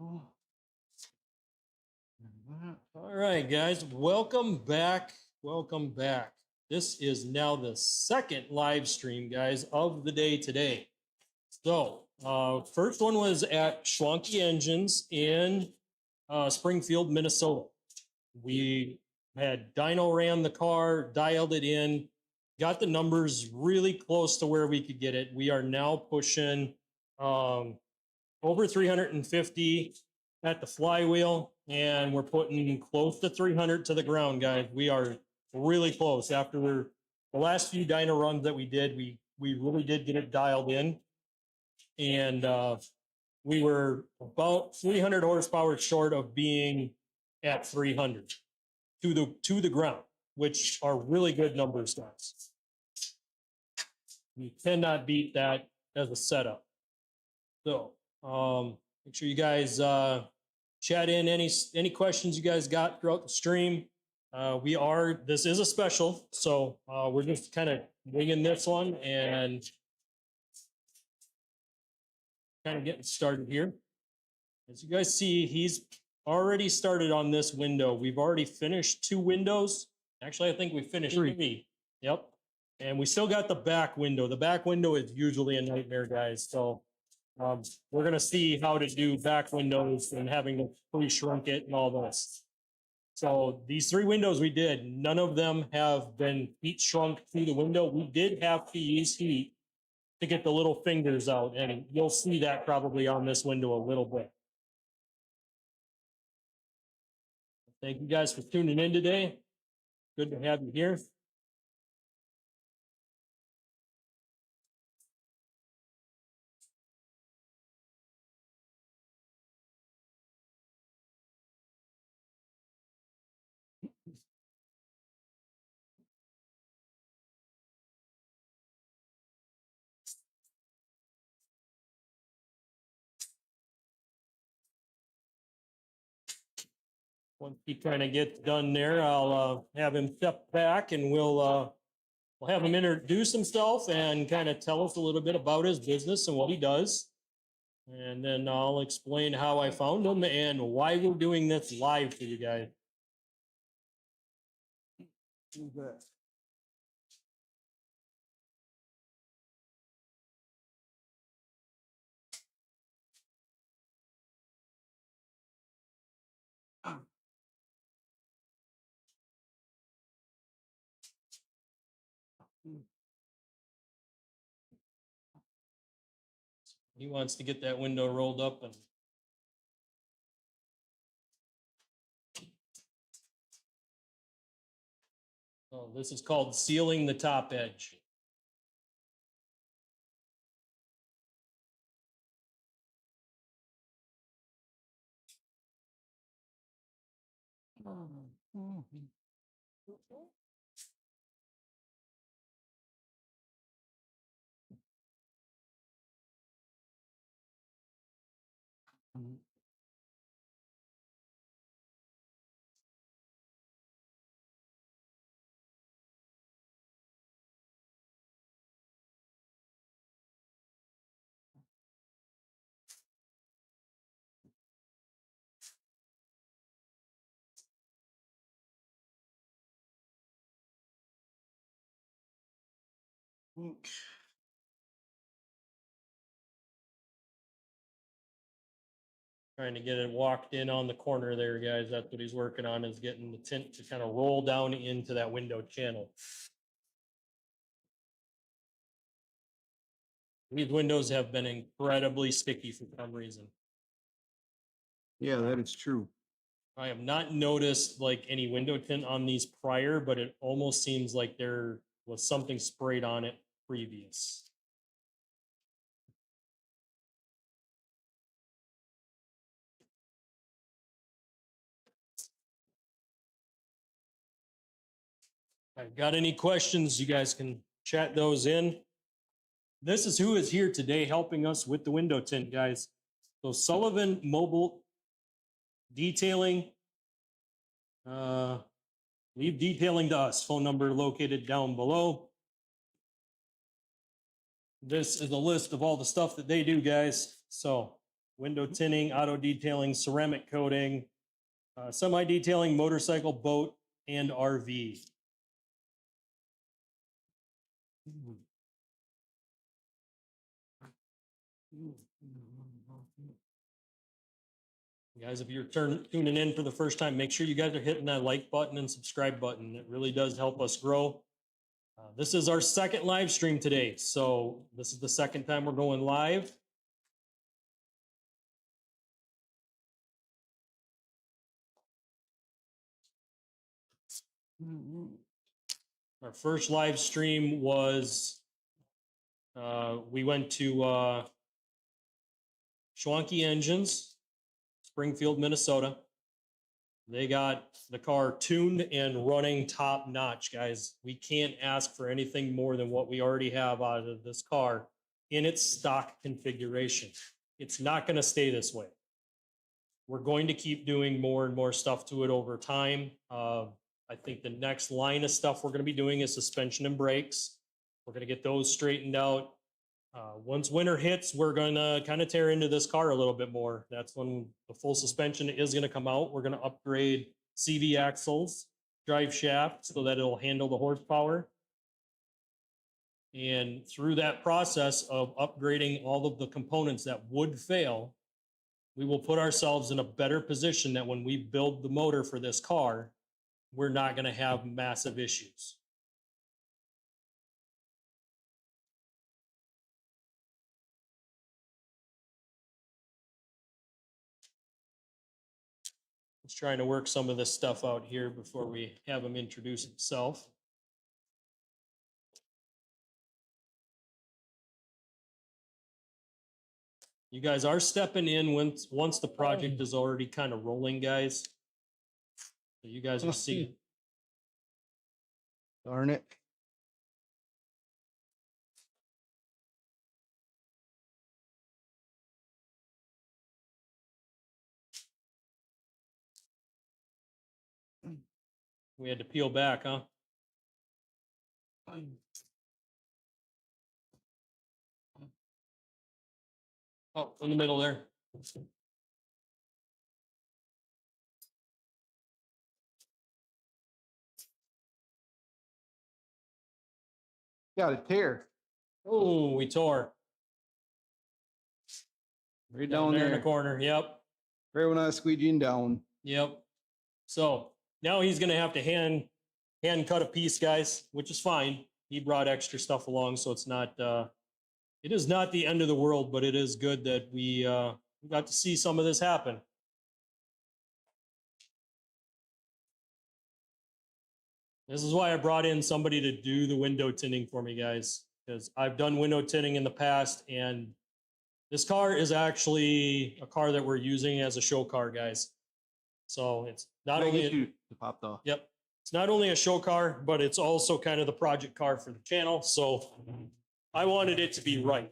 All right, guys, welcome back. Welcome back. This is now the second live stream, guys, of the day today. So, first one was at Schwanke Engines in Springfield, Minnesota. We had dyno ran the car, dialed it in, got the numbers really close to where we could get it. We are now pushing over 350 at the flywheel, and we're putting close to 300 to the ground, guys. We are really close. After the last few dyno runs that we did, we really did get it dialed in, and we were about 300 horsepower short of being at 300 to the ground, which are really good numbers, guys. You cannot beat that as a setup. So make sure you guys chat in any questions you guys got throughout the stream. This is a special, so we're just kind of winging this one and kind of getting started here. As you guys see, he's already started on this window. We've already finished 2 windows. Actually, I think we finished 3. Yep. And we still got the back window. The back window is usually a nightmare, guys. So we're going to see how to do back windows and having to pre-shrink it and all this. So these 3 windows we did, none of them have been heat shrunk through the window. We did have to use heat to get the little fingers out, and you'll see that probably on this window a little bit. Thank you guys for tuning in today. Good to have you here. Once he kind of gets done there, I'll have him step back and we'll have him introduce himself and kind of tell us a little bit about his business and what he does. And then I'll explain how I found him and why we're doing this live for you guys. He wants to get that window rolled up and this is called sealing the top edge. Trying to get it walked in on the corner there, guys. That's what he's working on, is getting the tint to kind of roll down into that window channel. These windows have been incredibly sticky for some reason. Yeah, that is true. I have not noticed like any window tint on these prior, but it almost seems like there was something sprayed on it previous. I've got any questions, you guys can chat those in. This is who is here today helping us with the window tint, guys. So Sullivan Mobile Detailing. Leave detailing to us. Phone number located down below. This is a list of all the stuff that they do, guys. So window tinting, auto detailing, ceramic coating, semi-detailing, motorcycle, boat, and RV. Guys, if you're tuning in for the first time, make sure you guys are hitting that like button and subscribe button. It really does help us grow. This is our second live stream today. So this is the second time we're going live. Our first live stream was, we went to Schwanke Engines, Springfield, Minnesota. They got the car tuned and running top notch, guys. We can't ask for anything more than what we already have out of this car in its stock configuration. It's not going to stay this way. We're going to keep doing more and more stuff to it over time. I think the next line of stuff we're going to be doing is suspension and brakes. We're going to get those straightened out. Once winter hits, we're going to kind of tear into this car a little bit more. That's when the full suspension is going to come out. We're going to upgrade CV axles, drive shaft, so that it'll handle the horsepower. And through that process of upgrading all of the components that would fail, we will put ourselves in a better position that when we build the motor for this car, we're not going to have massive issues. He's trying to work some of this stuff out here before we have him introduce himself. You guys are stepping in once the project is already kind of rolling, guys. So you guys are seeing. Darn it. We had to peel back, huh? Oh, in the middle there. Got a tear. Oh, we tore. Right down there there. in the corner. Yep. Right when I was squeegeeing down. Yep. So now he's going to have to hand cut a piece, guys, which is fine. He brought extra stuff along, so it's not, it is not the end of the world, but it is good that we got to see some of this happen. This is why I brought in somebody to do the window tinting for me, guys, because I've done window tinting in the past, and this car is actually a car that we're using as a show car, guys. So it's not only Yep. It's not only a show car, but it's also kind of the project car for the channel. So I wanted it to be right.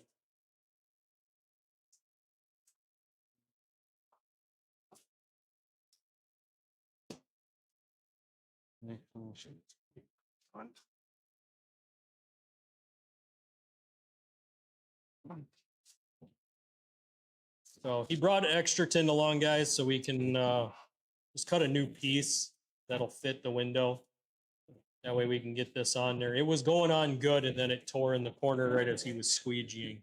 So he brought extra tin along, guys, so we can just cut a new piece that'll fit the window. That way we can get this on there. It was going on good, and then it tore in the corner right as he was squeegeeing.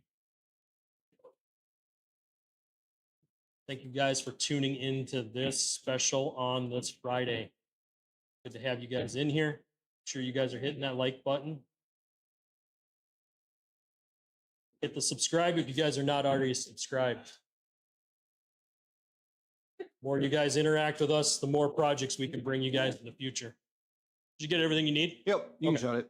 Thank you guys for tuning into this special on this Friday. Good to have you guys in here. Make sure you guys are hitting that like button. Hit the subscribe if you guys are not already subscribed. The more you guys interact with us, the more projects we can bring you guys in the future. Did you get everything you need? Yep, you can shut it.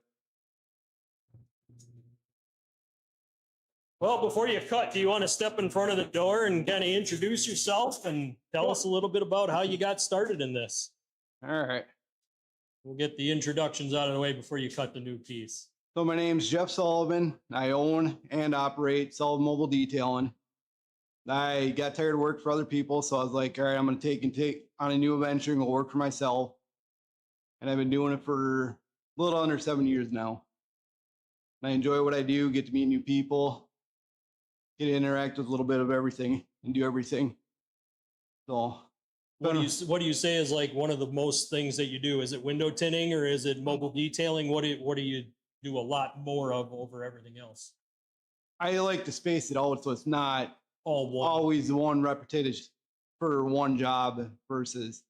Well, before you cut, do you want to step in front of the door and kind of introduce yourself and tell us a little bit about how you got started in this? All right. We'll get the introductions out of the way before you cut the new piece. So my name's Jeff Sullivan. I own and operate Sullivan Mobile Detailing. I got tired of work for other people, so I was like, all right, I'm going to take on a new adventure and go work for myself. And I've been doing it for a little under 7 years now. And I enjoy what I do, get to meet new people, get to interact with a little bit of everything. and do everything. So What do you say is like one of the most things that you do? Is it window tinting or is it mobile detailing? What do you do a lot more of over everything else? I like to space it out so it's not All one. always one repetitive for one job versus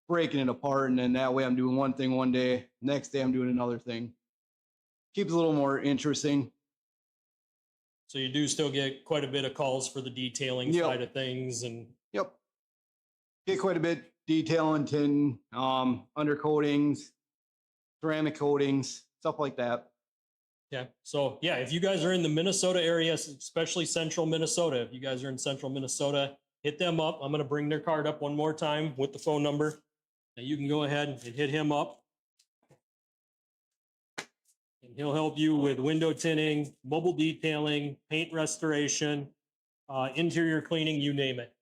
breaking it apart. And then that way I'm doing one thing one day, next day I'm doing another thing. Keeps it a little more interesting. So you do still get quite a bit of calls for the detailing Yep. side of things, and Yep. Get quite a bit detailing, tin, undercoatings, ceramic coatings, stuff like that. yeah. So yeah, if you guys are in the Minnesota area, especially central Minnesota, if you guys are in central Minnesota, hit them up. I'm going to bring their card up one more time with the phone number. Now you can go ahead and hit him up. And he'll help you with window tinting, mobile detailing, paint restoration, interior cleaning, you name it.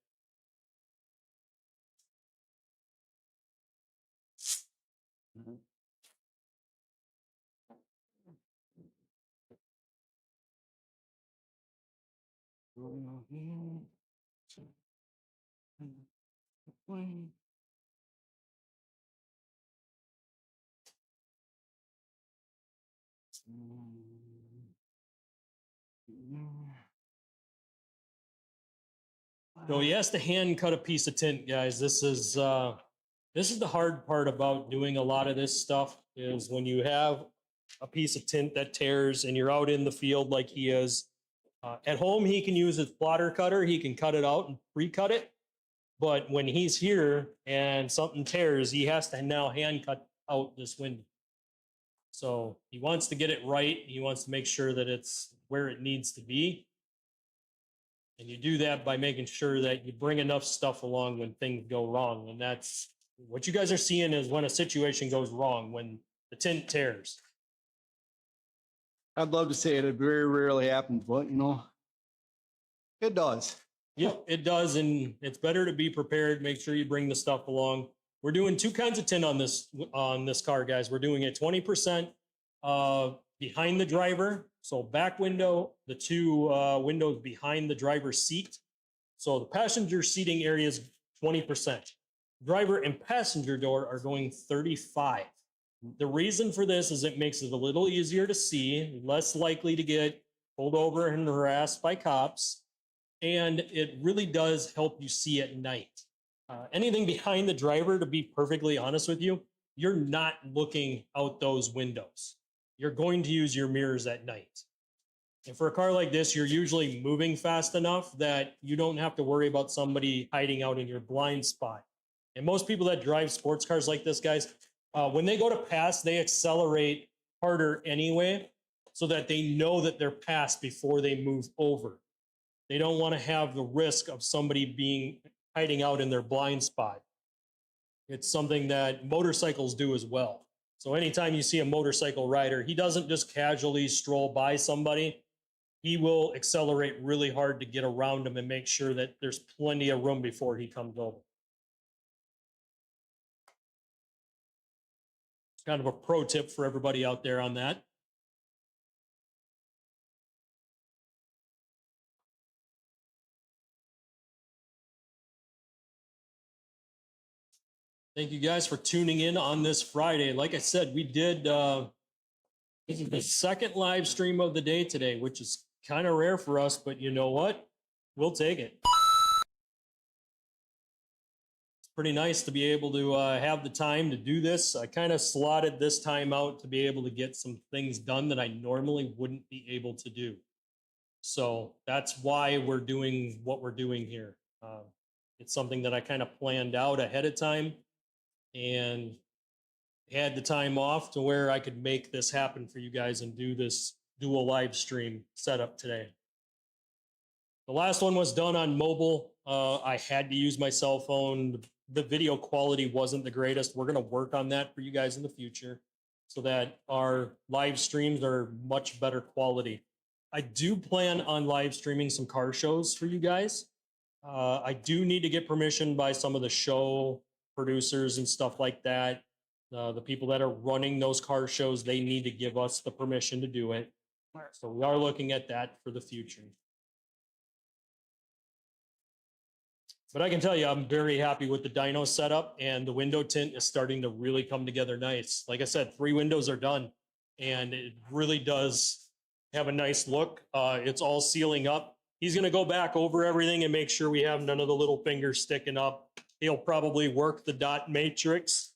So he has to hand cut a piece of tint, guys. This is the hard part about doing a lot of this stuff is when you have a piece of tint that tears and you're out in the field like he is. At home, he can use his plotter cutter. He can cut it out and pre-cut it. But when he's here and something tears, he has to now hand cut out this window. So he wants to get it right. He wants to make sure that it's where it needs to be. And you do that by making sure that you bring enough stuff along when things go wrong. And that's what you guys are seeing is when a situation goes wrong, when the tint tears. I'd love to say it very rarely happens, but it does. Yep, it does. And it's better to be prepared. Make sure you bring the stuff along. We're doing two kinds of tint on this car, guys. We're doing a 20% behind the driver. So back window, the two windows behind the driver's seat. So the passenger seating area is 20%. Driver and passenger door are going 35. The reason for this is it makes it a little easier to see, less likely to get pulled over and harassed by cops, and it really does help you see at night. Anything behind the driver, to be perfectly honest with you, you're not looking out those windows. You're going to use your mirrors at night. And for a car like this, you're usually moving fast enough that you don't have to worry about somebody hiding out in your blind spot. And most people that drive sports cars like this, guys, when they go to pass, they accelerate harder anyway, so that they know that they're passed before they move over. They don't want to have the risk of somebody being hiding out in their blind spot. It's something that motorcycles do as well. So anytime you see a motorcycle rider, he doesn't just casually stroll by somebody. He will accelerate really hard to get around them and make sure that there's plenty of room before he comes over. It's kind of a pro tip for everybody out there on that. Thank you guys for tuning in on this Friday. Like I said, we did, this is the second live stream of the day today, which is kind of rare for us, but you know what? We'll take it. It's pretty nice to be able to have the time to do this. I kind of slotted this time out to be able to get some things done that I normally wouldn't be able to do. So that's why we're doing what we're doing here. It's something that I kind of planned out ahead of time and had the time off to where I could make this happen for you guys and do this dual live stream setup today. The last one was done on mobile. I had to use my cell phone. The video quality wasn't the greatest. We're going to work on that for you guys in the future so that our live streams are much better quality. I do plan on live streaming some car shows for you guys. I do need to get permission by some of the show producers and stuff like that. The people that are running those car shows, they need to give us the permission to do it. So we are looking at that for the future. But I can tell you, I'm very happy with the dyno setup, and the window tint is starting to really come together nice. Like I said, 3 windows are done, and it really does have a nice look. It's all sealing up. He's going to go back over everything and make sure we have none of the little fingers sticking up. He'll probably work the dot matrix.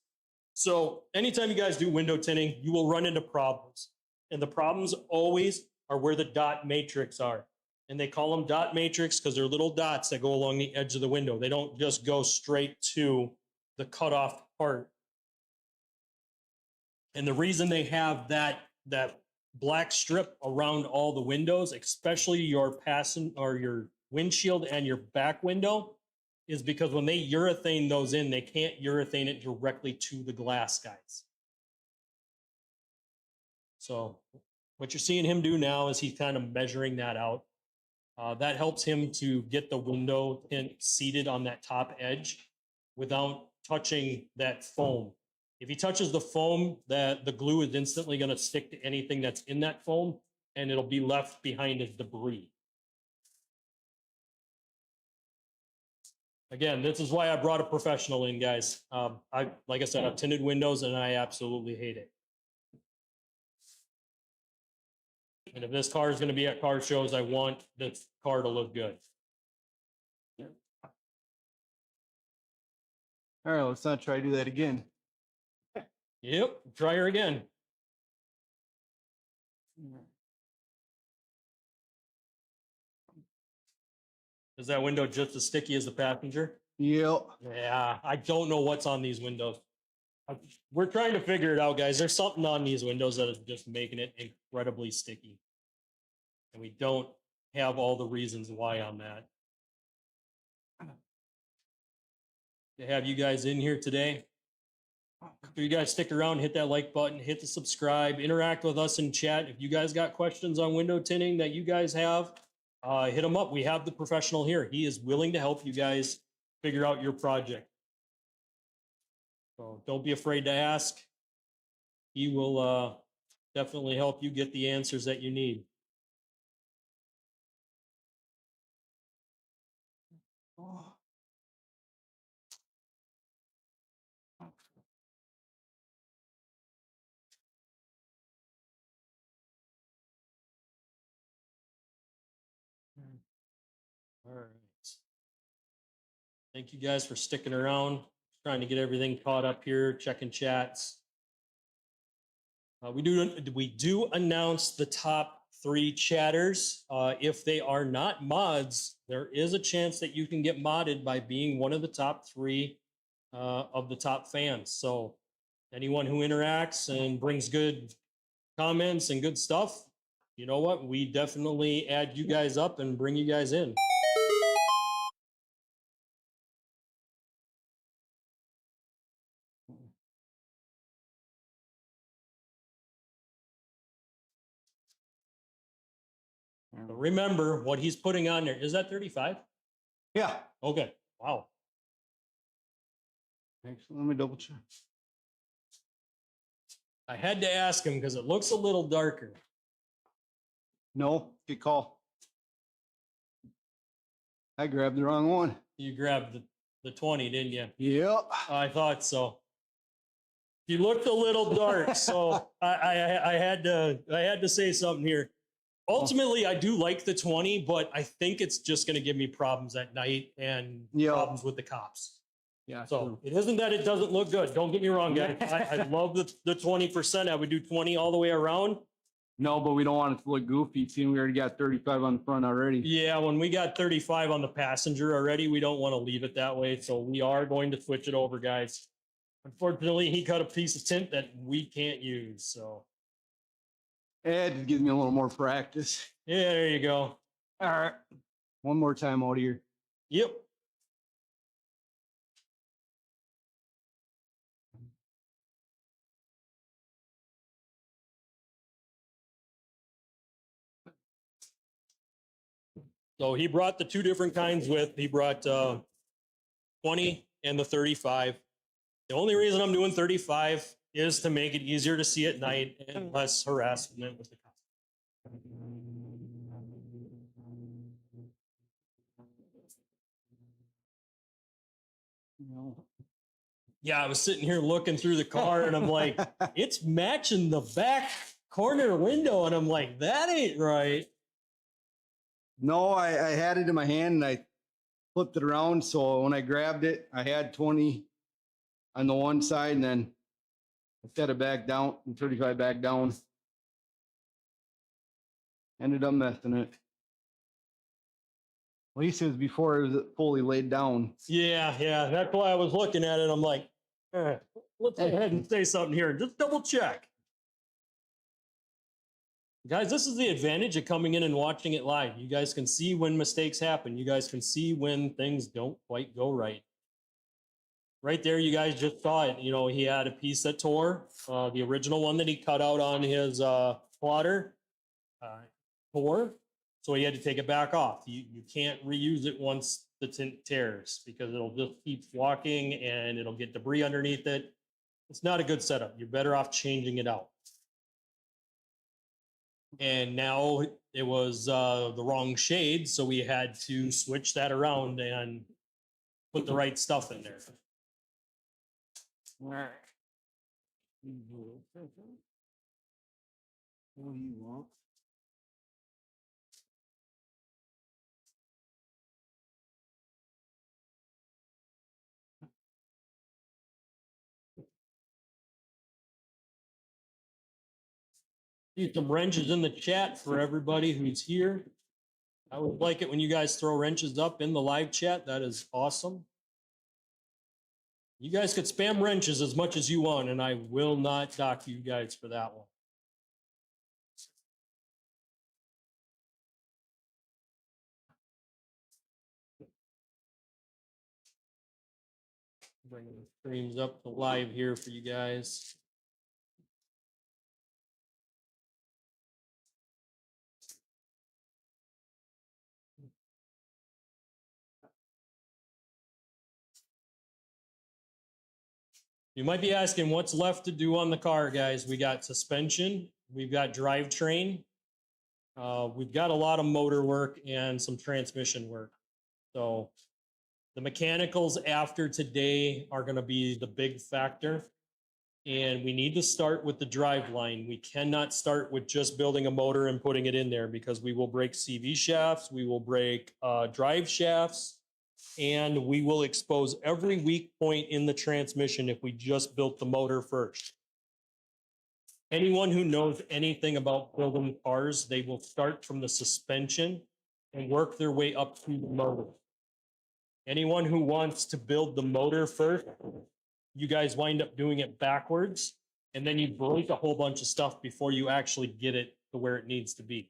So anytime you guys do window tinting, you will run into problems. And the problems always are where the dot matrix are. And they call them dot matrix because they're little dots that go along the edge of the window. They don't just go straight to the cutoff part. And the reason they have that black strip around all the windows, especially your or your windshield and your back window, is because when they urethane those in, they can't urethane it directly to the glass, guys. So what you're seeing him do now is he's kind of measuring that out. That helps him to get the window tint seated on that top edge without touching that foam. If he touches the foam, the glue is instantly going to stick to anything that's in that foam, and it'll be left behind as debris. Again, this is why I brought a professional in, guys. Like I said, I've tinted windows, and I absolutely hate it. And if this car is going to be at car shows, I want this car to look good. All right, let's not try to do that again. Yep, try her again. Is that window just as sticky as the passenger? Yep. Yeah, I don't know what's on these windows. We're trying to figure it out, guys. There's something on these windows that is just making it incredibly sticky. And we don't have all the reasons why on that. To have you guys in here today. So you guys stick around, hit that like button, hit the subscribe, interact with us in chat. If you guys got questions on window tinting that you guys have, hit them up. We have the professional here. He is willing to help you guys figure out your project. So don't be afraid to ask. He will definitely help you get the answers that you need. Oh. All right. Thank you guys for sticking around, trying to get everything caught up here, checking chats. We do announce the top 3 chatters. If they are not mods, there is a chance that you can get modded by being one of the top 3 of the top fans. So anyone who interacts and brings good comments and good stuff, you know what? We definitely add you guys up and bring you guys in. But remember what he's putting on there. Is that 35? Yeah. Okay. Wow. Actually, let me double check. I had to ask him because it looks a little darker. No, good call. I grabbed the wrong one. You grabbed the 20, didn't you? Yep. I thought so. You looked a little dark, so I had to say something here. Ultimately, I do like the 20, but I think it's just going to give me problems at night and problems with the cops. Yeah. So true. it isn't that it doesn't look good. Don't get me wrong, guys. I love the 20%. I would do 20 all the way around. No, but we don't want it to look goofy. See, we already got 35 on the front already. Yeah, when we got 35 on the passenger already, we don't want to leave it that way. So we are going to switch it over, guys. Unfortunately, he cut a piece of tint that we can't use. So it just gives me a little more practice. yeah, there you go. All right. One more time out here. Yep. So he brought the 2 different kinds with. He brought 20 and the 35. The only reason I'm doing 35 is to make it easier to see at night and less harassment with the cops. Yeah, I was sitting here looking through the car and I'm like, it's matching the back corner window. And I'm like, that ain't right. No, I had it in my hand and I flipped it around. So when I grabbed it, I had 20 on the one side and then I set it back down and 35 back down. Ended up messing it. At least it was before it was fully laid down. Yeah, that's why I was looking at it. I'm like, let's go ahead and say something here and just double check. Guys, this is the advantage of coming in and watching it live. You guys can see when mistakes happen. You guys can see when things don't quite go right. Right there, you guys just saw it. You know, he had a piece that tore. The original one that he cut out on his plotter tore, so he had to take it back off. You can't reuse it once the tint tears because it'll just keep walking and it'll get debris underneath it. It's not a good setup. You're better off changing it out. And now it was the wrong shade, so we had to switch that around and put the right stuff in there. What do you want? See some wrenches in the chat for everybody who's here. I would like it when you guys throw wrenches up in the live chat. That is awesome. You guys could spam wrenches as much as you want, and I will not dock you guys for that one. Bringing the streams up to live here for you guys. You might be asking what's left to do on the car, guys. We got suspension, we've got drivetrain, we've got a lot of motor work and some transmission work. So the mechanicals after today are going to be the big factor. And we need to start with the drive line. We cannot start with just building a motor and putting it in there because we will break CV shafts, we will break drive shafts, and we will expose every weak point in the transmission if we just built the motor first. Anyone who knows anything about building cars, they will start from the suspension and work their way up to the motor. Anyone who wants to build the motor first, you guys wind up doing it backwards, and then you break a whole bunch of stuff before you actually get it to where it needs to be.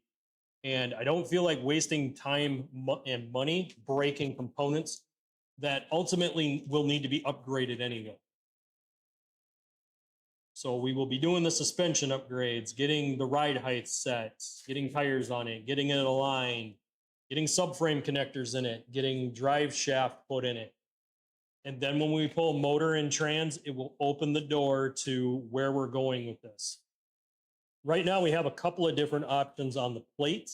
And I don't feel like wasting time and money breaking components that ultimately will need to be upgraded anyway. So we will be doing the suspension upgrades, getting the ride height set, getting tires on it, getting it aligned, getting subframe connectors in it, getting drive shaft put in it. And then when we pull motor and trans, it will open the door to where we're going with this. Right now, we have a couple of different options on the plate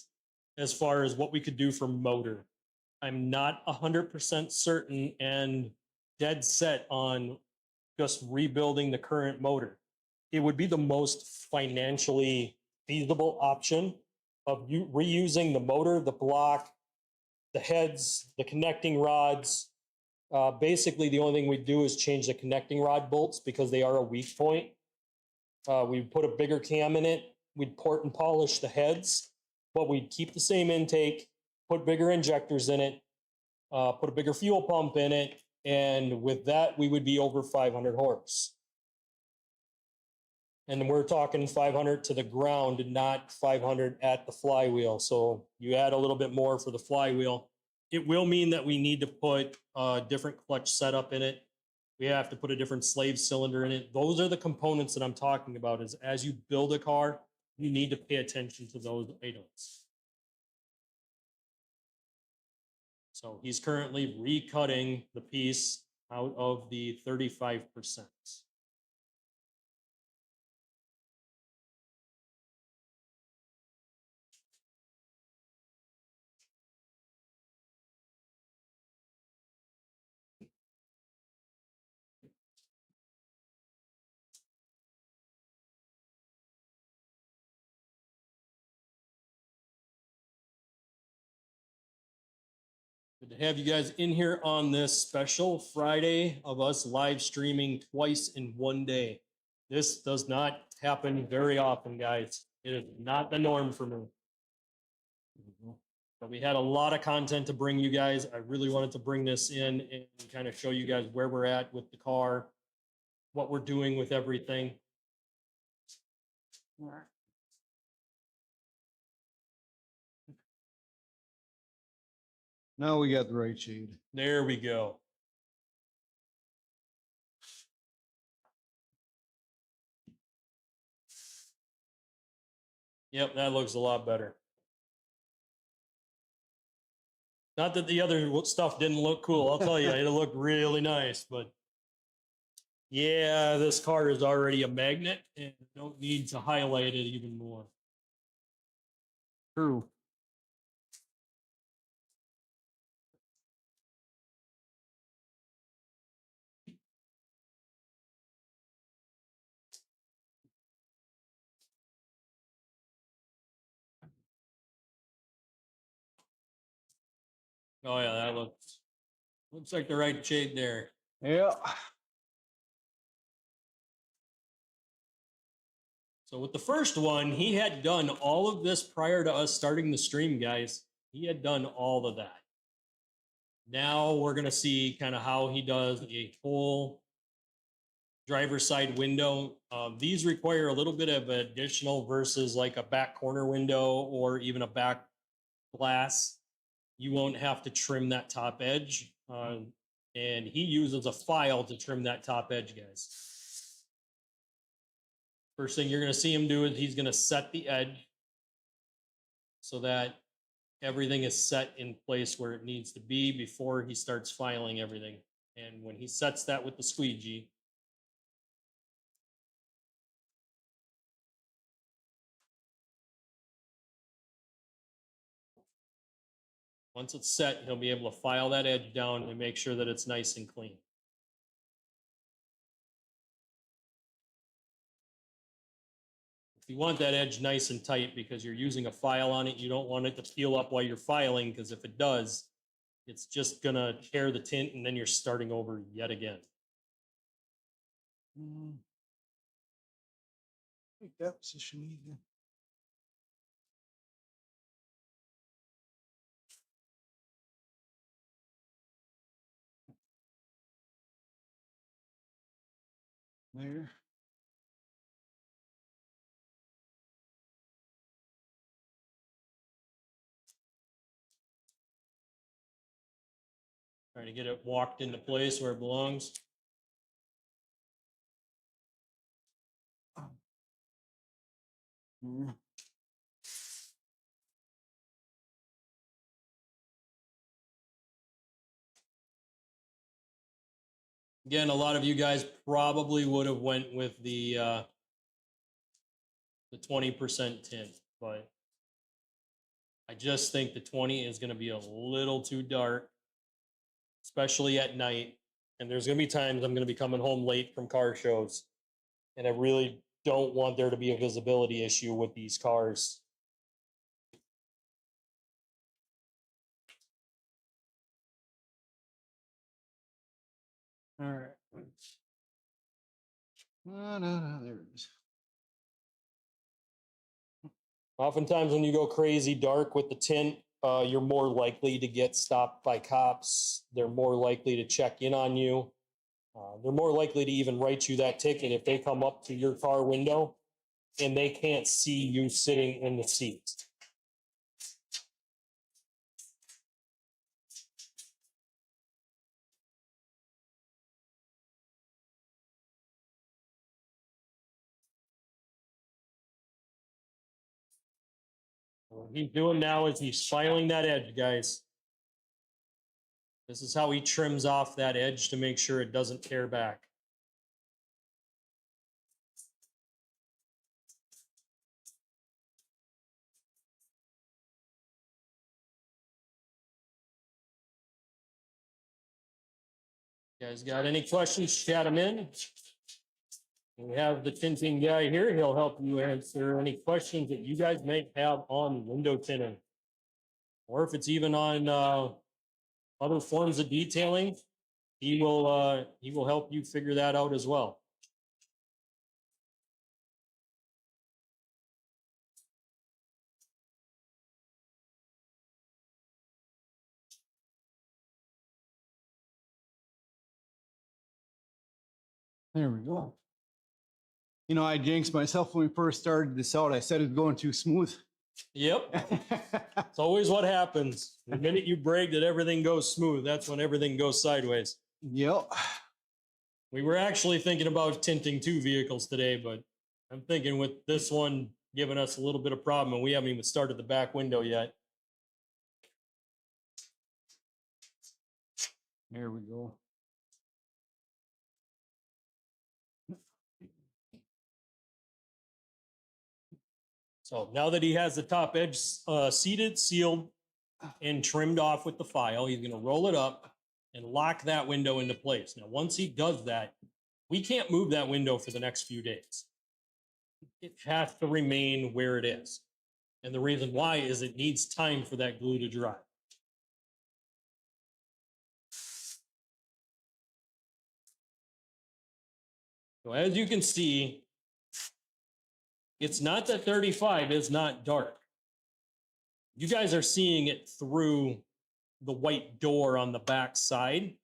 as far as what we could do for motor. I'm not 100% certain and dead set on just rebuilding the current motor. It would be the most financially feasible option of you reusing the motor, the block, the heads, the connecting rods. Basically, the only thing we do is change the connecting rod bolts because they are a weak point. We put a bigger cam in it. We'd port and polish the heads, but we'd keep the same intake, put bigger injectors in it, put a bigger fuel pump in it, and with that, we would be over 500 horse. And we're talking 500 to the ground, not 500 at the flywheel. So you add a little bit more for the flywheel. It will mean that we need to put a different clutch setup in it. We have to put a different slave cylinder in it. Those are the components that I'm talking about. Is as you build a car, you need to pay attention to those items. So he's currently recutting the piece out of the 35%. Good to have you guys in here on this special Friday of us live streaming twice in one day. This does not happen very often, guys. It is not the norm for me. But we had a lot of content to bring you guys. I really wanted to bring this in and kind of show you guys where we're at with the car, what we're doing with everything. Now we got the right shade. There we go. Yep, that looks a lot better. Not that the other stuff didn't look cool. I'll tell you, it looked really nice. But yeah, this car is already a magnet and don't need to highlight it even more. True. Oh yeah, that looks like the right shade there. Yeah. So with the first one, he had done all of this prior to us starting the stream, guys. He had done all of that. Now we're going to see kind of how he does a full driver's side window. These require a little bit of additional versus like a back corner window or even a back glass. You won't have to trim that top edge. And he uses a file to trim that top edge, guys. First thing you're going to see him do is he's going to set the edge so that everything is set in place where it needs to be before he starts filing everything. And when he sets that with the squeegee, once it's set, he'll be able to file that edge down and make sure that it's nice and clean. You want that edge nice and tight because you're using a file on it. You don't want it to peel up while you're filing, because if it does, it's just going to tear the tint and then you're starting over yet again. Take that position either. There. Trying to get it walked into place where it belongs. Again, a lot of you guys probably would have went with the 20% tint, but I just think the 20 is going to be a little too dark, especially at night. And there's going to be times I'm going to be coming home late from car shows, and I really don't want there to be a visibility issue with these cars. All right. No, there it is. Oftentimes when you go crazy dark with the tint, you're more likely to get stopped by cops. They're more likely to check in on you. They're more likely to even write you that ticket if they come up to your car window and they can't see you sitting in the seat. What he's doing now is he's filing that edge, guys. This is how he trims off that edge to make sure it doesn't tear back. You guys got any questions? Chat them in. We have the tinting guy here. He'll help you answer any questions that you guys may have on window tinting, or if it's even on other forms of detailing, he will help you figure that out as well. There we go. You know, I jinxed myself when we first started this out. I said it was going too smooth. Yep. It's always what happens. The minute you brake that everything goes smooth, that's when everything goes sideways. Yep. We were actually thinking about tinting 2 vehicles today, but I'm thinking with this one giving us a little bit of problem, and we haven't even started the back window yet. There we go. So now that he has the top edge seated, sealed, and trimmed off with the file, he's going to roll it up and lock that window into place. Now, once he does that, we can't move that window for the next few days. It has to remain where it is. And the reason why is it needs time for that glue to dry. So as you can see, it's not that 35 is not dark. You guys are seeing it through the white door on the back side.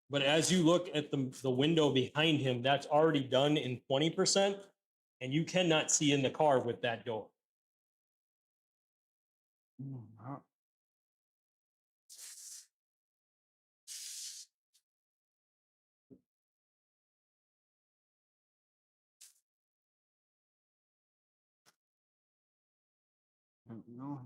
But as you look at the window behind him, that's already done in 20%, and you cannot see in the car with that door. No.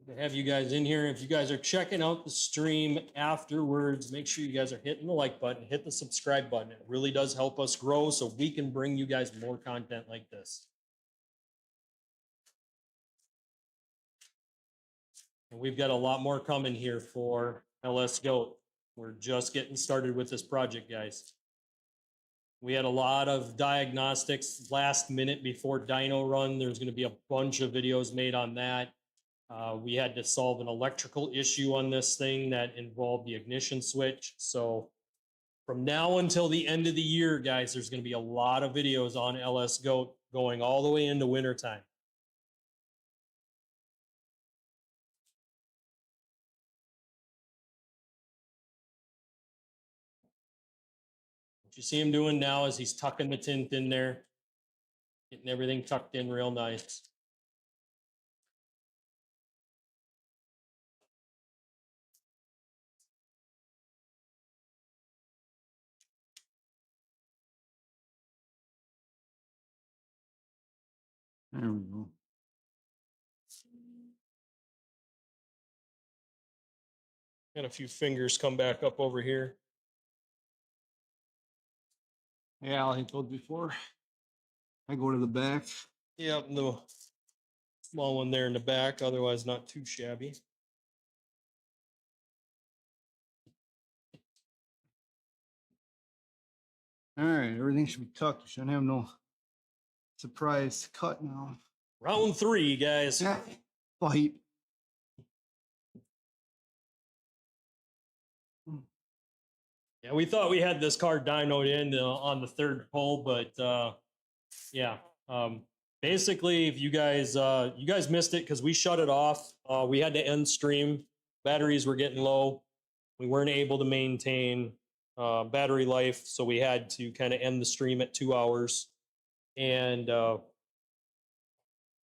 To have you guys in here, if you guys are checking out the stream afterwards, make sure you guys are hitting the like button, hit the subscribe button. It really does help us grow so we can bring you guys more content like this. And we've got a lot more coming here for LS Goat. We're just getting started with this project, guys. We had a lot of diagnostics last minute before dyno run. There's going to be a bunch of videos made on that. We had to solve an electrical issue on this thing that involved the ignition switch. So from now until the end of the year, guys, there's going to be a lot of videos on LS Goat going all the way into wintertime. What you see him doing now is he's tucking the tint in there, getting everything tucked in real nice. There we go. Got a few fingers come back up over here. Yeah, like I told you before, I go to the back. Yep, the small one there in the back, otherwise not too shabby. All right, everything should be tucked. You shouldn't have no surprise cut now. Round 3, guys. Fight. Yeah, we thought we had this car dynoed in on the 3rd pull, but yeah. Basically, if you guys missed it because we shut it off. We had to end stream. Batteries were getting low. We weren't able to maintain battery life, so we had to kind of end the stream at 2 hours. And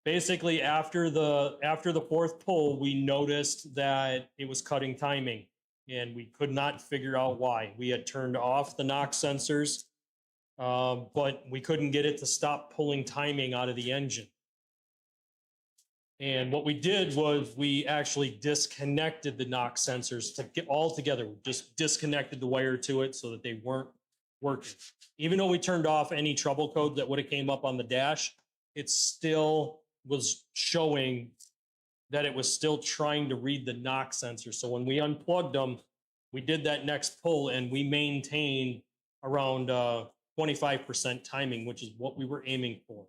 basically, after the 4th pull, we noticed that it was cutting timing, and we could not figure out why. We had turned off the knock sensors, but we couldn't get it to stop pulling timing out of the engine. And what we did was we actually disconnected the knock sensors to get all together. We just disconnected the wire to it so that they weren't working. Even though we turned off any trouble code that would have came up on the dash, it still was showing that it was still trying to read the knock sensor. So when we unplugged them, we did that next pull and we maintained around 25% timing, which is what we were aiming for.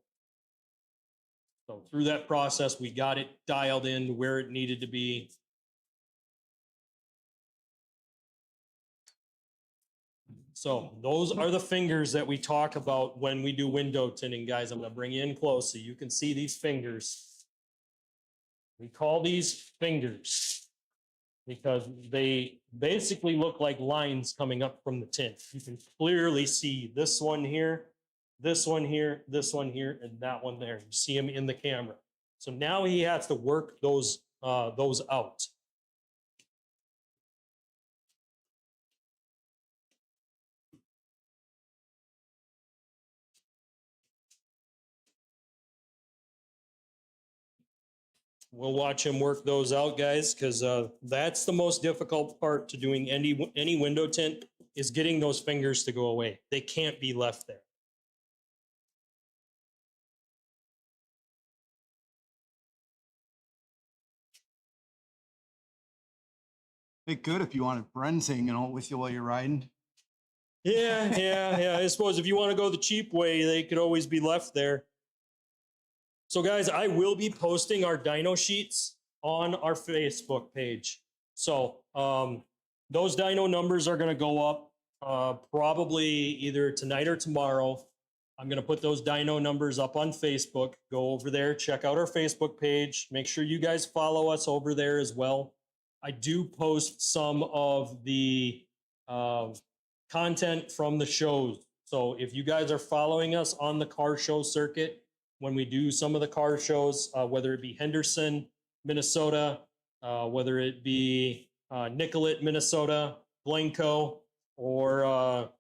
So through that process, we got it dialed in to where it needed to be. So those are the fingers that we talk about when we do window tinting, guys. I'm going to bring you in close so you can see these fingers. We call these fingers because they basically look like lines coming up from the tint. You can clearly see this one here, this one here, this one here, and that one there. You see them in the camera. So now he has to work those out. We'll watch him work those out, guys, because that's the most difficult part to doing any window tint is getting those fingers to go away. They can't be left there. It could if you wanted friends hanging out with you while you're riding. Yeah. I suppose if you want to go the cheap way, they could always be left there. So, guys, I will be posting our dyno sheets on our Facebook page. So those dyno numbers are going to go up probably either tonight or tomorrow. I'm going to put those dyno numbers up on Facebook. Go over there, check out our Facebook page. Make sure you guys follow us over there as well. I do post some of the content from the shows. So if you guys are following us on the car show circuit, when we do some of the car shows, whether it be Henderson, Minnesota, whether it be Nicollet, Minnesota, Glencoe, or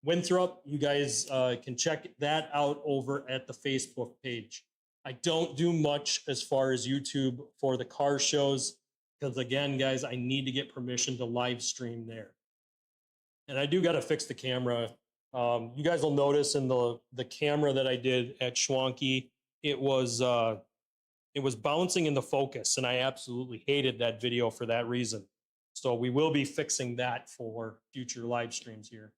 Winthrop, you guys can check that out over at the Facebook page. I don't do much as far as YouTube for the car shows because, again, guys, I need to get permission to live stream there. And I do got to fix the camera. You guys will notice in the camera that I did at Schwanke, it was bouncing in the focus, and I absolutely hated that video for that reason. So we will be fixing that for future live streams here.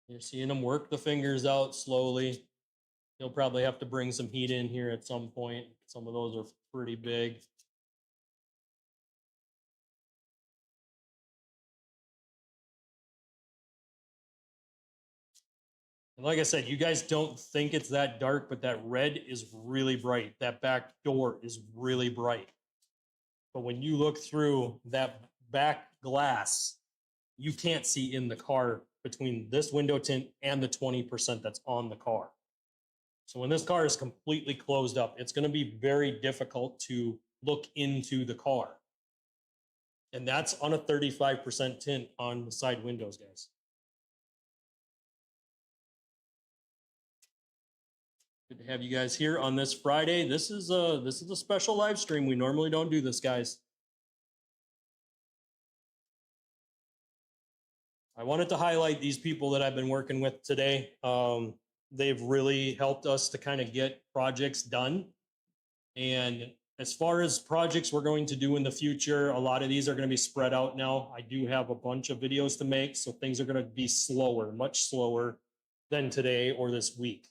You're seeing him work the fingers out slowly. He'll probably have to bring some heat in here at some point. Some of those are pretty big. And like I said, you guys don't think it's that dark, but that red is really bright. That back door is really bright. But when you look through that back glass, you can't see in the car between this window tint and the 20% that's on the car. So when this car is completely closed up, it's going to be very difficult to look into the car. And that's on a 35% tint on the side windows, guys. Good to have you guys here on this Friday. This is a special live stream. We normally don't do this, guys. I wanted to highlight these people that I've been working with today. They've really helped us to kind of get projects done. And as far as projects we're going to do in the future, a lot of these are going to be spread out now. I do have a bunch of videos to make, so things are going to be slower, much slower than today or this week.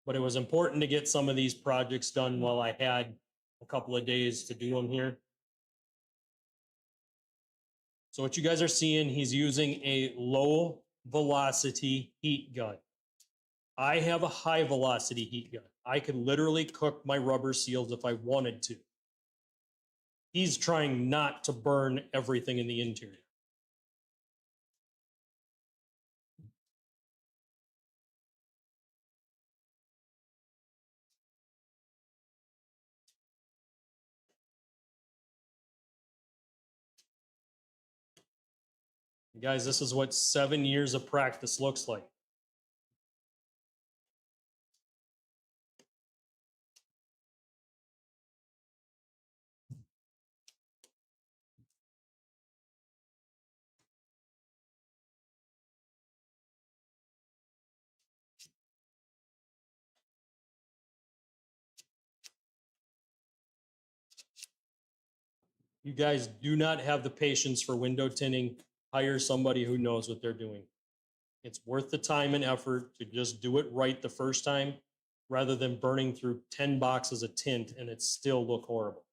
But it was important to get some of these projects done while I had a couple of days to do them here. So what you guys are seeing, he's using a low velocity heat gun. I have a high velocity heat gun. I could literally cook my rubber seals if I wanted to. He's trying not to burn everything in the interior. Guys, this is what 7 years of practice looks like. You guys do not have the patience for window tinting. Hire somebody who knows what they're doing. It's worth the time and effort to just do it right the first time rather than burning through 10 boxes of tint and it still look horrible.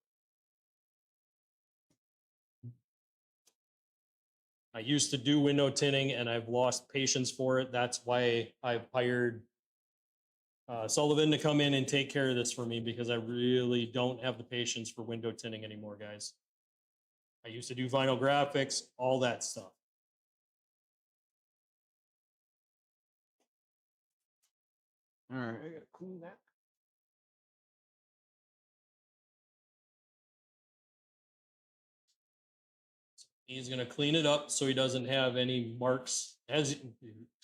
I used to do window tinting and I've lost patience for it. That's why I've hired Sullivan to come in and take care of this for me, because I really don't have the patience for window tinting anymore, guys. I used to do vinyl graphics, all that stuff. All right, I gotta clean that. He's going to clean it up so he doesn't have any marks. As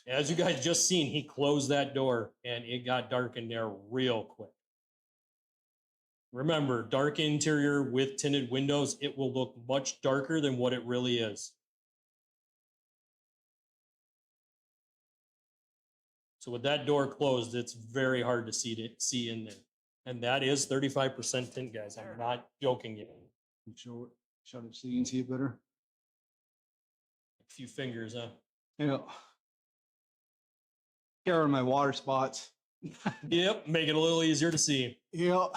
you guys just seen, he closed that door and it got dark in there real quick. Remember, dark interior with tinted windows, it will look much darker than what it really is. So with that door closed, it's very hard to see in there. And that is 35% tint, guys. I'm not joking you. Show it, shut it so you can see it better. A few fingers, huh? Yeah. Get rid of my water spots. Yep, make it a little easier to see. Yeah.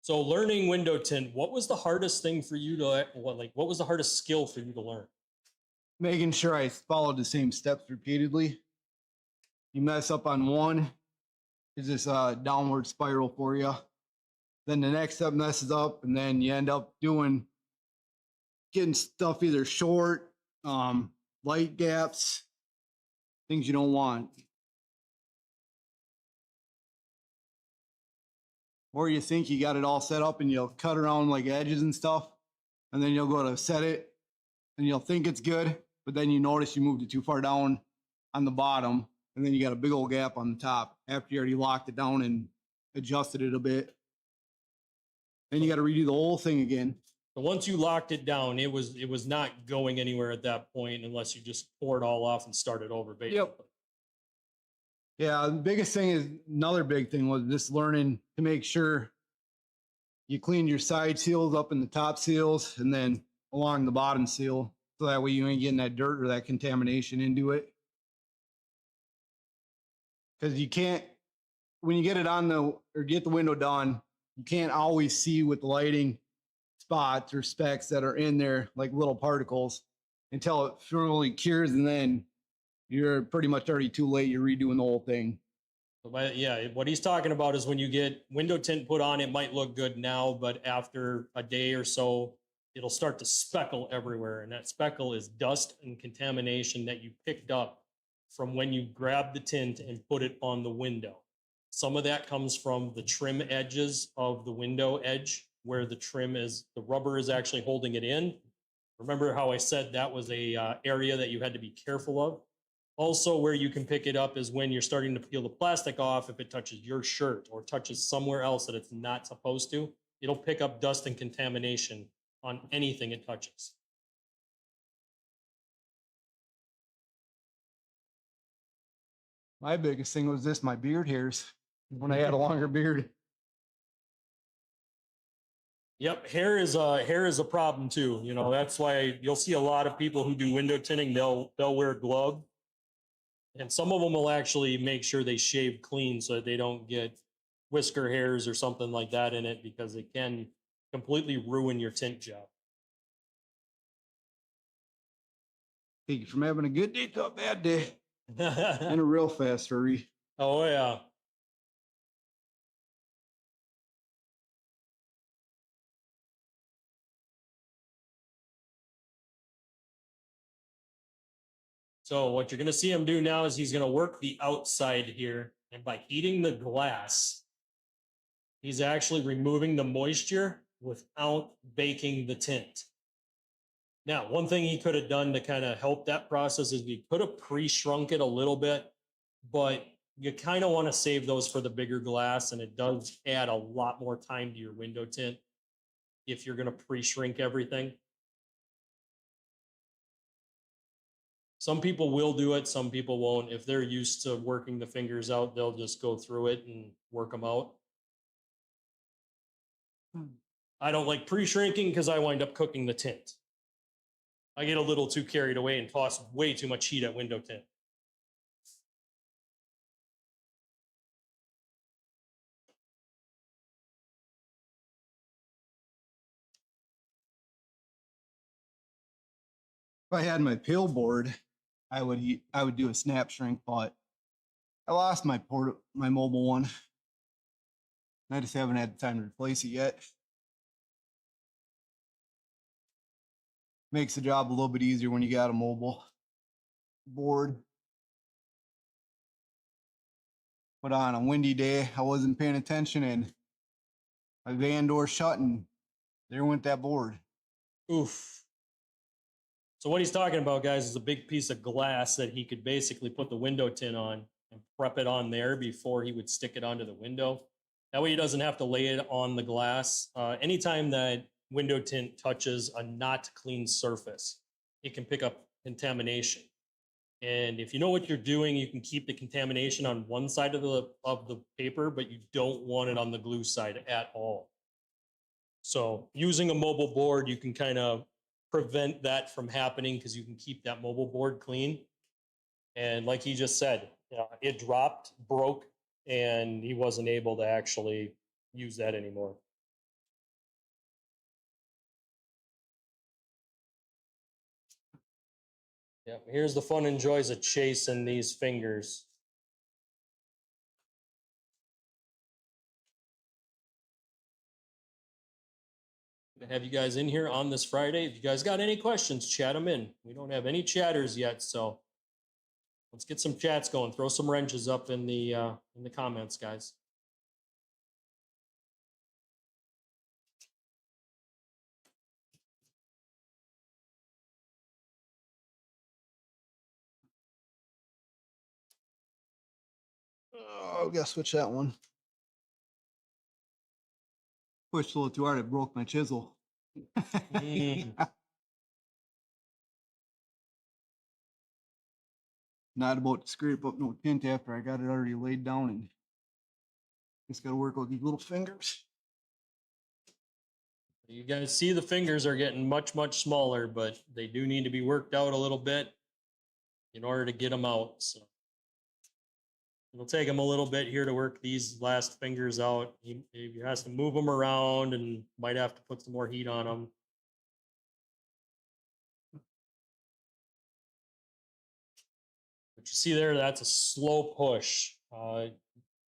So learning window tint, what was the hardest thing for you to what was the hardest skill for you to learn? Making sure I followed the same steps repeatedly. You mess up on one, it's just a downward spiral for you. Then the next step messes up, and then you end up getting stuff either short, light gaps, things you don't want. Or you think you got it all set up and you'll cut around like edges and stuff, and then you'll go to set it and you'll think it's good, but then you notice you moved it too far down on the bottom, and then you got a big old gap on the top after you already locked it down and adjusted it a bit. Then you got to redo the whole thing again. But once you locked it down, it was not going anywhere at that point unless you just tore it all off and started over, basically. Yep. Yeah, the biggest thing is, another big thing was just learning to make sure you clean your side seals up in the top seals and then along the bottom seal, so that way you ain't getting that dirt or that contamination into it. Because you can't, when you get it on or get the window done, you can't always see with the lighting spots or specks that are in there, like little particles, until it fully cures, and then you're pretty much already too late. You're redoing the whole thing. But yeah, what he's talking about is when you get window tint put on, it might look good now, but after a day or so, it'll start to speckle everywhere. And that speckle is dust and contamination that you picked up from when you grabbed the tint and put it on the window. Some of that comes from the trim edges of the window edge, where the rubber is actually holding it in. Remember how I said that was a area that you had to be careful of? Also, where you can pick it up is when you're starting to peel the plastic off. If it touches your shirt or touches somewhere else that it's not supposed to, it'll pick up dust and contamination on anything it touches. My biggest thing was my beard hairs when I had a longer beard. Yep, hair is a problem too. You know, that's why you'll see a lot of people who do window tinting, they'll wear gloves. And some of them will actually make sure they shave clean so that they don't get whisker hairs or something like that in it, because it can completely ruin your tint job. Take you from having a good day to a bad day in a real fast hurry. Oh, yeah. So what you're going to see him do now is he's going to work the outside here. And by heating the glass, he's actually removing the moisture without baking the tint. Now, one thing he could have done to kind of help that process is he could have pre-shrunk it a little bit, but you kind of want to save those for the bigger glass, and it does add a lot more time to your window tint if you're going to pre-shrink everything. Some people will do it, some people won't. If they're used to working the fingers out, they'll just go through it and work them out. I don't like pre-shrinking because I wind up cooking the tint. I get a little too carried away and toss way too much heat at window tint. If I had my pill board, I would do a snap shrink, but I lost my mobile one. I just haven't had time to replace it yet. Makes the job a little bit easier when you got a mobile board. But on a windy day, I wasn't paying attention and my van door shut and there went that board. Oof. So what he's talking about, guys, is a big piece of glass that he could basically put the window tint on and prep it on there before he would stick it onto the window. That way he doesn't have to lay it on the glass. Anytime that window tint touches a not clean surface, it can pick up contamination. And if you know what you're doing, you can keep the contamination on one side of the paper, but you don't want it on the glue side at all. So using a mobile board, you can kind of prevent that from happening because you can keep that mobile board clean. And like he just said, it dropped, broke, and he wasn't able to actually use that anymore. Yeah, here's the fun and joys of chasing these fingers. To have you guys in here on this Friday. If you guys got any questions, chat them in. We don't have any chatters yet, so let's get some chats going. Throw some wrenches up in the comments, guys. Oh, I gotta switch that one. Pushed a little too hard, it broke my chisel. Not about to scrape up no tint after I got it already laid down and just gotta work with these little fingers. You guys see the fingers are getting much, much smaller, but they do need to be worked out a little bit in order to get them out. So it'll take him a little bit here to work these last fingers out. He has to move them around and might have to put some more heat on them. But you see there, that's a slow push.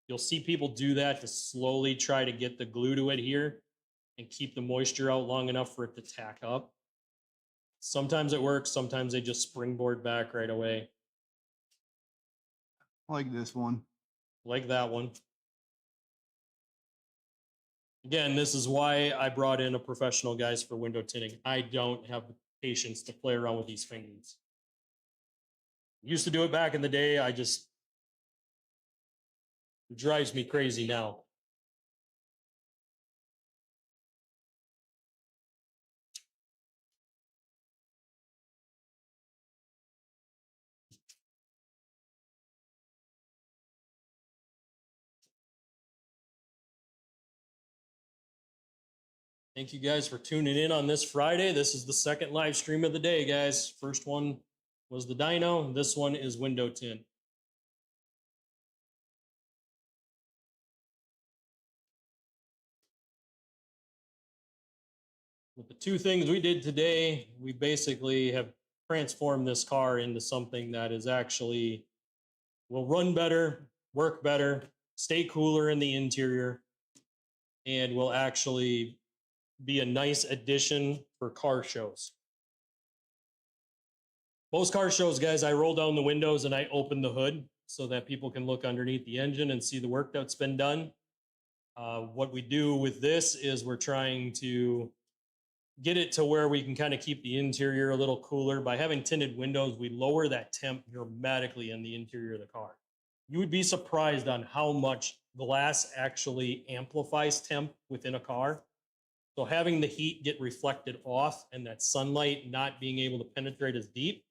You'll see people do that to slowly try to get the glue to adhere and keep the moisture out long enough for it to tack up. Sometimes it works, sometimes they just springboard back right away. Like this one. Like that one. Again, this is why I brought in a professional, guys, for window tinting. I don't have the patience to play around with these fingers. Used to do it back in the day. It drives me crazy now. Thank you guys for tuning in on this Friday. This is the second live stream of the day, guys. First one was the dyno. This one is window tint. With the two things we did today, we basically have transformed this car into something that is actually will run better, work better, stay cooler in the interior, and will actually be a nice addition for car shows. Most car shows, guys, I roll down the windows and I open the hood so that people can look underneath the engine and see the work that's been done. What we do with this is we're trying to get it to where we can kind of keep the interior a little cooler. By having tinted windows, we lower that temp dramatically in the interior of the car. You would be surprised on how much glass actually amplifies temp within a car. So having the heat get reflected off and that sunlight not being able to penetrate as deep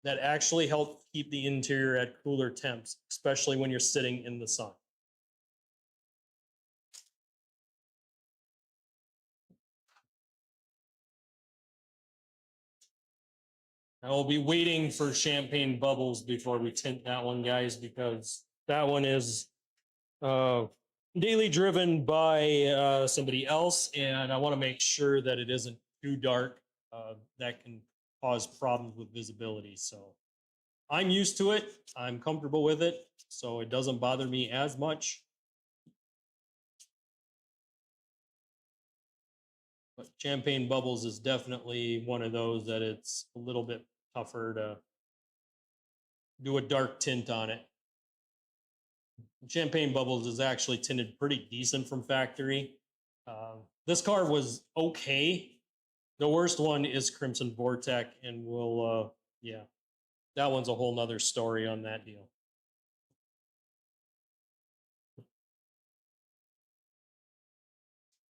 that actually help keep the interior at cooler temps, especially when you're sitting in the sun. I will be waiting for champagne bubbles before we tint that one, guys, because that one is daily driven by somebody else, and I want to make sure that it isn't too dark. That can cause problems with visibility. So I'm used to it. I'm comfortable with it, so it doesn't bother me as much. But champagne bubbles is definitely one of those that it's a little bit tougher to do a dark tint on it. Champagne bubbles is actually tinted pretty decent from factory. This car was okay. The worst one is Crimson Vortex, and we'll, yeah, that one's a whole nother story on that deal.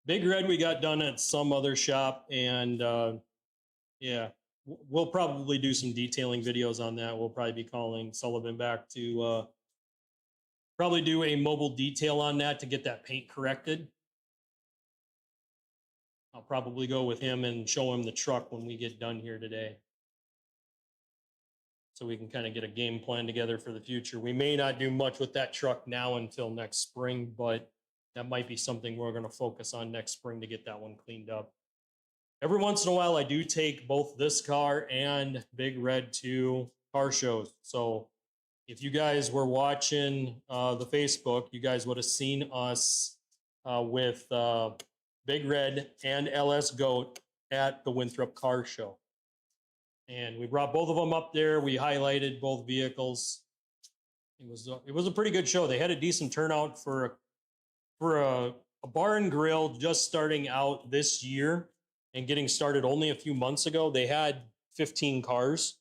Big Red we got done at some other shop, and yeah, we'll probably do some detailing videos on that. We'll probably be calling Sullivan back to probably do a mobile detail on that to get that paint corrected. I'll probably go with him and show him the truck when we get done here today, so we can kind of get a game plan together for the future. We may not do much with that truck now until next spring, but that might be something we're going to focus on next spring to get that one cleaned up. Every once in a while, I do take both this car and Big Red to car shows. So if you guys were watching the Facebook, you guys would have seen us with Big Red and LS Goat at the Winthrop Car Show. And we brought both of them up there. We highlighted both vehicles. It was a pretty good show. They had a decent turnout for a bar and grill just starting out this year and getting started only a few months ago. They had 15 cars,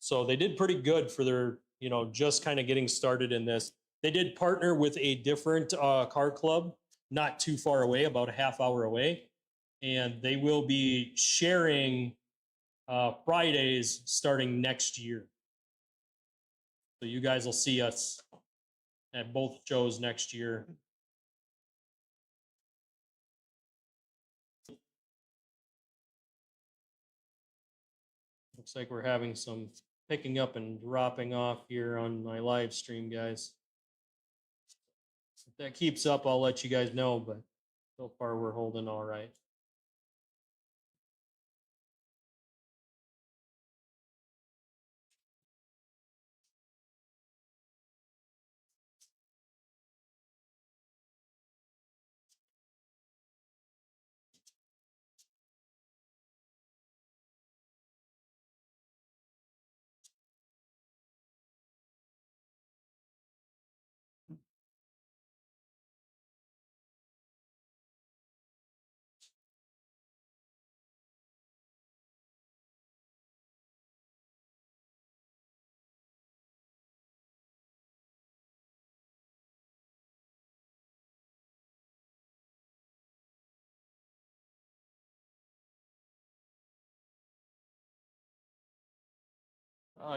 so they did pretty good for their, you know, just kind of getting started in this. They did partner with a different car club not too far away, about a half hour away, and they will be sharing Fridays starting next year. So you guys will see us at both shows next year. Looks like we're having some picking up and dropping off here on my live stream, guys. If that keeps up, I'll let you guys know, but so far we're holding all right.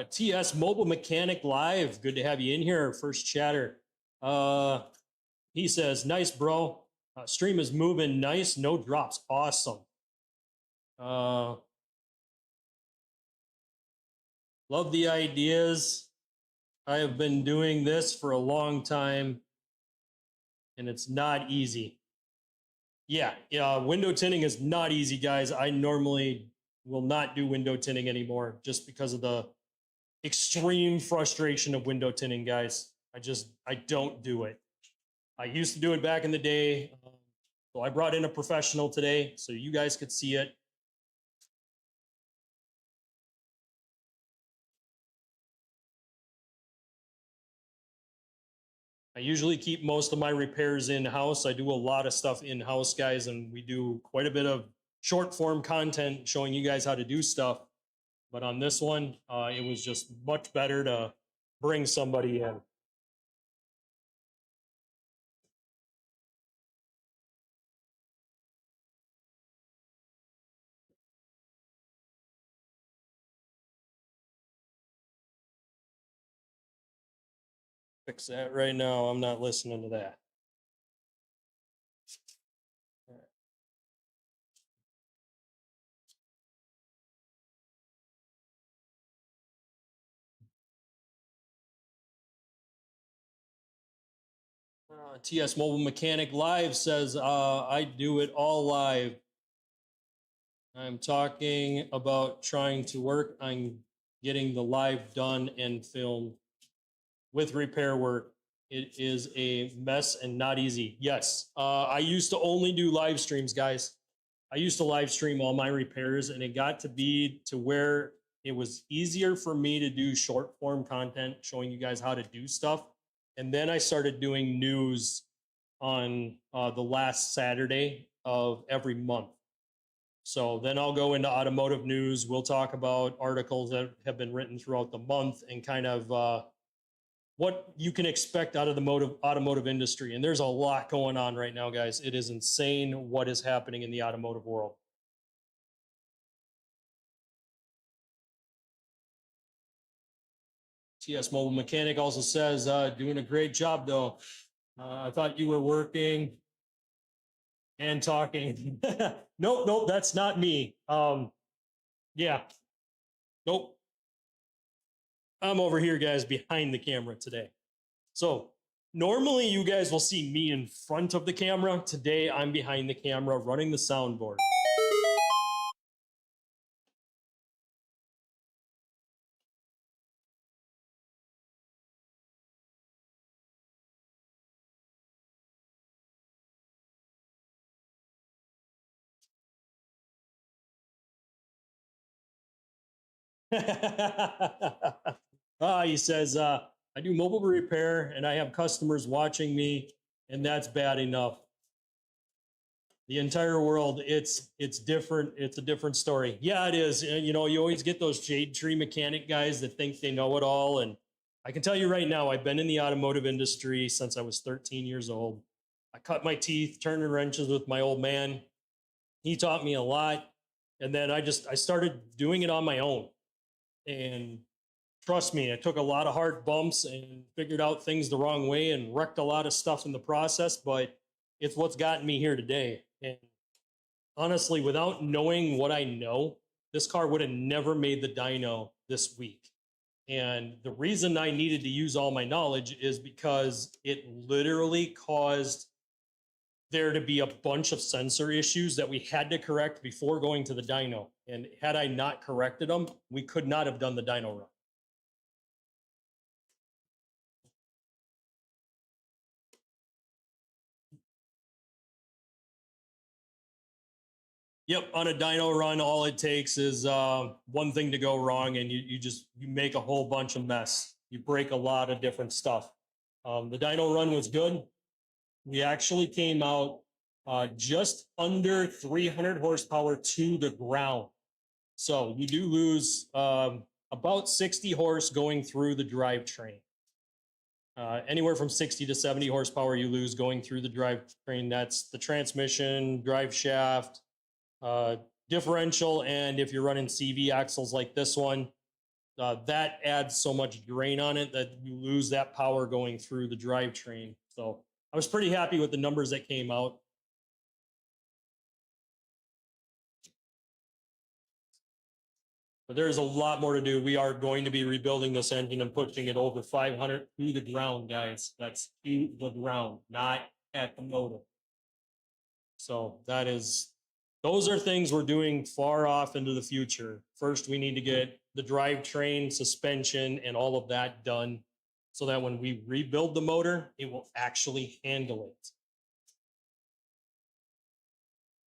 TS Mobile Mechanic Live, good to have you in here. First chatter. He says, nice, bro. Stream is moving nice, no drops. Awesome. Love the ideas. I have been doing this for a long time, and it's not easy. Yeah, window tinting is not easy, guys. I normally will not do window tinting anymore just because of the extreme frustration of window tinting, guys. I don't do it. I used to do it back in the day. So I brought in a professional today so you guys could see it. I usually keep most of my repairs in-house. I do a lot of stuff in-house, guys, and we do quite a bit of short form content showing you guys how to do stuff. But on this one, it was just much better to bring somebody in. Fix that right now. I'm not listening to that. TS Mobile Mechanic Live says, I do it all live. I'm talking about trying to work on getting the live done and filmed with repair work. It is a mess and not easy. Yes, I used to only do live streams, guys. I used to live stream all my repairs, and it got to be to where it was easier for me to do short form content, showing you guys how to do stuff. And then I started doing news on the last Saturday of every month. So then I'll go into automotive news. We'll talk about articles that have been written throughout the month and kind of what you can expect out of the automotive industry. And there's a lot going on right now, guys. It is insane what is happening in the automotive world. TS Mobile Mechanic also says, doing a great job, though. I thought you were working and talking. Nope, that's not me. Yeah, nope. I'm over here, guys, behind the camera today. So normally you guys will see me in front of the camera. Today I'm behind the camera running the soundboard. He says, I do mobile repair and I have customers watching me, and that's bad enough. The entire world, it's different. It's a different story. Yeah, it is. You know, you always get those shade tree mechanic guys that think they know it all. And I can tell you right now, I've been in the automotive industry since I was 13 years old. I cut my teeth turning wrenches with my old man. He taught me a lot. And then I started doing it on my own. And trust me, I took a lot of hard bumps and figured out things the wrong way and wrecked a lot of stuff in the process, but it's what's gotten me here today. And honestly, without knowing what I know, this car would have never made the dyno this week. And the reason I needed to use all my knowledge is because it literally caused there to be a bunch of sensor issues that we had to correct before going to the dyno. And had I not corrected them, we could not have done the dyno run. Yep, on a dyno run, all it takes is one thing to go wrong, and you make a whole bunch of mess. You break a lot of different stuff. The dyno run was good. We actually came out just under 300 horsepower to the ground. So you do lose about 60 horse going through the drivetrain. Anywhere from 60 to 70 horsepower you lose going through the drivetrain. That's the transmission, drive shaft, differential, and if you're running CV axles like this one, that adds so much drain on it that you lose that power going through the drivetrain. So I was pretty happy with the numbers that came out. But there's a lot more to do. We are going to be rebuilding this engine and pushing it over 500 to the ground, guys. That's to the ground, not at the motor. So those are things we're doing far off into the future. First, we need to get the drivetrain, suspension, and all of that done so that when we rebuild the motor, it will actually handle it.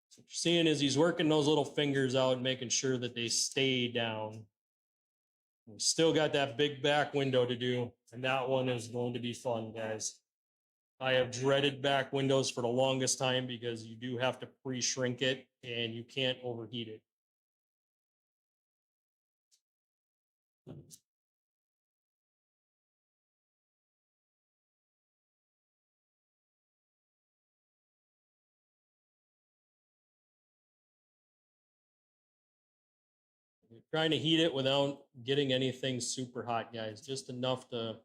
So what you're seeing is he's working those little fingers out, making sure that they stay down. We still got that big back window to do, and that one is going to be fun, guys. I have dreaded back windows for the longest time because you do have to pre-shrink it and you can't overheat it. You're trying to heat it without getting anything super hot, guys. Just enough to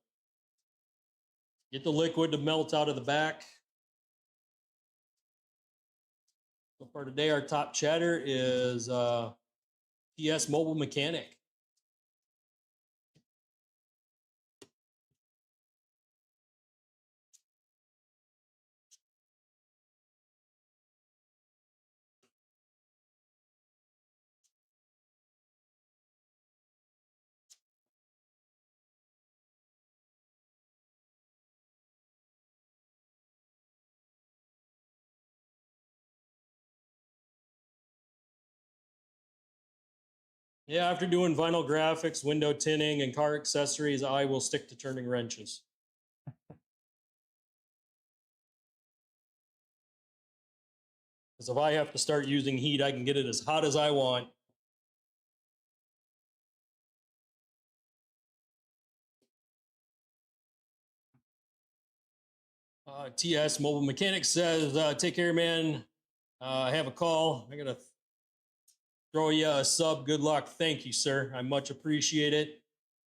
Get the liquid to melt out of the back. So for today, our top chatter is TS Mobile Mechanic. Yeah, after doing vinyl graphics, window tinting, and car accessories, I will stick to turning wrenches. Because if I have to start using heat, I can get it as hot as I want. TS Mobile Mechanic says, take care, man. I have a call. I got to throw you a sub. Good luck. Thank you, sir. I much appreciate it.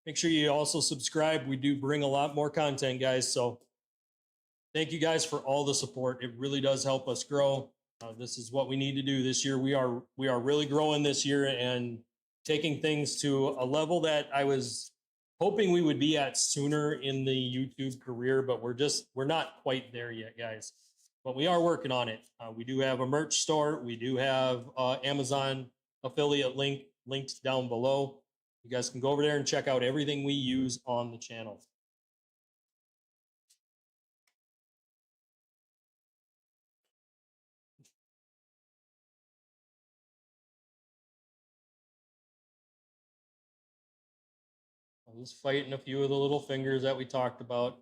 Make sure you also subscribe. We do bring a lot more content, guys. So thank you guys for all the support. It really does help us grow. This is what we need to do this year. We are really growing this year and taking things to a level that I was hoping we would be at sooner in the YouTube career, but we're not quite there yet, guys. But we are working on it. We do have a merch store. We do have Amazon affiliate linked down below. You guys can go over there and check out everything we use on the channel. I'm just fighting a few of the little fingers that we talked about.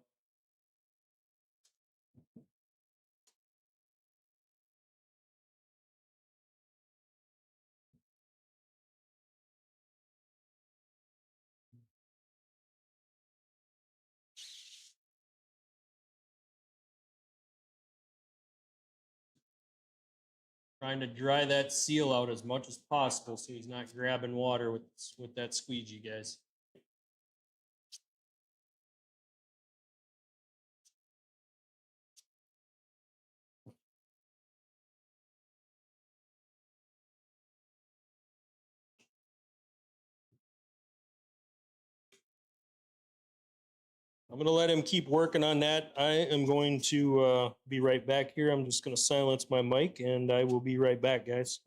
Trying to dry that seal out as much as possible so he's not grabbing water with that squeegee, guys. I'm going to let him keep working on that. I am going to be right back here. I'm just going to silence my mic and I will be right back, guys.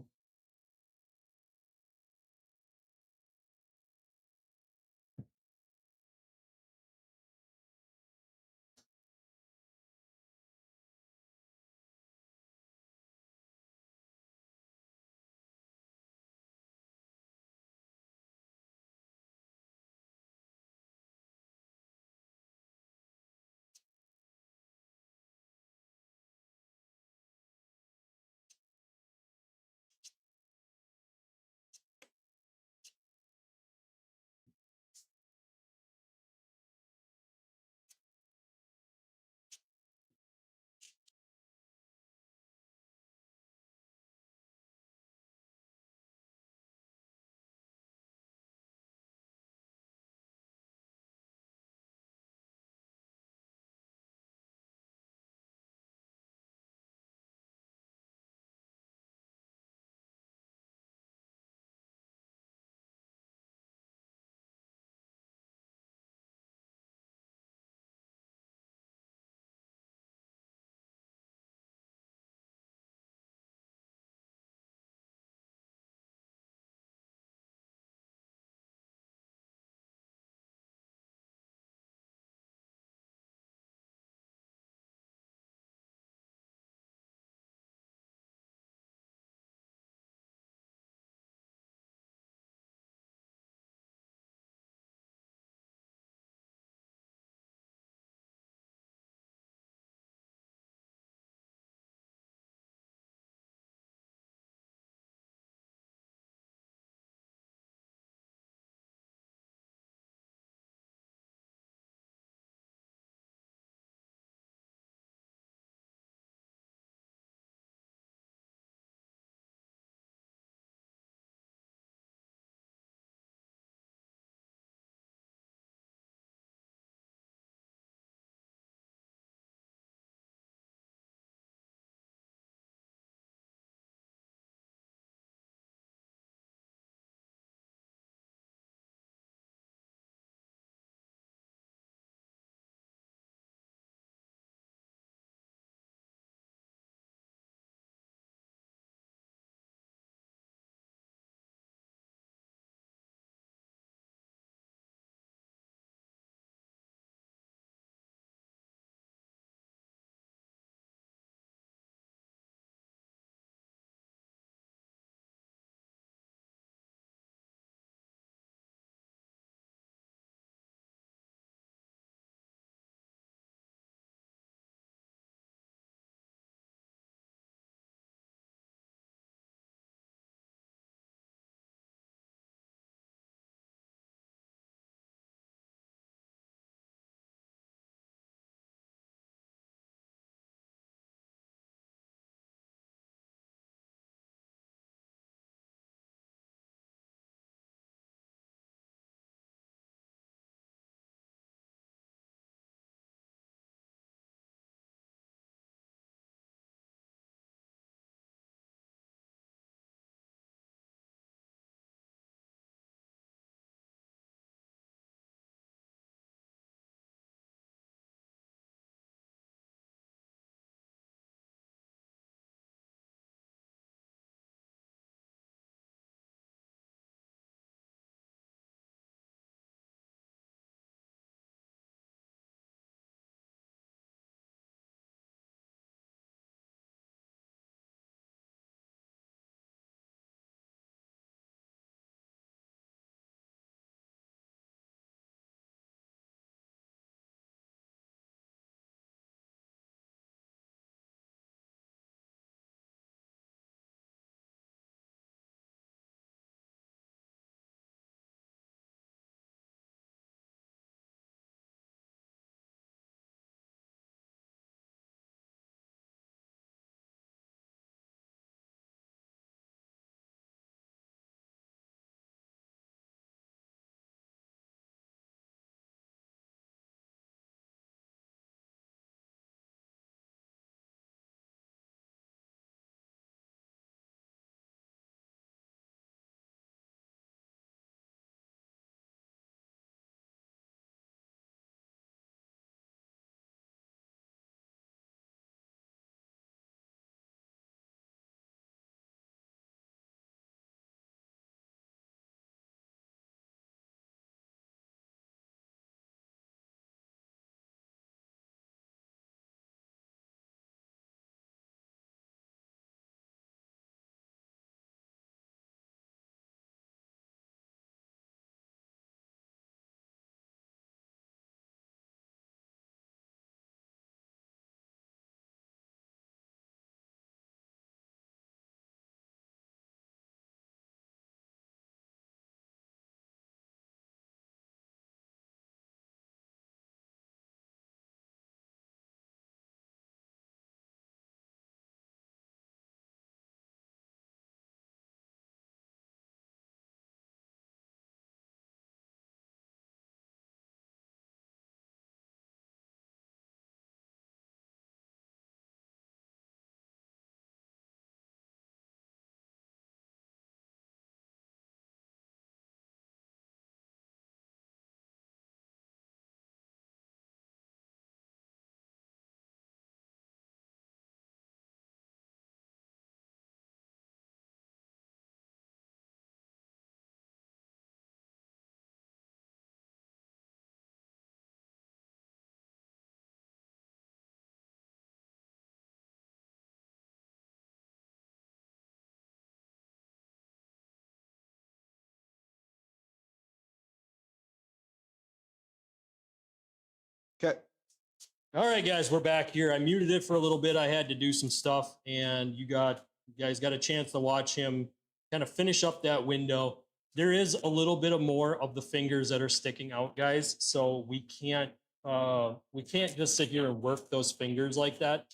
All right, guys, we're back here. I muted it for a little bit. I had to do some stuff, and you guys got a chance to watch him kind of finish up that window. There is a little bit of more of the fingers that are sticking out, guys. So we can't just sit here and work those fingers like that.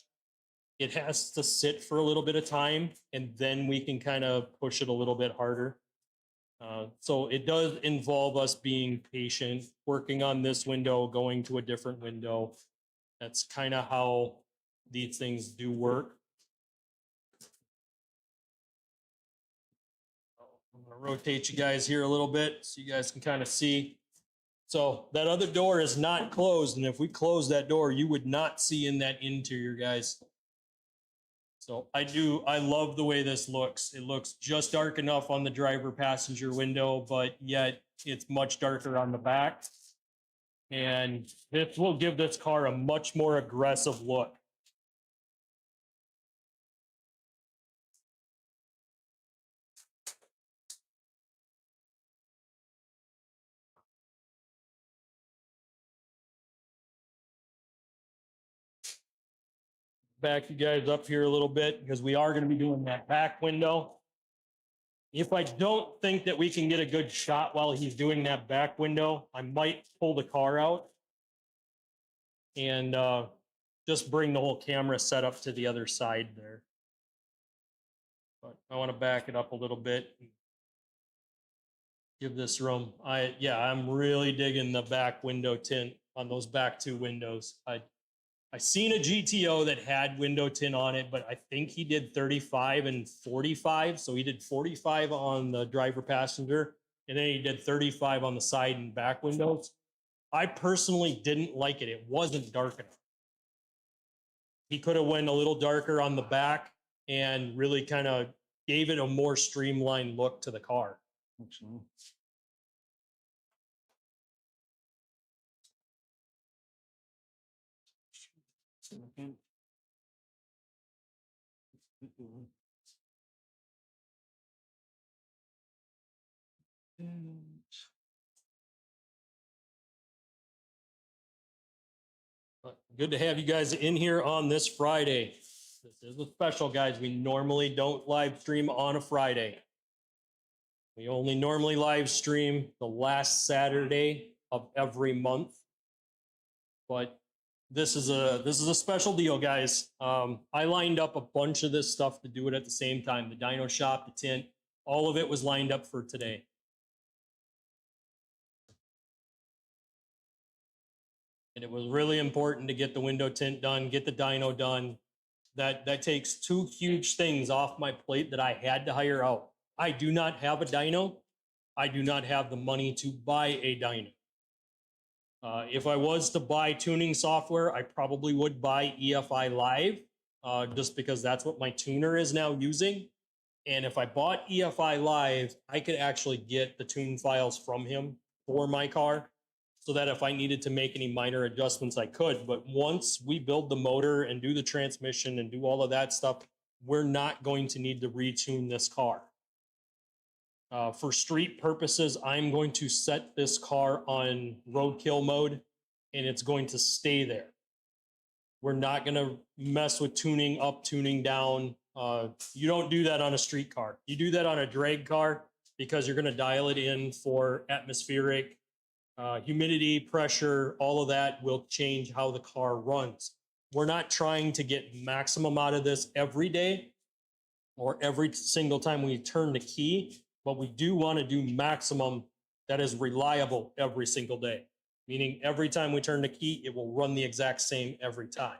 It has to sit for a little bit of time, and then we can kind of push it a little bit harder. So it does involve us being patient, working on this window, going to a different window. That's kind of how these things do work. I'm going to rotate you guys here a little bit so you guys can kind of see. So that other door is not closed, and if we close that door, you would not see in that interior, guys. So I love the way this looks. It looks just dark enough on the driver passenger window, but yet it's much darker on the back. And this will give this car a much more aggressive look. Back you guys up here a little bit because we are going to be doing that back window. If I don't think that we can get a good shot while he's doing that back window, I might pull the car out and just bring the whole camera setup to the other side there. But I want to back it up a little bit. Give this room. I'm really digging the back window tint on those back two windows. I seen a GTO that had window tint on it, but I think he did 35 and 45. So he did 45 on the driver passenger, and then he did 35 on the side and back windows. I personally didn't like it. It wasn't dark enough. He could have went a little darker on the back and really kind of gave it a more streamlined look to the car. Actually. Good to have you guys in here on this Friday. This is a special, guys. We normally don't live stream on a Friday. We only normally live stream the last Saturday of every month. But this is a special deal, guys. I lined up a bunch of this stuff to do it at the same time. The dyno shop, the tint, all of it was lined up for today. And it was really important to get the window tint done, get the dyno done. That takes two huge things off my plate that I had to hire out. I do not have a dyno. I do not have the money to buy a dyno. If I was to buy tuning software, I probably would buy EFI Live, just because that's what my tuner is now using. And if I bought EFI Live, I could actually get the tune files from him for my car, so that if I needed to make any minor adjustments, I could. But once we build the motor and do the transmission and do all of that stuff, we're not going to need to retune this car. For street purposes, I'm going to set this car on roadkill mode, and it's going to stay there. We're not going to mess with tuning up, tuning down. You don't do that on a street car. You do that on a drag car because you're going to dial it in for atmospheric, humidity, pressure, all of that will change how the car runs. We're not trying to get maximum out of this every day or every single time we turn the key, but we do want to do maximum that is reliable every single day, meaning every time we turn the key, it will run the exact same every time.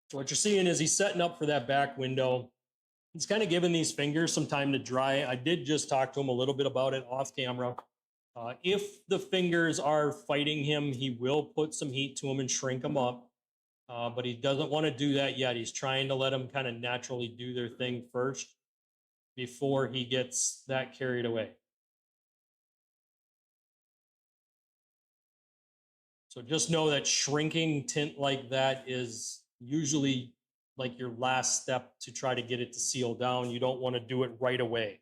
So what you're seeing is he's setting up for that back window. He's kind of giving these fingers some time to dry. I did just talk to him a little bit about it off camera. If the fingers are fighting him, he will put some heat to them and shrink them up. But he doesn't want to do that yet. He's trying to let them kind of naturally do their thing first before he gets that carried away. So just know that shrinking tint like that is usually like your last step to try to get it to seal down. You don't want to do it right away.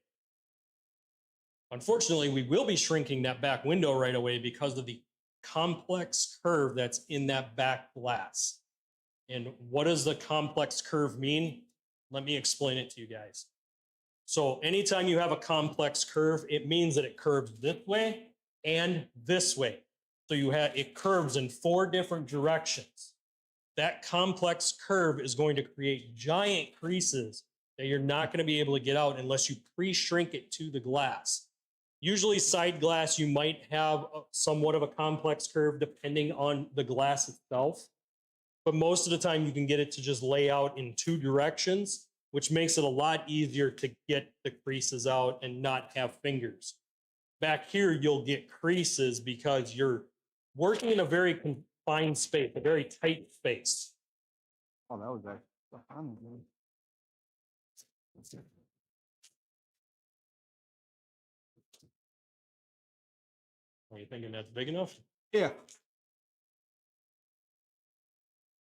Unfortunately, we will be shrinking that back window right away because of the complex curve that's in that back glass. And what does the complex curve mean? Let me explain it to you guys. So anytime you have a complex curve, it means that it curves this way and this way. So it curves in 4 different directions. That complex curve is going to create giant creases that you're not going to be able to get out unless you pre-shrink it to the glass. Usually side glass, you might have somewhat of a complex curve depending on the glass itself. But most of the time you can get it to just lay out in 2 directions, which makes it a lot easier to get the creases out and not have fingers. Back here, you'll get creases because you're working in a very confined space, a very tight space. Oh, that was actually. Are you thinking that's big enough? Yeah.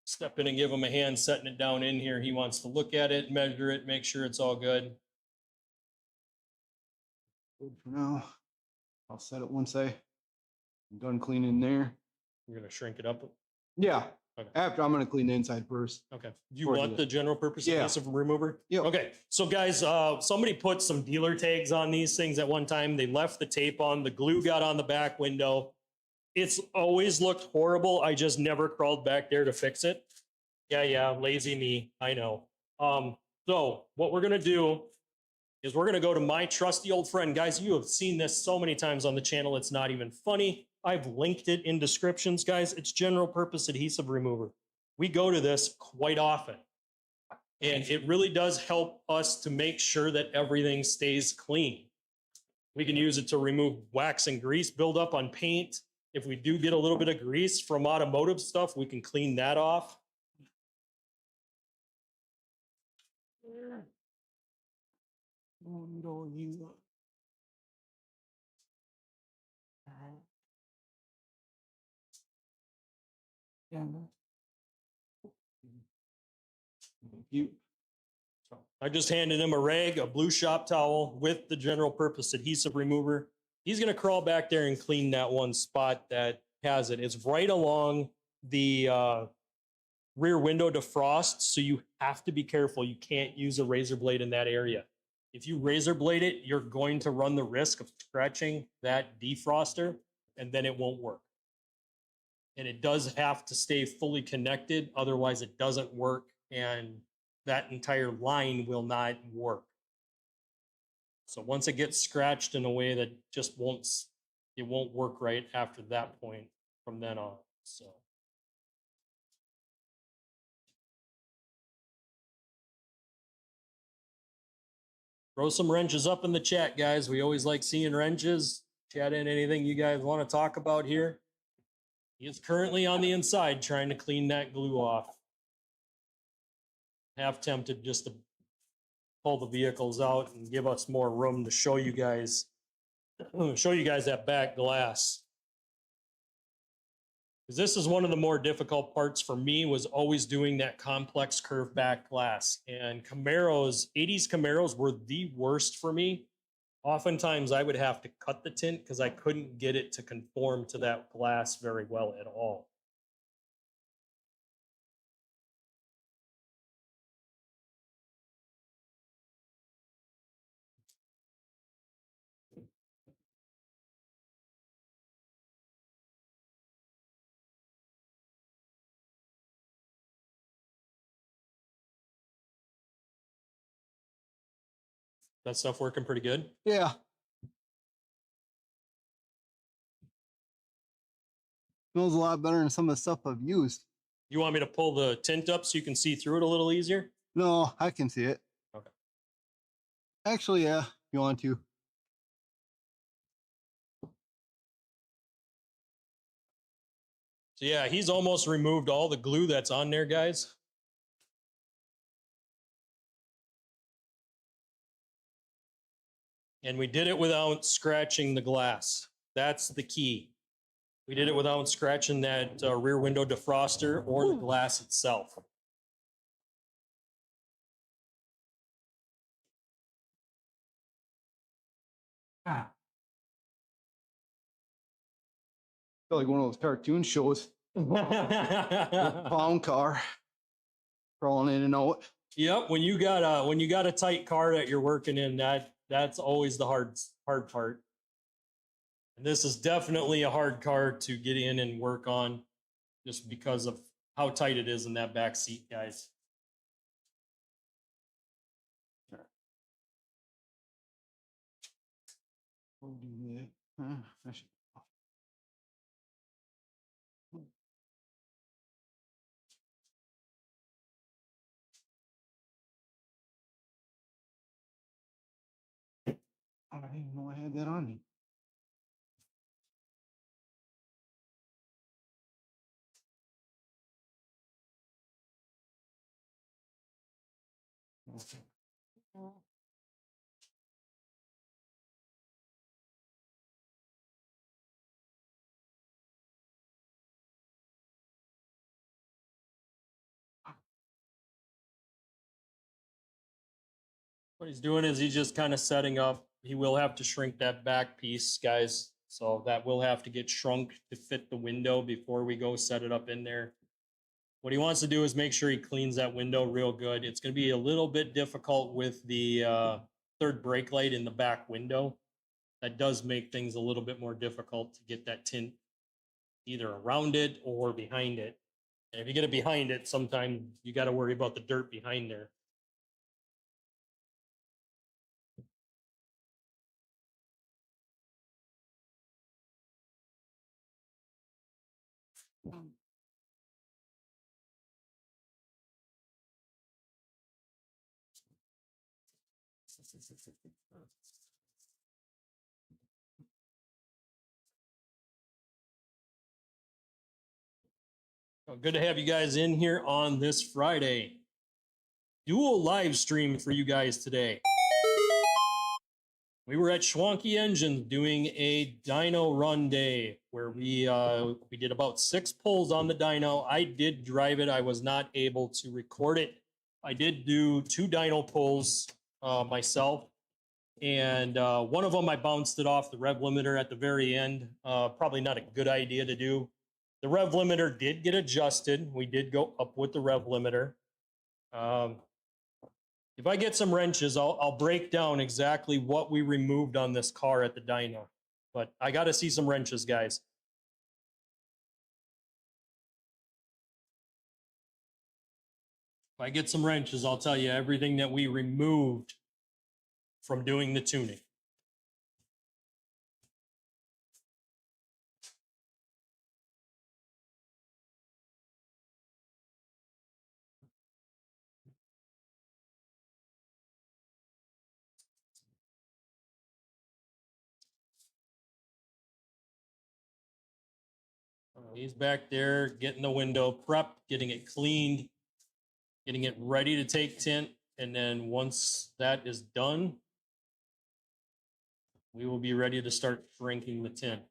Step in and give him a hand setting it down in here. He wants to look at it, measure it, make sure it's all good. Good for now. I'll set it once I'm done cleaning there. You're going to shrink it up. Yeah. Okay. After I'm going to clean the inside first. Okay. Do you want the general purpose adhesive remover? Yeah. Okay. So guys, somebody put some dealer tags on these things at one time. They left the tape on. The glue got on the back window. It's always looked horrible. I just never crawled back there to fix it. Yeah, lazy me. I know. So what we're going to do is we're going to go to my trusty old friend. Guys, you have seen this so many times on the channel. It's not even funny. I've linked it in descriptions, guys. It's general purpose adhesive remover. We go to this quite often. And it really does help us to make sure that everything stays clean. We can use it to remove wax and grease buildup on paint. If we do get a little bit of grease from automotive stuff, we can clean that off. I just handed him a rag, a blue shop towel with the general purpose adhesive remover. He's going to crawl back there and clean that one spot that has it. It's right along the rear window defrost, so you have to be careful. You can't use a razor blade in that area. If you razor blade it, you're going to run the risk of scratching that defroster, and then it won't work. And it does have to stay fully connected, otherwise it doesn't work, and that entire line will not work. So once it gets scratched in a way that just it won't work right after that point from then on. So throw some wrenches up in the chat, guys. We always like seeing wrenches. Chat in anything you guys want to talk about here. He is currently on the inside trying to clean that glue off. Half tempted just to pull the vehicles out and give us more room to show you guys that back glass. Because this is one of the more difficult parts for me, was always doing that complex curve back glass. And Camaros, 80s Camaros were the worst for me. Oftentimes I would have to cut the tint because I couldn't get it to conform to that glass very well at all. That stuff working pretty good? Yeah. Smells a lot better than some of the stuff I've used. You want me to pull the tint up so you can see through it a little easier? No, I can see it. Okay. Actually, yeah, if you want to. So yeah, he's almost removed all the glue that's on there, guys. And we did it without scratching the glass. That's the key. We did it without scratching that rear window defroster or the glass itself. feel like one of those cartoon shows. Pound car crawling in and out. Yep, when you got a tight car that you're working in, that's always the hard part. And this is definitely a hard car to get in and work on, just because of how tight it is in that back seat, guys. I didn't even know I had that on me. What he's doing is he's just kind of setting up. He will have to shrink that back piece, guys. So that will have to get shrunk to fit the window before we go set it up in there. What he wants to do is make sure he cleans that window real good. It's going to be a little bit difficult with the third brake light in the back window. That does make things a little bit more difficult to get that tint either around it or behind it. And if you get it behind it, sometimes you got to worry about the dirt behind there. Well, good to have you guys in here on this Friday. Dual live stream for you guys today. We were at Schwanky Engines doing a dyno run day where we did about 6 pulls on the dyno. I did drive it. I was not able to record it. I did do 2 dyno pulls myself, and one of them I bounced it off the rev limiter at the very end. Probably not a good idea to do. The rev limiter did get adjusted. We did go up with the rev limiter. If I get some wrenches, I'll break down exactly what we removed on this car at the dyno. But I got to see some wrenches, guys. If I get some wrenches, I'll tell you everything that we removed from doing the tuning. He's back there getting the window prepped, getting it cleaned, getting it ready to take tint. And then once that is done, we will be ready to start shrinking the tint.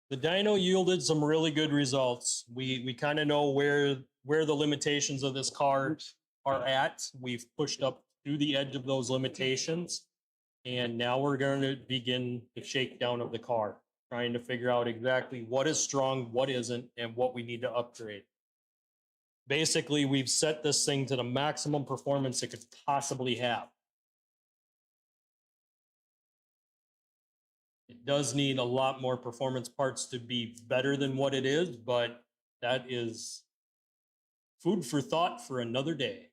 The dyno yielded some really good results. We kind of know where the limitations of this car are at. We've pushed up to the edge of those limitations, and now we're going to begin the shakedown of the car, trying to figure out exactly what is strong, what isn't, and what we need to upgrade. Basically, we've set this thing to the maximum performance it could possibly have. It does need a lot more performance parts to be better than what it is, but that is food for thought for another day.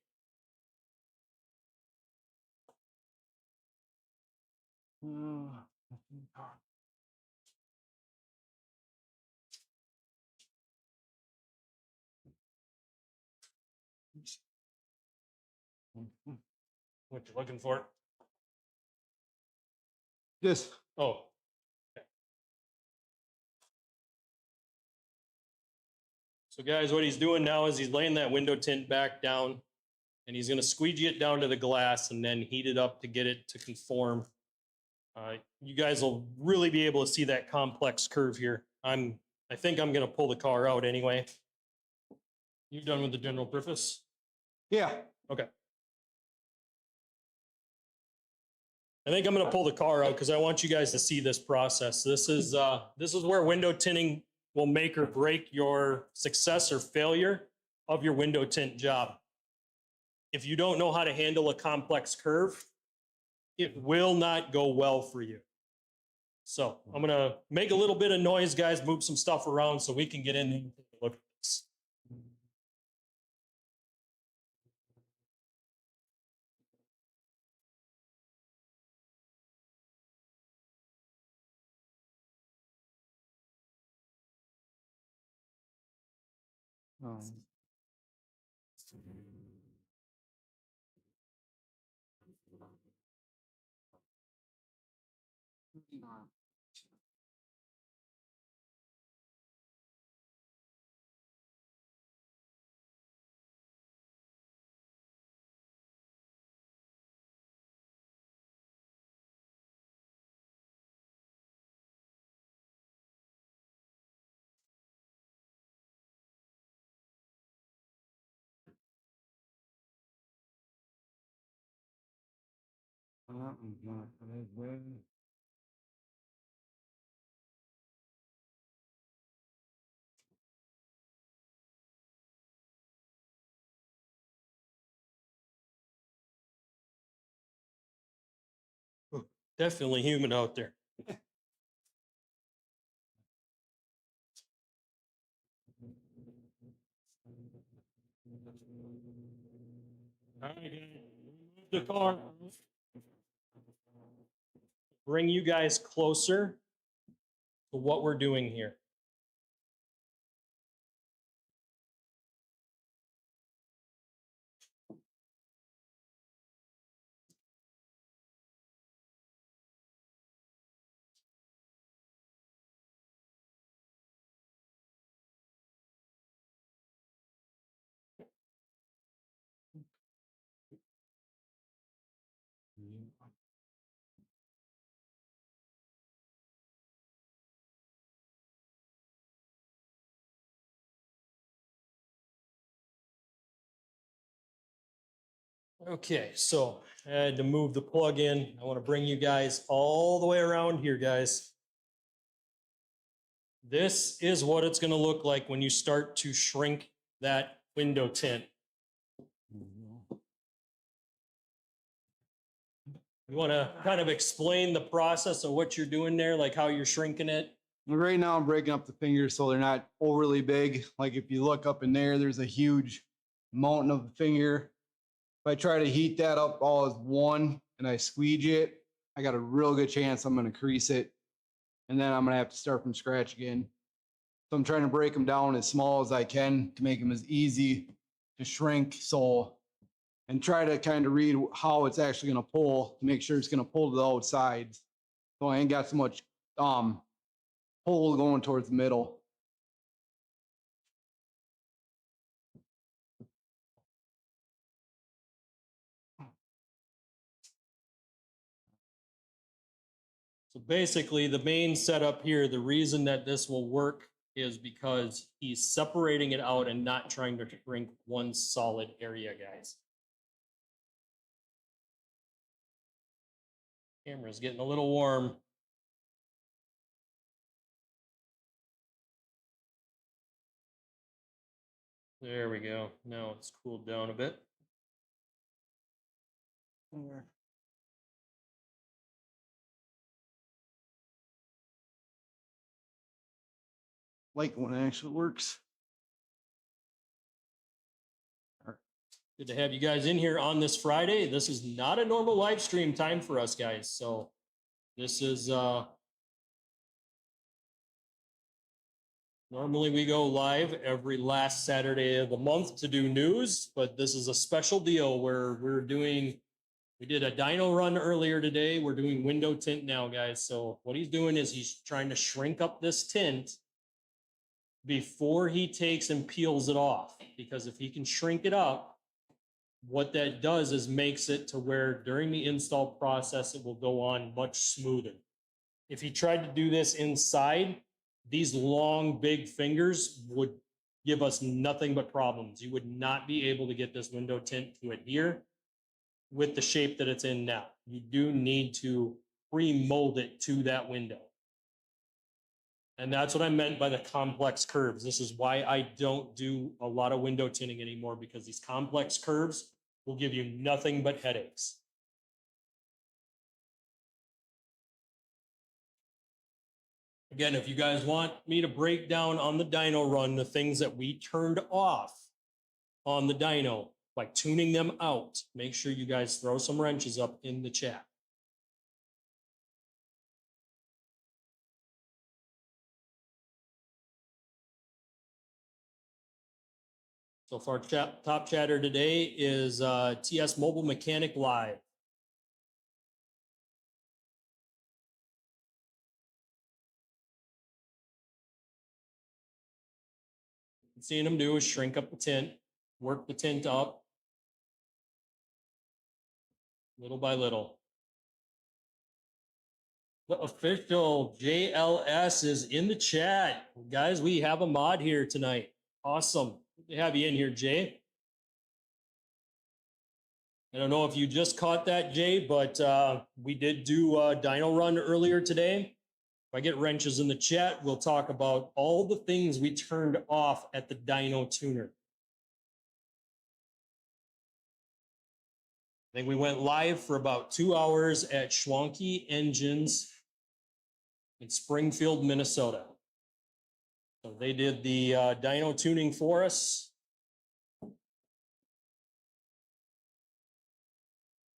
What you looking for? This. Oh. So guys, what he's doing now is he's laying that window tint back down and he's going to squeegee it down to the glass and then heat it up to get it to conform. You guys will really be able to see that complex curve here. I think I'm going to pull the car out anyway. You done with the general purpose? Yeah. Okay. I think I'm going to pull the car out because I want you guys to see this process. This is where window tinting will make or break your success or failure of your window tint job. If you don't know how to handle a complex curve, it will not go well for you. So I'm going to make a little bit of noise, guys, move some stuff around so we can get in and take a look at this. Definitely humid out there. All right, move the car. Bring you guys closer to what we're doing here. Okay, so I had to move the plug in. I want to bring you guys all the way around here, guys. This is what it's going to look like when you start to shrink that window tint. You want to kind of explain the process of what you're doing there, like how you're shrinking it? Right now I'm breaking up the fingers so they're not overly big. Like if you look up in there, there's a huge mountain of the finger. If I try to heat that up all as one and I squeegee it, I got a real good chance I'm going to crease it. And then I'm going to have to start from scratch again. So I'm trying to break them down as small as I can to make them as easy to shrink. So, and try to kind of read how it's actually going to pull to make sure it's going to pull to the outside. So I ain't got so much pull going towards the middle. So basically the main setup here, the reason that this will work is because he's separating it out and not trying to shrink one solid area, guys. Camera's getting a little warm. There we go. Now it's cooled down a bit. Like when it actually works. Good to have you guys in here on this Friday. This is not a normal live stream time for us, guys. So this is normally we go live every last Saturday of the month to do news, but this is a special deal where we did a dyno run earlier today. We're doing window tint now, guys. So what he's doing is he's trying to shrink up this tint before he takes and peels it off, because if he can shrink it up, what that does is makes it to where during the install process, it will go on much smoother. If he tried to do this inside, these long, big fingers would give us nothing but problems. You would not be able to get this window tint to adhere with the shape that it's in now. You do need to pre-mold it to that window. And that's what I meant by the complex curves. This is why I don't do a lot of window tinting anymore, because these complex curves will give you nothing but headaches. Again, if you guys want me to break down on the dyno run the things that we turned off on the dyno by tuning them out, make sure you guys throw some wrenches up in the chat. So far, top chatter today is TS Mobile Mechanic Live. Seeing him do is shrink up the tint, work the tint up little by little. The official JLS is in the chat. Guys, we have a mod here tonight. Awesome. Good to have you in here, Jay. I don't know if you just caught that, Jay, but we did do a dyno run earlier today. If I get wrenches in the chat, we'll talk about all the things we turned off at the dyno tuner. I think we went live for about 2 hours at Schwanke Engines in Springfield, Minnesota. So they did the dyno tuning for us.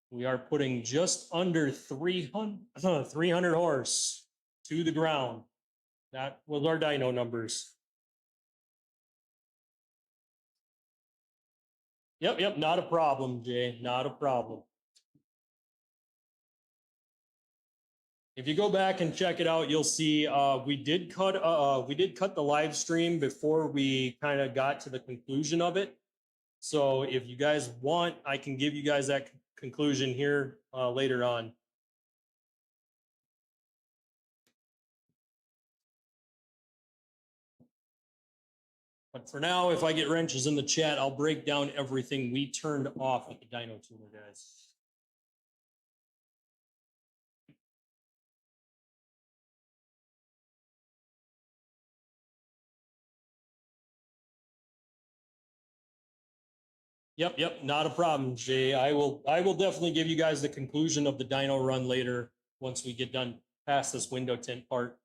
We are putting just under 300 horse to the ground. That was our dyno numbers. Yep, not a problem, Jay, not a problem. If you go back and check it out, you'll see we did cut the live stream before we kind of got to the conclusion of it. So if you guys want, I can give you guys that conclusion here later on. But for now, if I get wrenches in the chat, I'll break down everything we turned off at the dyno tuner, guys. Yep, not a problem, Jay. I will definitely give you guys the conclusion of the dyno run later once we get done past this window tint part.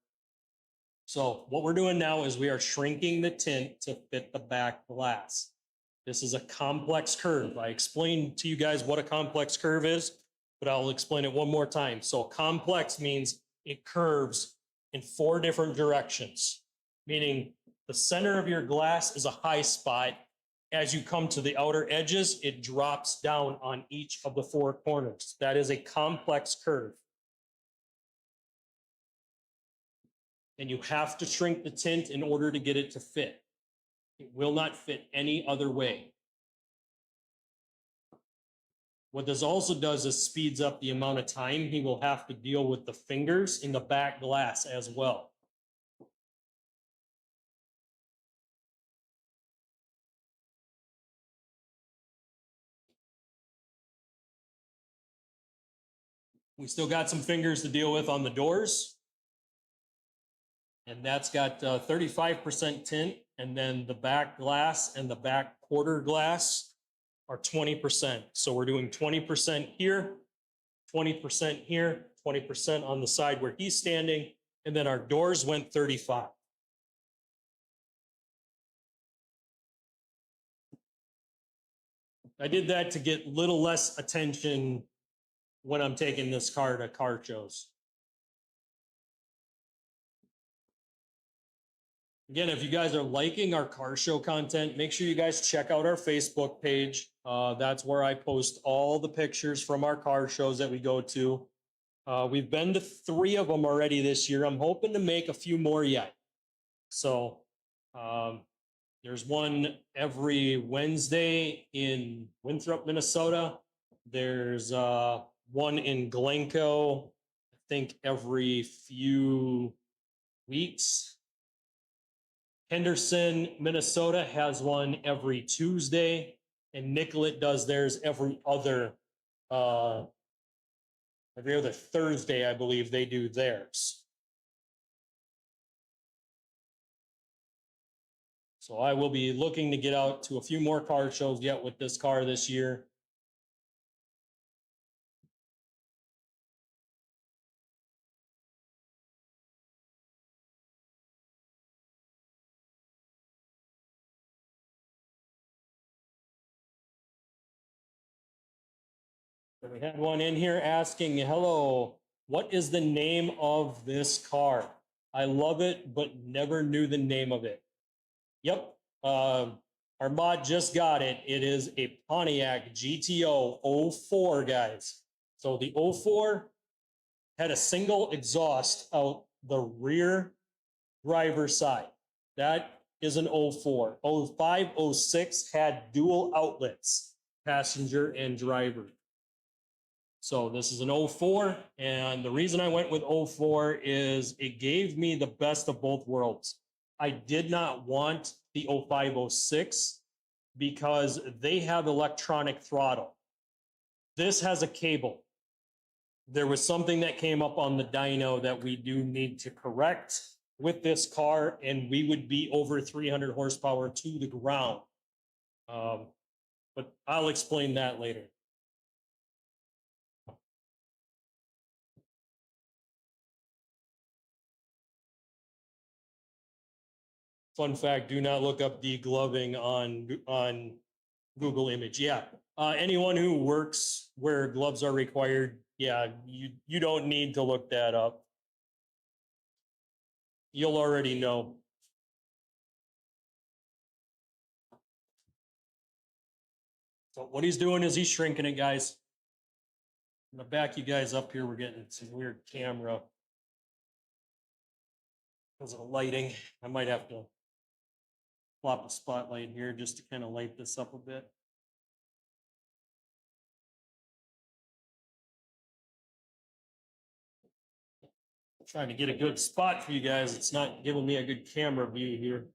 So what we're doing now is we are shrinking the tint to fit the back glass. This is a complex curve. I explained to you guys what a complex curve is, but I'll explain it one more time. So complex means it curves in 4 different directions, meaning the center of your glass is a high spot. As you come to the outer edges, it drops down on each of the 4 corners. That is a complex curve. And you have to shrink the tint in order to get it to fit. It will not fit any other way. What this also does is speeds up the amount of time he will have to deal with the fingers in the back glass as well. We still got some fingers to deal with on the doors. And that's got 35% tint. And then the back glass and the back quarter glass are 20%. So we're doing 20% here, 20% here, 20% on the side where he's standing. And then our doors went 35. I did that to get a little less attention when I'm taking this car to car shows. Again, if you guys are liking our car show content, make sure you guys check out our Facebook page. That's where I post all the pictures from our car shows that we go to. We've been to 3 of them already this year. I'm hoping to make a few more yet. So There's one every Wednesday in Winthrop, Minnesota. There's one in Glencoe, I think every few weeks. Henderson, Minnesota has one every Tuesday, and Nicollet does theirs every other Thursday, I believe they do theirs. So I will be looking to get out to a few more car shows yet with this car this year. We had one in here asking, hello, what is the name of this car? I love it, but never knew the name of it. Yep, our mod just got it. It is a Pontiac GTO 04, guys. So the 04 had a single exhaust out the rear driver's side. That is an 04. 05, 06 had dual outlets, passenger and driver. So this is an 04, and the reason I went with 04 is it gave me the best of both worlds. I did not want the 05, 06 because they have electronic throttle. This has a cable. There was something that came up on the dyno that we do need to correct with this car, and we would be over 300 horsepower to the ground. But I'll explain that later. Fun fact, do not look up degloving on Google Image. Yeah, anyone who works where gloves are required, yeah, you don't need to look that up. You'll already know. So what he's doing is he's shrinking it, guys. I'm gonna back you guys up here. We're getting some weird camera because of the lighting. I might have to flop a spotlight here just to kind of light this up a bit. Trying to get a good spot for you guys. It's not giving me a good camera view here.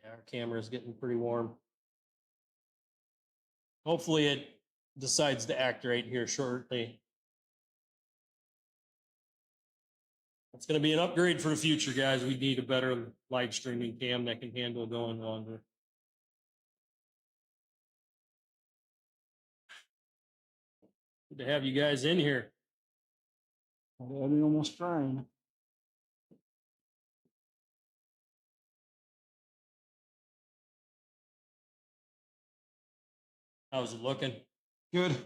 Yeah, our camera is getting pretty warm. Hopefully it decides to act right here shortly. It's going to be an upgrade for the future, guys. We need a better live streaming cam that can handle going longer. Good to have you guys in here. Already almost trying. How's it looking? Good.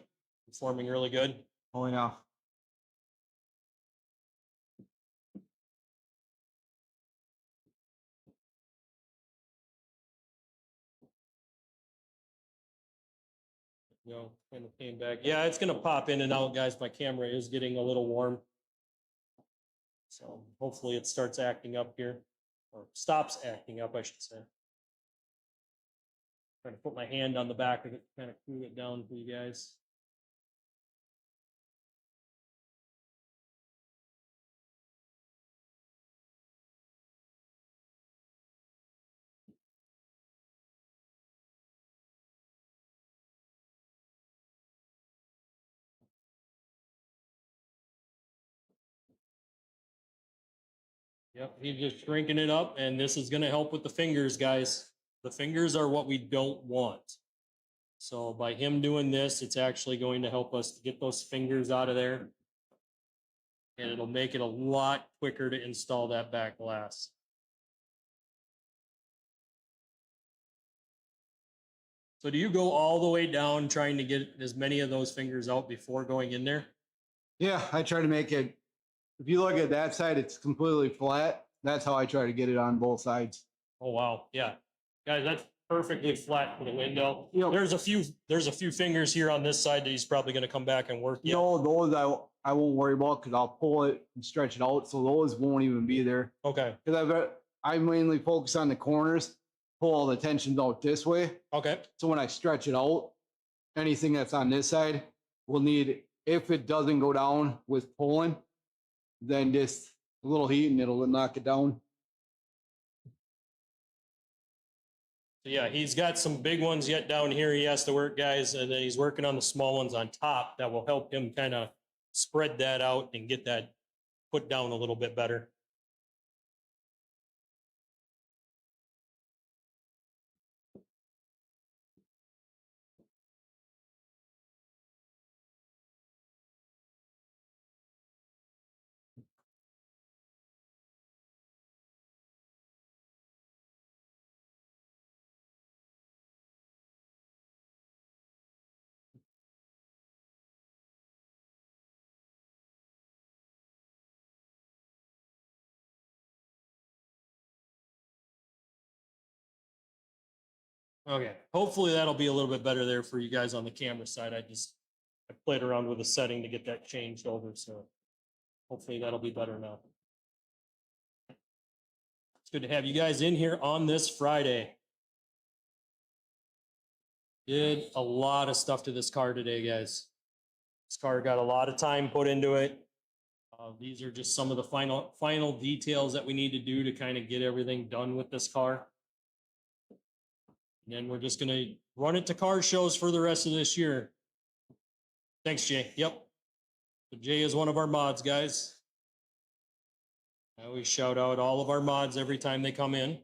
Performing really good. Oh yeah. No, kind of came back. Yeah, it's going to pop in and out, guys. My camera is getting a little warm. So hopefully it starts acting up here, or stops acting up, I should say. Trying to put my hand on the back of it, kind of cool it down for you guys. Yep, he's just shrinking it up, and this is going to help with the fingers, guys. The fingers are what we don't want. So by him doing this, it's actually going to help us get those fingers out of there. And it'll make it a lot quicker to install that back glass. So do you go all the way down trying to get as many of those fingers out before going in there? Yeah, I try to make it. If you look at that side, it's completely flat. That's how I try to get it on both sides. Oh wow, yeah, guys, that's perfectly flat for the window. Yep. There's a few fingers here on this side that he's probably going to come back and work. No, those I won't worry about because I'll pull it and stretch it out, so those won't even be there. Okay. Because I mainly focus on the corners, pull all the tensions out this way. Okay. So when I stretch it out, anything that's on this side will need, if it doesn't go down with pulling, then just a little heat and it'll knock it down. Yeah, he's got some big ones yet down here he has to work, guys, and then he's working on the small ones on top that will help him kind of spread that out and get that put down a little bit better. Okay, hopefully that'll be a little bit better there for you guys on the camera side. I played around with a setting to get that changed over, so hopefully that'll be better now. It's good to have you guys in here on this Friday. Did a lot of stuff to this car today, guys. This car got a lot of time put into it. These are just some of the final details that we need to do to kind of get everything done with this car. And then we're just going to run it to car shows for the rest of this year. Thanks, Jay. Yep. So Jay is one of our mods, guys. I always shout out all of our mods every time they come in.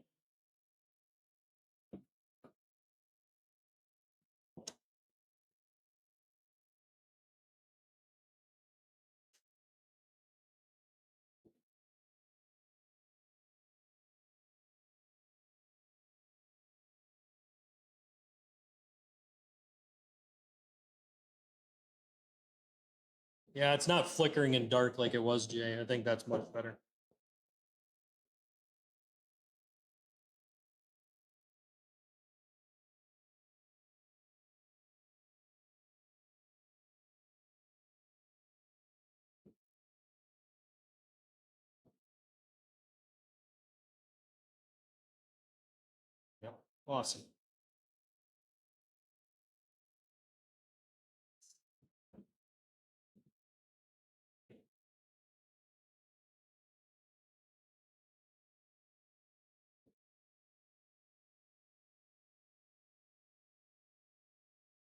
Yeah, it's not flickering and dark like it was, Jay. I think that's much better. Yeah, awesome.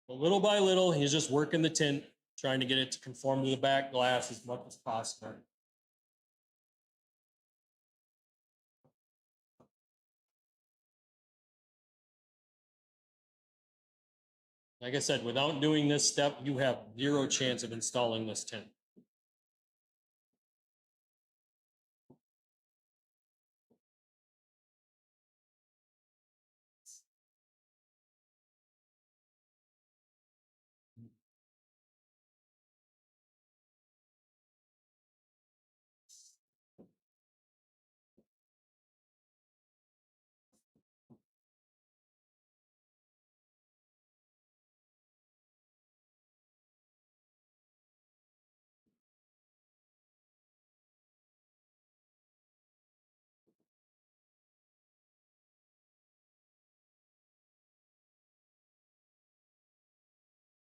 But little by little, he's just working the tint, trying to get it to conform to the back glass as much as possible. Like I said, without doing this step, you have zero chance of installing this tint.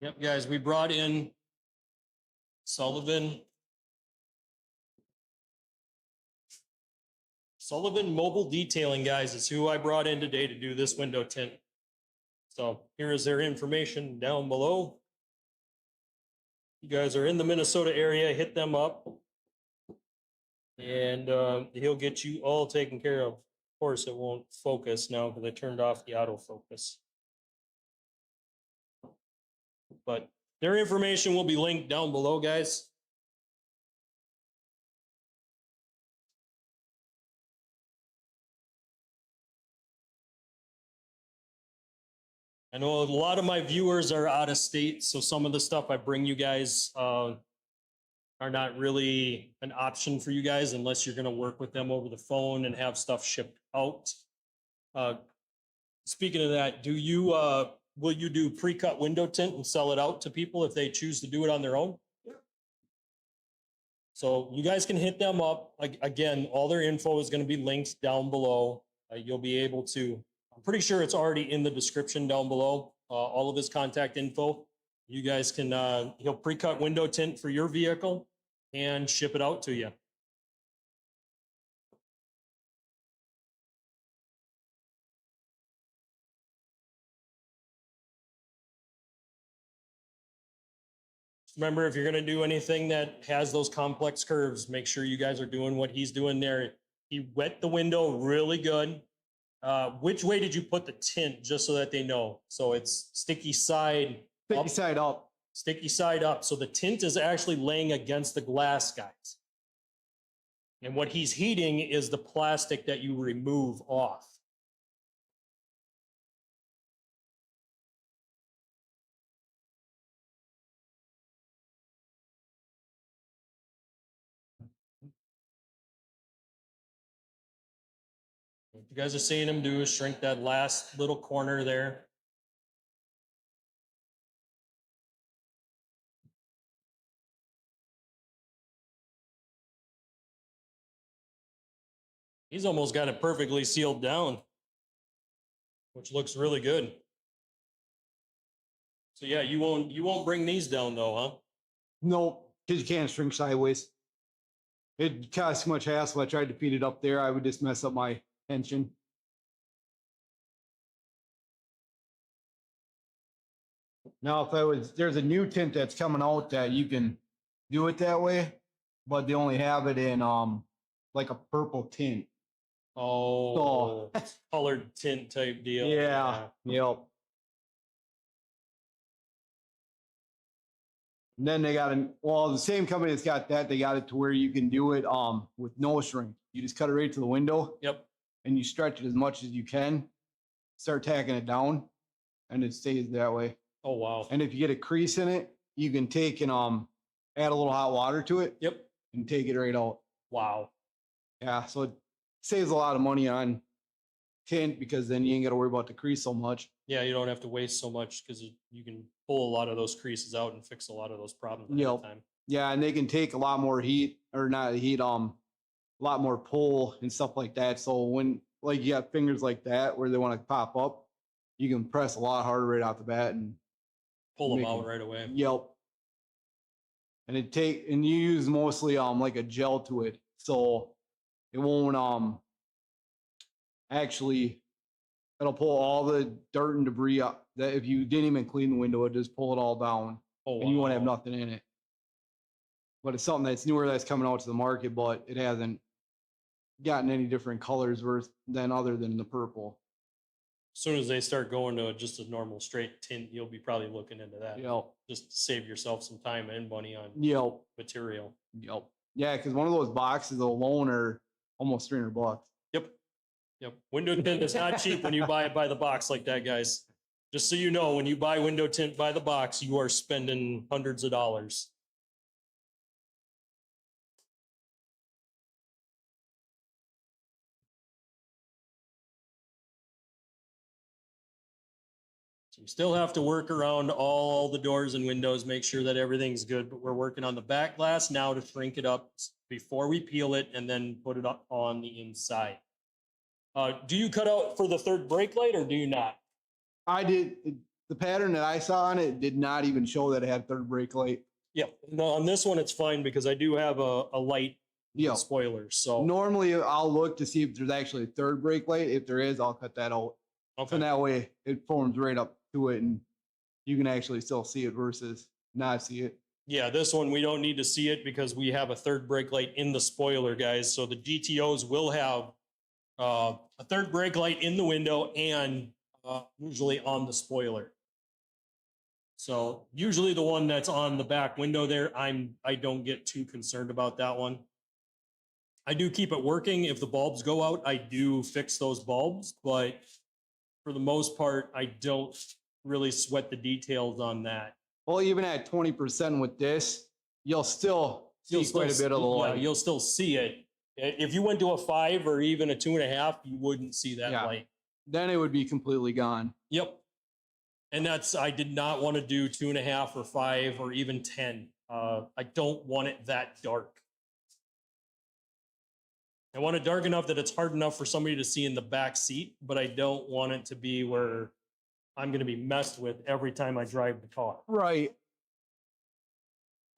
Yep, guys, we brought in Sullivan Mobile Detailing, guys, is who I brought in today to do this window tint. So here is their information down below. You guys are in the Minnesota area, hit them up. And he'll get you all taken care of. Of course, it won't focus now because I turned off the autofocus. But their information will be linked down below, guys. I know a lot of my viewers are out of state, so some of the stuff I bring you guys are not really an option for you guys unless you're going to work with them over the phone and have stuff shipped out. Speaking of that, will you do pre-cut window tint and sell it out to people if they choose to do it on their own? So you guys can hit them up. Again, all their info is going to be linked down below. You'll be able to, I'm pretty sure it's already in the description down below, all of his contact info. You guys can, he'll pre-cut window tint for your vehicle and ship it out to you. Remember, if you're going to do anything that has those complex curves, make sure you guys are doing what he's doing there. He wet the window really good. Which way did you put the tint, just so that they know? So it's sticky side Sticky up, side up. sticky side up. So the tint is actually laying against the glass, guys. And what he's heating is the plastic that you remove off. What you guys are seeing him do is shrink that last little corner there. He's almost got it perfectly sealed down, which looks really good. So yeah, you won't bring these down though, huh? Nope, because you can't shrink sideways. It costs too much hassle. I tried to feed it up there. I would just mess up my tension. Now, there's a new tint that's coming out that you can do it that way, but they only have it in like a purple tint. Oh, colored tint type deal. Yeah. Yep. And then they got the same company that's got that, they got it to where you can do it with no shrink. You just cut it right to the window. Yep. And you stretch it as much as you can. Start tacking it down, and it stays that way. Oh wow. And if you get a crease in it, you can take and add a little hot water to it. Yep. And take it right out. Wow. Yeah, so it saves a lot of money on tint because then you ain't got to worry about the crease so much. Yeah, you don't have to waste so much because you can pull a lot of those creases out and fix a lot of those problems ahead of time. Yeah, and they can take a lot more heat, or not heat, a lot more pull and stuff like that. So when like you got fingers like that where they want to pop up, you can press a lot harder right off the bat and pull them out right away. Yep. And you use mostly like a gel to it, so it won't actually, it'll pull all the dirt and debris up that if you didn't even clean the window, it just pull it all down. Oh, and you won't have nothing in it. But it's something that's newer that's coming out to the market, but it hasn't gotten any different colors than other than the purple. As soon as they start going to just a normal straight tint, you'll be probably looking into that. Yep. Just to save yourself some time and money on material. Yep. Yeah, because one of those boxes alone are almost $300. Yep. Yep. Window tint is not cheap when you buy it by the box like that, guys. Just so you know, when you buy window tint by the box, you are spending hundreds of dollars. So you still have to work around all the doors and windows, make sure that everything's good. But we're working on the back glass now to shrink it up before we peel it and then put it up on the inside. Do you cut out for the third brake light or do you not? I did. The pattern that I saw on it did not even show that it had third brake light. Yep. No, on this one, it's fine because I do have a light spoiler. So normally I'll look to see if there's actually a third brake light. If there is, I'll cut that out. Okay. And that way it forms right up to it and you can actually still see it versus not see it. Yeah, this one we don't need to see it because we have a third brake light in the spoiler, guys. So the GTOs will have a third brake light in the window and usually on the spoiler. So usually the one that's on the back window there, I don't get too concerned about that one. I do keep it working. If the bulbs go out, I do fix those bulbs, but for the most part, I don't really sweat the details on that. Well, even at 20% with this, you'll still see quite a bit of the light. Yeah, you'll still see it. If you went to a 5 or even a 2.5, you wouldn't see that light. Then it would be completely gone. Yep. And I did not want to do 2.5 or 5 or even 10. I don't want it that dark. I want it dark enough that it's hard enough for somebody to see in the back seat, but I don't want it to be where I'm going to be messed with every time I drive the car. Right.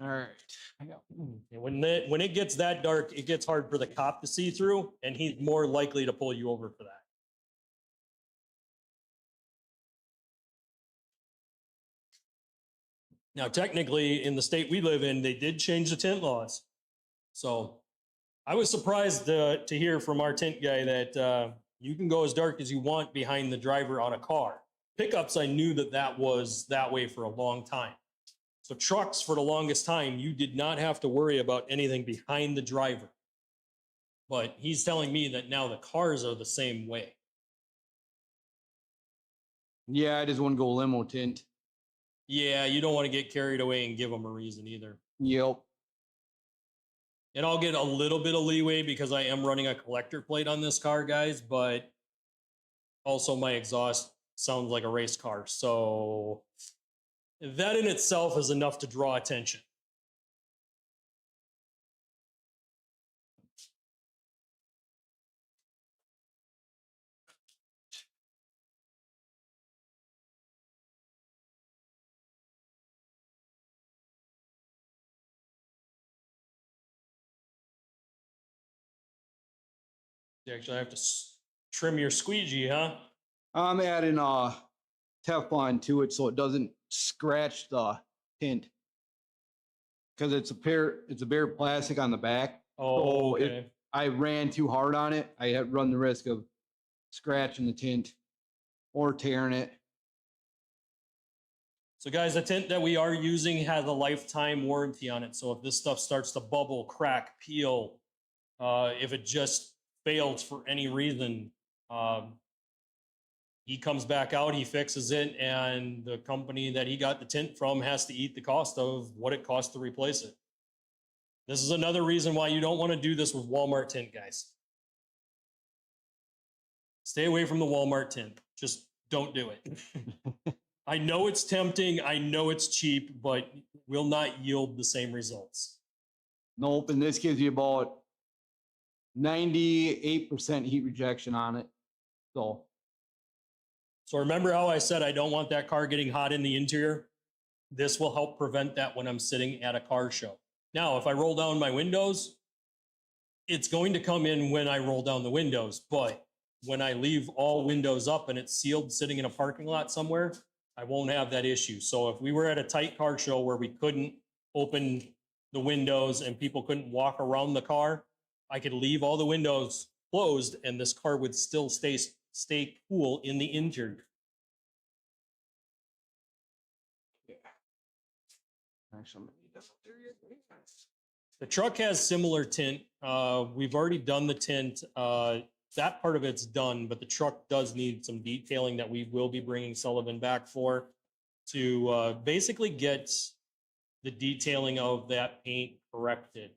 All right. And when it gets that dark, it gets hard for the cop to see through, and he's more likely to pull you over for that. Now, technically, in the state we live in, they did change the tint laws. So I was surprised to hear from our tint guy that you can go as dark as you want behind the driver on a car. Pickups, I knew that was that way for a long time. So trucks, for the longest time, you did not have to worry about anything behind the driver. But he's telling me that now the cars are the same way. Yeah, I just want to go limo tint. Yeah, you don't want to get carried away and give them a reason either. Yep. And I'll get a little bit of leeway because I am running a collector plate on this car, guys, but also my exhaust sounds like a race car. So that in itself is enough to draw attention. You actually have to trim your squeegee, huh? I'm adding Teflon to it so it doesn't scratch the tint. Because it's a bare plastic on the back. Oh, So okay. I ran too hard on it. I had run the risk of scratching the tint or tearing it. So guys, the tint that we are using has a lifetime warranty on it. So if this stuff starts to bubble, crack, peel, if it just fails for any reason, he comes back out, he fixes it, and the company that he got the tint from has to eat the cost of what it costs to replace it. This is another reason why you don't want to do this with Walmart tint, guys. Stay away from the Walmart tint. Just don't do it. I know it's tempting. I know it's cheap, but will not yield the same results. Nope. And this gives you about 98% heat rejection on it. So remember how I said I don't want that car getting hot in the interior? This will help prevent that when I'm sitting at a car show. Now, if I roll down my windows, it's going to come in when I roll down the windows. But when I leave all windows up and it's sealed sitting in a parking lot somewhere, I won't have that issue. So if we were at a tight car show where we couldn't open the windows and people couldn't walk around the car, I could leave all the windows closed and this car would still stay cool in the interior. The truck has similar tint. We've already done the tint. That part of it's done, but the truck does need some detailing that we will be bringing Sullivan back for to basically get the detailing of that paint corrected.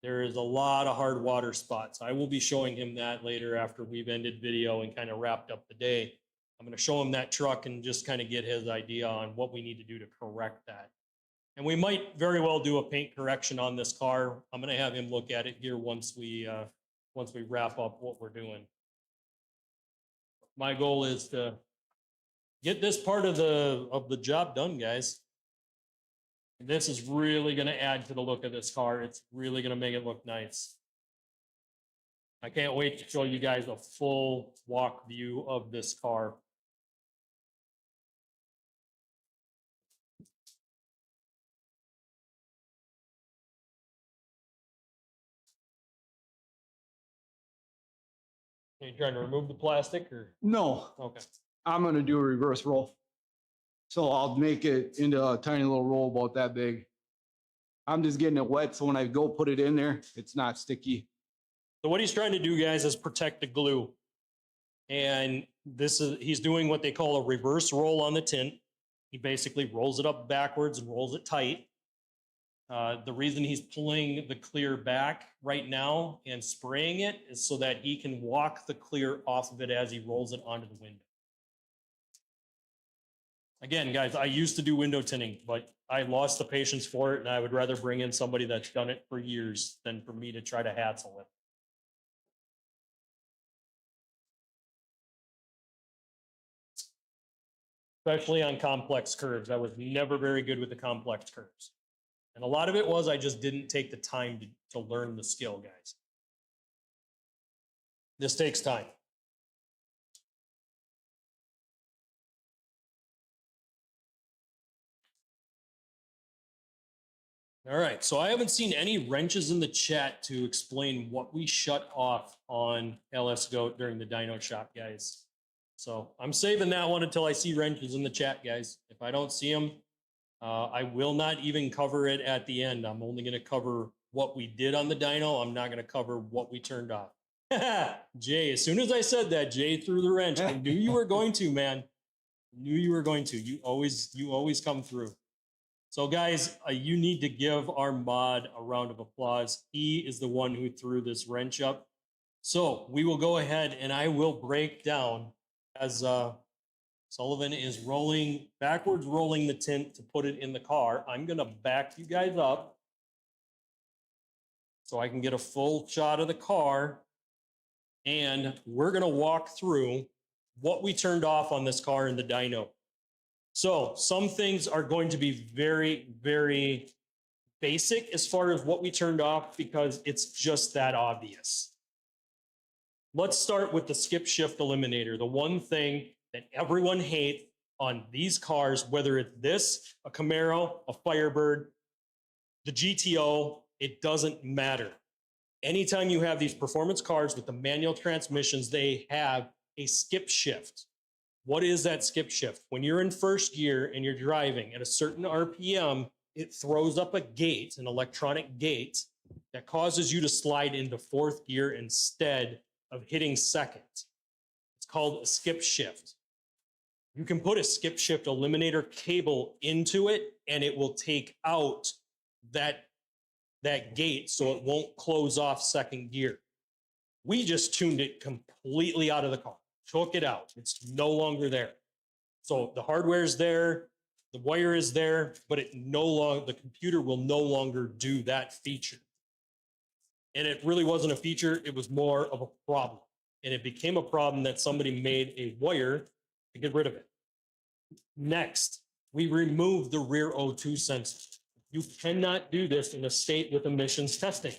There is a lot of hard water spots. I will be showing him that later after we've ended video and kind of wrapped up the day. I'm going to show him that truck and just kind of get his idea on what we need to do to correct that. And we might very well do a paint correction on this car. I'm going to have him look at it here once we wrap up what we're doing. My goal is to get this part of the job done, guys. This is really going to add to the look of this car. It's really going to make it look nice. I can't wait to show you guys a full walk view of this car. Are you trying to remove the plastic or? no, Okay. I'm going to do a reverse roll. So I'll make it into a tiny little roll about that big. I'm just getting it wet, so when I go put it in there, it's not sticky. So what he's trying to do, guys, is protect the glue. And he's doing what they call a reverse roll on the tint. He basically rolls it up backwards and rolls it tight. The reason he's pulling the clear back right now and spraying it is so that he can walk the clear off of it as he rolls it onto the window. Again, guys, I used to do window tinting, but I lost the patience for it, and I would rather bring in somebody that's done it for years than for me to try to hassle it. especially on complex curves. I was never very good with the complex curves. And a lot of it was I just didn't take the time to learn the skill, guys. This takes time. All right, so I haven't seen any wrenches in the chat to explain what we shut off on LS Goat during the dyno shop, guys. So I'm saving that one until I see wrenches in the chat, guys. If I don't see them, I will not even cover it at the end. I'm only going to cover what we did on the dyno. I'm not going to cover what we turned off. Jay, as soon as I said that, Jay threw the wrench. I knew you were going to, man. Knew you were going to. You always come through. So guys, you need to give our mod a round of applause. He is the one who threw this wrench up. So we will go ahead and I will break down as Sullivan is backwards rolling the tint to put it in the car. I'm going to back you guys up so I can get a full shot of the car. And we're going to walk through what we turned off on this car in the dyno. So some things are going to be very, very basic as far as what we turned off because it's just that obvious. Let's start with the skip shift eliminator, the one thing that everyone hates on these cars, whether it's this, a Camaro, a Firebird, the GTO, it doesn't matter. Anytime you have these performance cars with the manual transmissions, they have a skip shift. What is that skip shift? When you're in first gear and you're driving at a certain RPM, it throws up a gate, an electronic gate, that causes you to slide into fourth gear instead of hitting second. It's called a skip shift. You can put a skip shift eliminator cable into it and it will take out that gate so it won't close off second gear. We just tuned it completely out of the car. Took it out. It's no longer there. So the hardware is there, the wire is there, but the computer will no longer do that feature. And it really wasn't a feature, it was more of a problem. And it became a problem that somebody made a wire to get rid of it. Next, we removed the rear O2 sensor. You cannot do this in a state with emissions testing.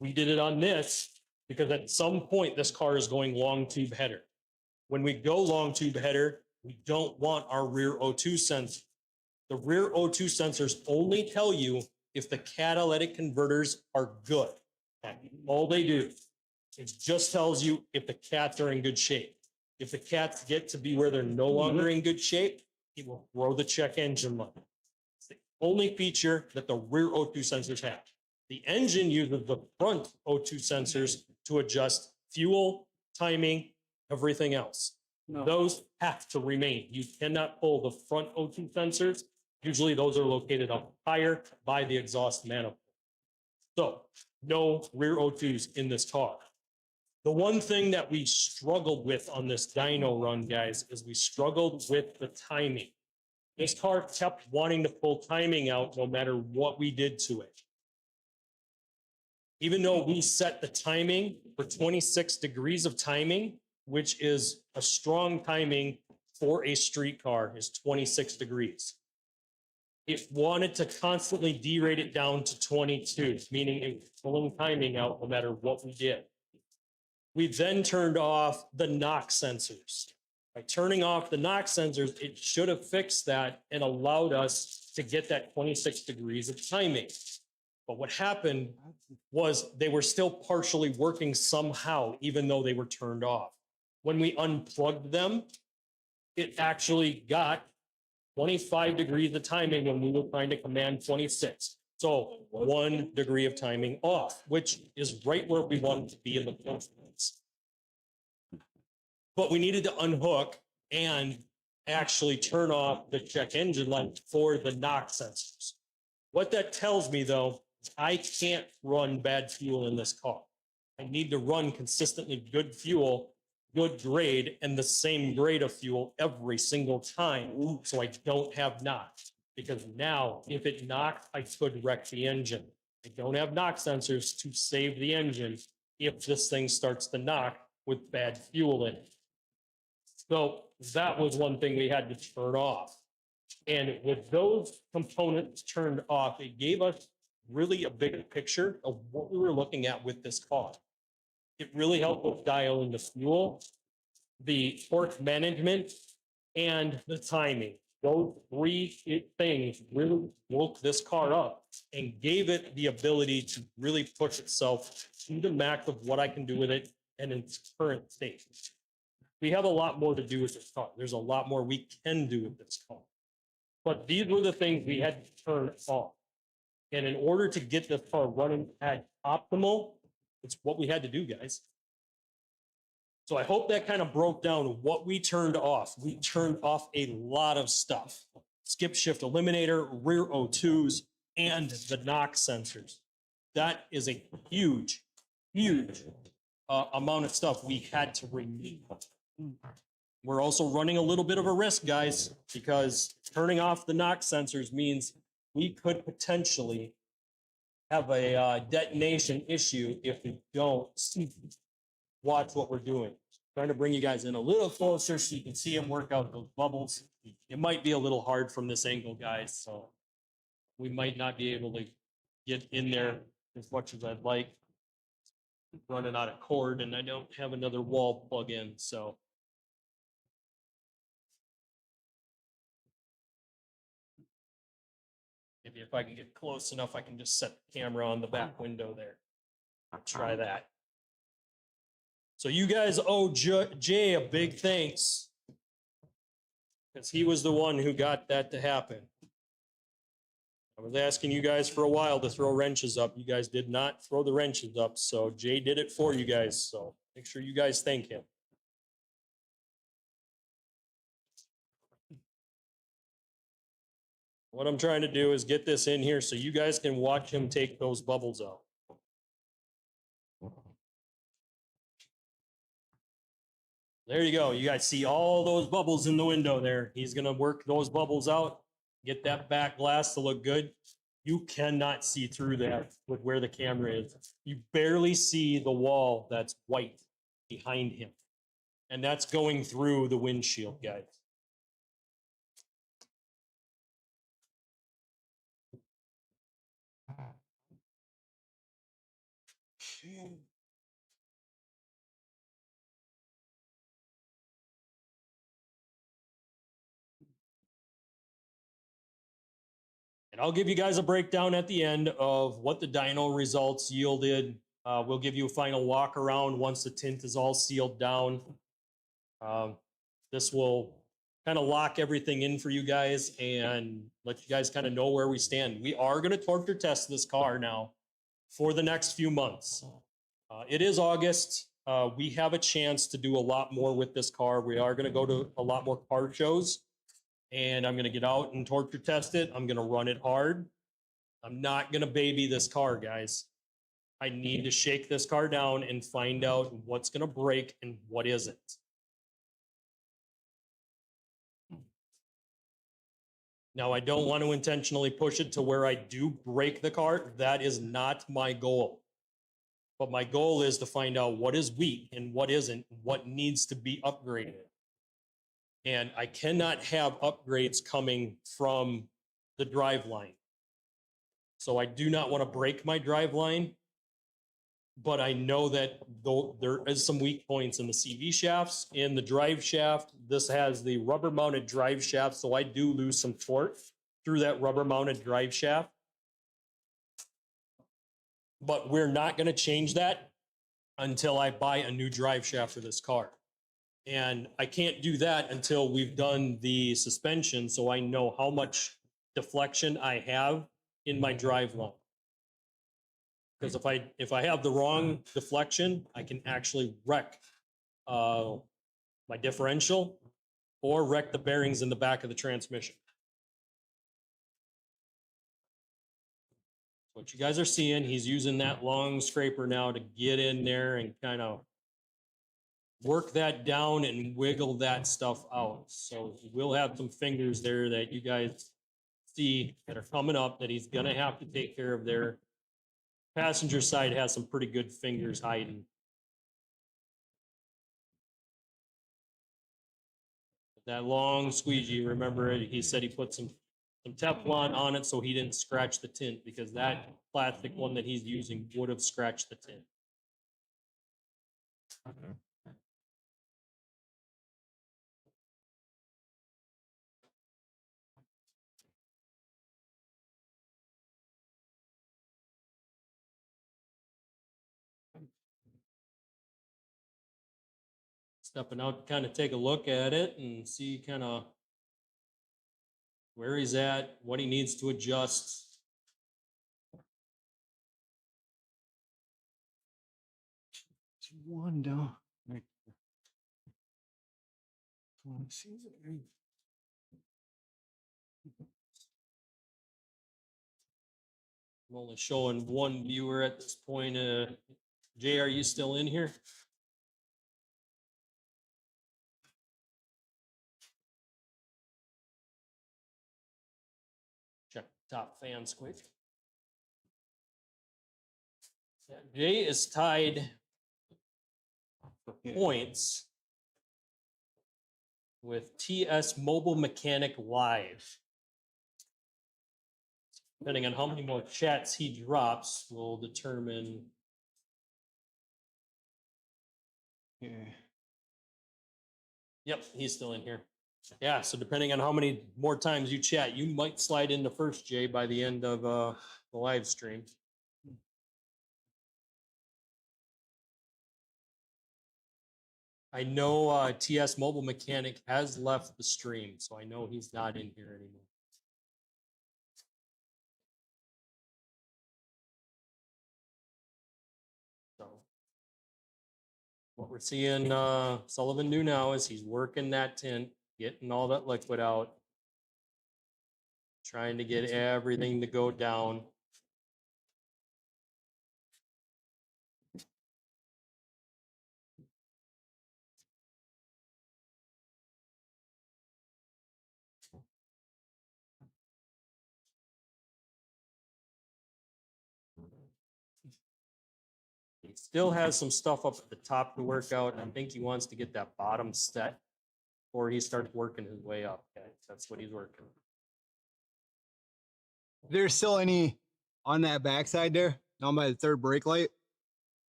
We did it on this because at some point this car is going long tube header. When we go long tube header, we don't want our rear O2 sensor. The rear O2 sensors only tell you if the catalytic converters are good. All they do. It just tells you if the cats are in good shape. If the cats get to be where they're no longer in good shape, it will throw the check engine light. It's the only feature that the rear O2 sensors have. The engine uses the front O2 sensors to adjust fuel, timing, everything else. No. Those have to remain. You cannot pull the front O2 sensors. Usually those are located up higher by the exhaust manifold. So no rear O2s in this car. The one thing that we struggled with on this dyno run, guys, is we struggled with the timing. This car kept wanting to pull timing out no matter what we did to it. Even though we set the timing for 26 degrees of timing, which is a strong timing for a street car, is 26 degrees. It wanted to constantly derate it down to 22, meaning it was pulling timing out no matter what we did. We then turned off the knock sensors. By turning off the knock sensors, it should have fixed that and allowed us to get that 26 degrees of timing. But what happened was they were still partially working somehow, even though they were turned off. When we unplugged them, it actually got 25 degrees of timing when we were trying to command 26. So 1 degree of timing off, which is right where we wanted to be in the first place. But we needed to unhook and actually turn off the check engine light for the knock sensors. What that tells me, though, I can't run bad fuel in this car. I need to run consistently good fuel, good grade, and the same grade of fuel every single time so I don't have knock. Because now, if it knocks, I could wreck the engine. I don't have knock sensors to save the engine if this thing starts to knock with bad fuel in it. So that was one thing we had to turn off. And with those components turned off, it gave us really a bigger picture of what we were looking at with this car. It really helped us dial in the fuel, the torque management, and the timing. Those three things really woke this car up and gave it the ability to really push itself to the max of what I can do with it and in its current state. We have a lot more to do with this car. There's a lot more we can do with this car. But these were the things we had to turn off. And in order to get this car running at optimal, it's what we had to do, guys. So I hope that kind of broke down what we turned off. We turned off a lot of stuff. Skip shift eliminator, rear O2s, and the knock sensors. That is a huge, huge amount of stuff we had to remove. We're also running a little bit of a risk, guys, because turning off the knock sensors means we could potentially have a detonation issue if we don't watch what we're doing. Trying to bring you guys in a little closer so you can see them work out those bubbles. It might be a little hard from this angle, guys, so we might not be able to get in there as much as I'd like. Running out of cord, and I don't have another wall plug in, so. Maybe if I can get close enough, I can just set the camera on the back window there. Try that. So you guys owe Jay a big thanks, because he was the one who got that to happen. I was asking you guys for a while to throw wrenches up. You guys did not throw the wrenches up, so Jay did it for you guys. So make sure you guys thank him. What I'm trying to do is get this in here so you guys can watch him take those bubbles out. There you go. You guys see all those bubbles in the window there. He's going to work those bubbles out, get that back glass to look good. You cannot see through that with where the camera is. You barely see the wall that's white behind him. And that's going through the windshield, guys. And I'll give you guys a breakdown at the end of what the dyno results yielded. We'll give you a final walk around once the tint is all sealed down. This will kind of lock everything in for you guys and let you guys kind of know where we stand. We are going to torture test this car now for the next few months. It is August. We have a chance to do a lot more with this car. We are going to go to a lot more car shows. And I'm going to get out and torture test it. I'm going to run it hard. I'm not going to baby this car, guys. I need to shake this car down and find out what's going to break and what isn't. Now, I don't want to intentionally push it to where I do break the car. That is not my goal. But my goal is to find out what is weak and what isn't, what needs to be upgraded. And I cannot have upgrades coming from the driveline. So I do not want to break my driveline, but I know that though there is some weak points in the CV shafts, in the drive shaft. This has the rubber mounted drive shaft, so I do lose some torque through that rubber mounted drive shaft. But we're not going to change that until I buy a new drive shaft for this car. And I can't do that until we've done the suspension, so I know how much deflection I have in my driveline. Because if I have the wrong deflection, I can actually wreck my differential or wreck the bearings in the back of the transmission. What you guys are seeing, he's using that long scraper now to get in there and kind of work that down and wiggle that stuff out. So we'll have some fingers there that you guys see that are coming up that he's gonna have to take care of there. Passenger side has some pretty good fingers hiding. that long squeegee. Remember it? He said he put some Teflon on it so he didn't scratch the tint, because that plastic one that he's using would have scratched the tint. Stepping out to kind of take a look at it and see kind of where he's at, what he needs to adjust. One down. I'm only showing one viewer at this point. Jay, are you still in here? Check top fans quick. Yeah, Jay is tied for points with TS Mobile Mechanic Live. Depending on how many more chats he drops will determine. Yeah. Yep, he's still in here. Yeah, so depending on how many more times you chat, you might slide into first, Jay, by the end of the live stream. I know TS Mobile Mechanic has left the stream, so I know he's not in here anymore. So what we're seeing Sullivan do now is he's working that tint, getting all that liquid out, trying to get everything to go down. He still has some stuff up at the top to work out, and I think he wants to get that bottom set before he starts working his way up. Okay? That's what he's working. There's still any on that backside there, down by the third brake light?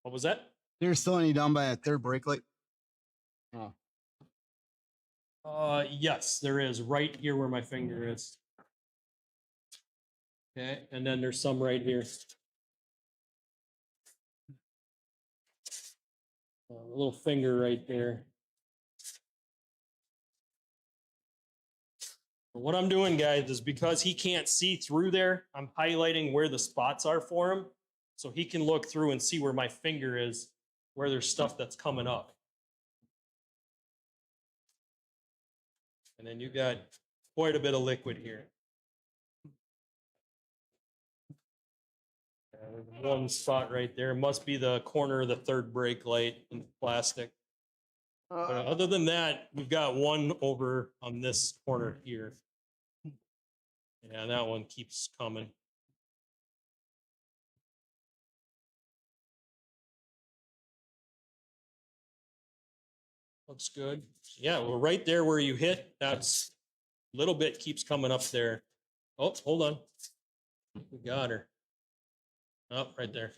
What was that? There's still any down by that third brake light? Oh. Yes, there is, right here where my finger is. Okay, and then there's some right here. A little finger right there. What I'm doing, guys, is because he can't see through there, I'm highlighting where the spots are for him, so he can look through and see where my finger is, where there's stuff that's coming up. And then you got quite a bit of liquid here. One spot right there must be the corner of the third brake light in the plastic. But other than that, we've got one over on this corner here. Yeah, that one keeps coming. Looks good. Yeah, well, right there where you hit, that's a little bit keeps coming up there. Oh, hold on. We got her. Oh, right there.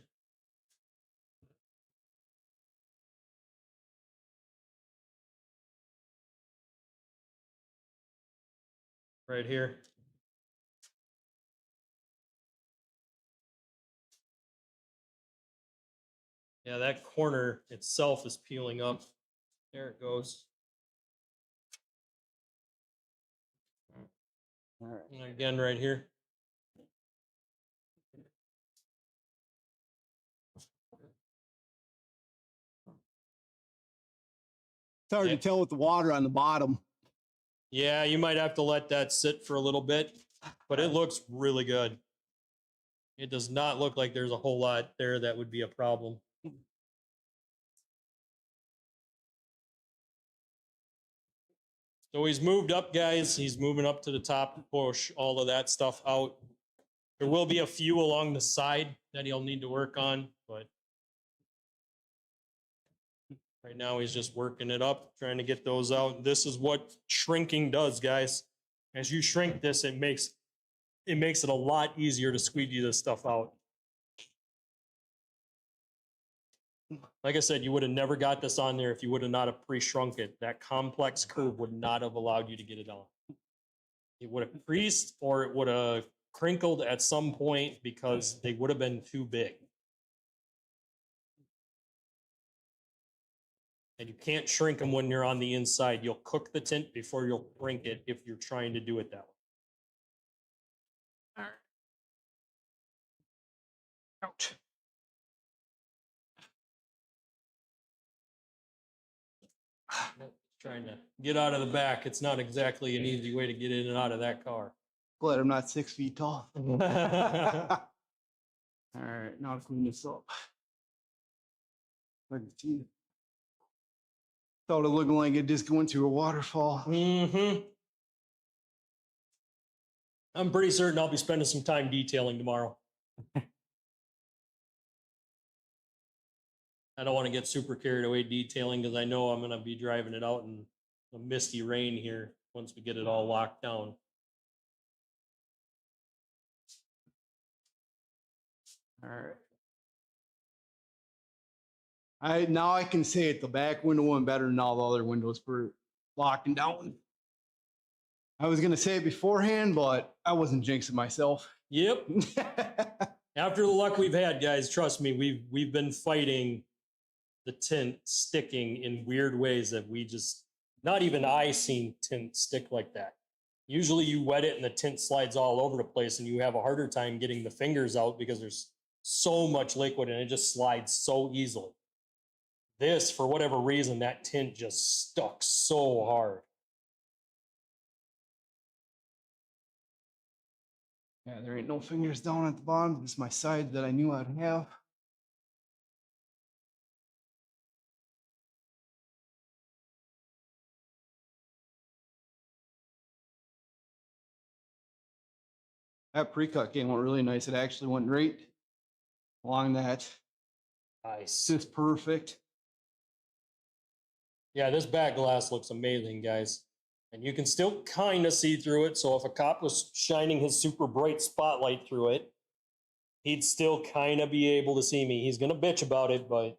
Right here. Yeah, that corner itself is peeling up. There it goes. All right. And again, right here. It's hard to tell with the water on the bottom. Yeah, you might have to let that sit for a little bit, but it looks really good. It does not look like there's a whole lot there that would be a problem. So he's moved up, guys. He's moving up to the top to push all of that stuff out. There will be a few along the side that he'll need to work on, but Right now, he's just working it up, trying to get those out. This is what shrinking does, guys. As you shrink this, it makes it a lot easier to squeegee this stuff out. Like I said, you would have never got this on there if you would have not have pre-shrunk it. That complex curve would not have allowed you to get it on. It would have creased or it would have crinkled at some point because they would have been too big. And you can't shrink them when you're on the inside. You'll cook the tint before you'll shrink it if you're trying to do it that way. Ouch. Trying to get out of the back. It's not exactly an easy way to get in and out of that car. Glad I'm not 6 feet tall. All right, now to clean this up. I can see it. Thought it looked like it just went to a waterfall. Mm-hmm. I'm pretty certain I'll be spending some time detailing tomorrow. I don't want to get super carried away detailing because I know I'm going to be driving it out in the misty rain here once we get it all locked down. All right. Now I can say it. The back window went better than all the other windows for locking down. I was gonna say it beforehand, but I wasn't jinxing myself. Yep. After the luck we've had, guys, trust me, we've been fighting the tint sticking in weird ways that we just, not even I seen tint stick like that. Usually you wet it and the tint slides all over the place and you have a harder time getting the fingers out because there's so much liquid and it just slides so easily. This, for whatever reason, that tint just stuck so hard. Yeah, there ain't no fingers down at the bottom. This is my side that I knew I'd have. That pre-cut game went really nice. It actually went right along that. Nice. Just perfect. Yeah, this back glass looks amazing, guys. And you can still kind of see through it. So if a cop was shining his super bright spotlight through it, he'd still kind of be able to see me. He's going to bitch about it, but